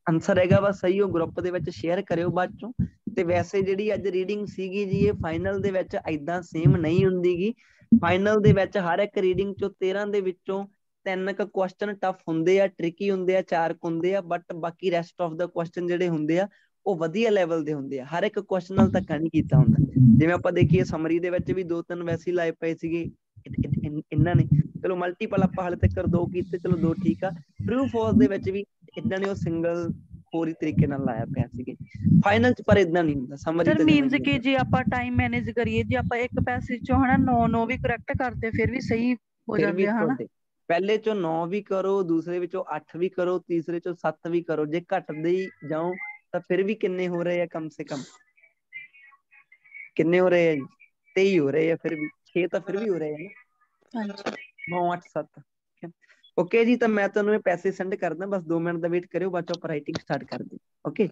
ਆਨਸਰ ਹੈਗਾ ਵਾ ਸਹੀ, ਉਹ ਗਰੁੱਪ ਦੇ ਵਿੱਚ ਸ਼ੇਅਰ ਕਰਿਓ ਬਾਅਦ ਚੋਂ। ਤੇ ਵੈਸੇ ਜਿਹੜੀ ਅੱਜ ਰੀਡਿੰਗ ਸੀਗੀ ਜੀ, ਇਹ ਫਾਈਨਲ ਦੇ ਵਿੱਚ ਏਦਾਂ ਸੇਮ ਨਹੀਂ ਹੁੰਦੀ ਗੀ। ਫਾਈਨਲ ਦੇ ਵਿੱਚ ਹਰ ਇੱਕ ਰੀਡਿੰਗ ਚੋਂ 13 ਦੇ ਵਿੱਚੋਂ 3 ਕੁ ਕੁਐਸਚਨ ਟਫ ਹੁੰਦੇ ਆ, ਟ੍ਰਿਕੀ ਹੁੰਦੇ ਆ, 4 ਹੁੰਦੇ ਆ, ਬਟ ਬਾਕੀ ਰੈਸਟ ਆਫ ਦਾ ਕੁਐਸਚਨ ਜਿਹੜੇ ਹੁੰਦੇ ਆ ਉਹ ਵਧੀਆ ਲੈਵਲ ਦੇ ਹੁੰਦੇ ਆ। ਹਰ ਇੱਕ ਕੁਐਸਚਨ ਨਾਲ ਧੱਕਾ ਨਹੀਂ ਕੀਤਾ ਹੁੰਦਾ। ਜਿਵੇਂ ਆਪਾਂ ਦੇਖੀਏ ਸਮਰੀ ਦੇ ਵਿੱਚ ਵੀ 2-3 ਵੈਸੇ ਹੀ ਲਾਏ ਪਏ ਸੀਗੇ ਇਹਨਾਂ ਨੇ, ਚਲੋ ਮਲਟੀਪਲ ਆਪਾਂ ਹਾਲੇ ਤੱਕ 2 ਕੀਤੇ, ਚਲੋ 2 ਠੀਕ ਆ। ਟਰੂ ਫਾਲਸ ਦੇ ਵਿੱਚ ਵੀ ਇਹਨਾਂ ਨੇ ਉਹ ਸਿੰਗਲ ਹੋਰ ਹੀ ਤਰੀਕੇ ਨਾਲ ਲਾਇਆ ਪਿਆ ਸੀਗੇ ਫਾਈਨਲ ਚ, ਪਰ ਇਦਾਂ ਨਹੀਂ ਹੁੰਦਾ ਸਮਰੀ। ਸਰ ਮੀਨਸ ਕਿ ਜੇ ਆਪਾਂ ਟਾਈਮ ਮੈਨੇਜ ਕਰੀਏ, ਜੇ ਆਪਾਂ ਇੱਕ ਪੈਸੇਜ ਚੋਂ ਹਨਾ 9 ਵੀ ਕਰੈਕਟ ਕਰਦੇ, ਫਿਰ ਵੀ ਸਹੀ ਹੋ ਜਾਂਦੇ ਆ ਹਨਾ। ਪਹਿਲੇ ਚੋਂ 9 ਵੀ ਕਰੋ, ਦੂਸਰੇ ਵਿੱਚੋਂ 8 ਵੀ ਕਰੋ, ਤੀਸਰੇ ਚੋਂ 7 ਵੀ ਕਰੋ। ਜੇ ਘਟਦੇ ਹੀ ਜਾਓ ਤਾਂ ਫਿਰ ਵੀ ਕਿੰਨੇ ਹੋ ਰਹੇ ਆ, ਕਮ ਸੇ ਕਮ ਕਿੰਨੇ ਹੋ ਰਹੇ ਆ ਜੀ? 23 ਹੋ ਰਹੇ ਆ, ਫਿਰ ਵੀ 6 ਤਾਂ ਫਿਰ ਵੀ ਹੋ ਰਹੇ ਆ ਨਾ। 9 8 7 ਓਕੇ ਜੀ। ਤਾਂ ਮੈਂ ਤੁਹਾਨੂੰ ਇਹ ਪੈਸੇ ਸੈਂਡ ਕਰਦਾ, ਬਸ 2 ਮਿੰਟ ਦਾ ਵੇਟ ਕਰਿਓ, ਬਾਅਦ ਚੋਂ ਆਪਾਂ ਰਾਈਟਿੰਗ ਸਟਾਰਟ ਕਰ ਦਿਓ। ਓਕੇ।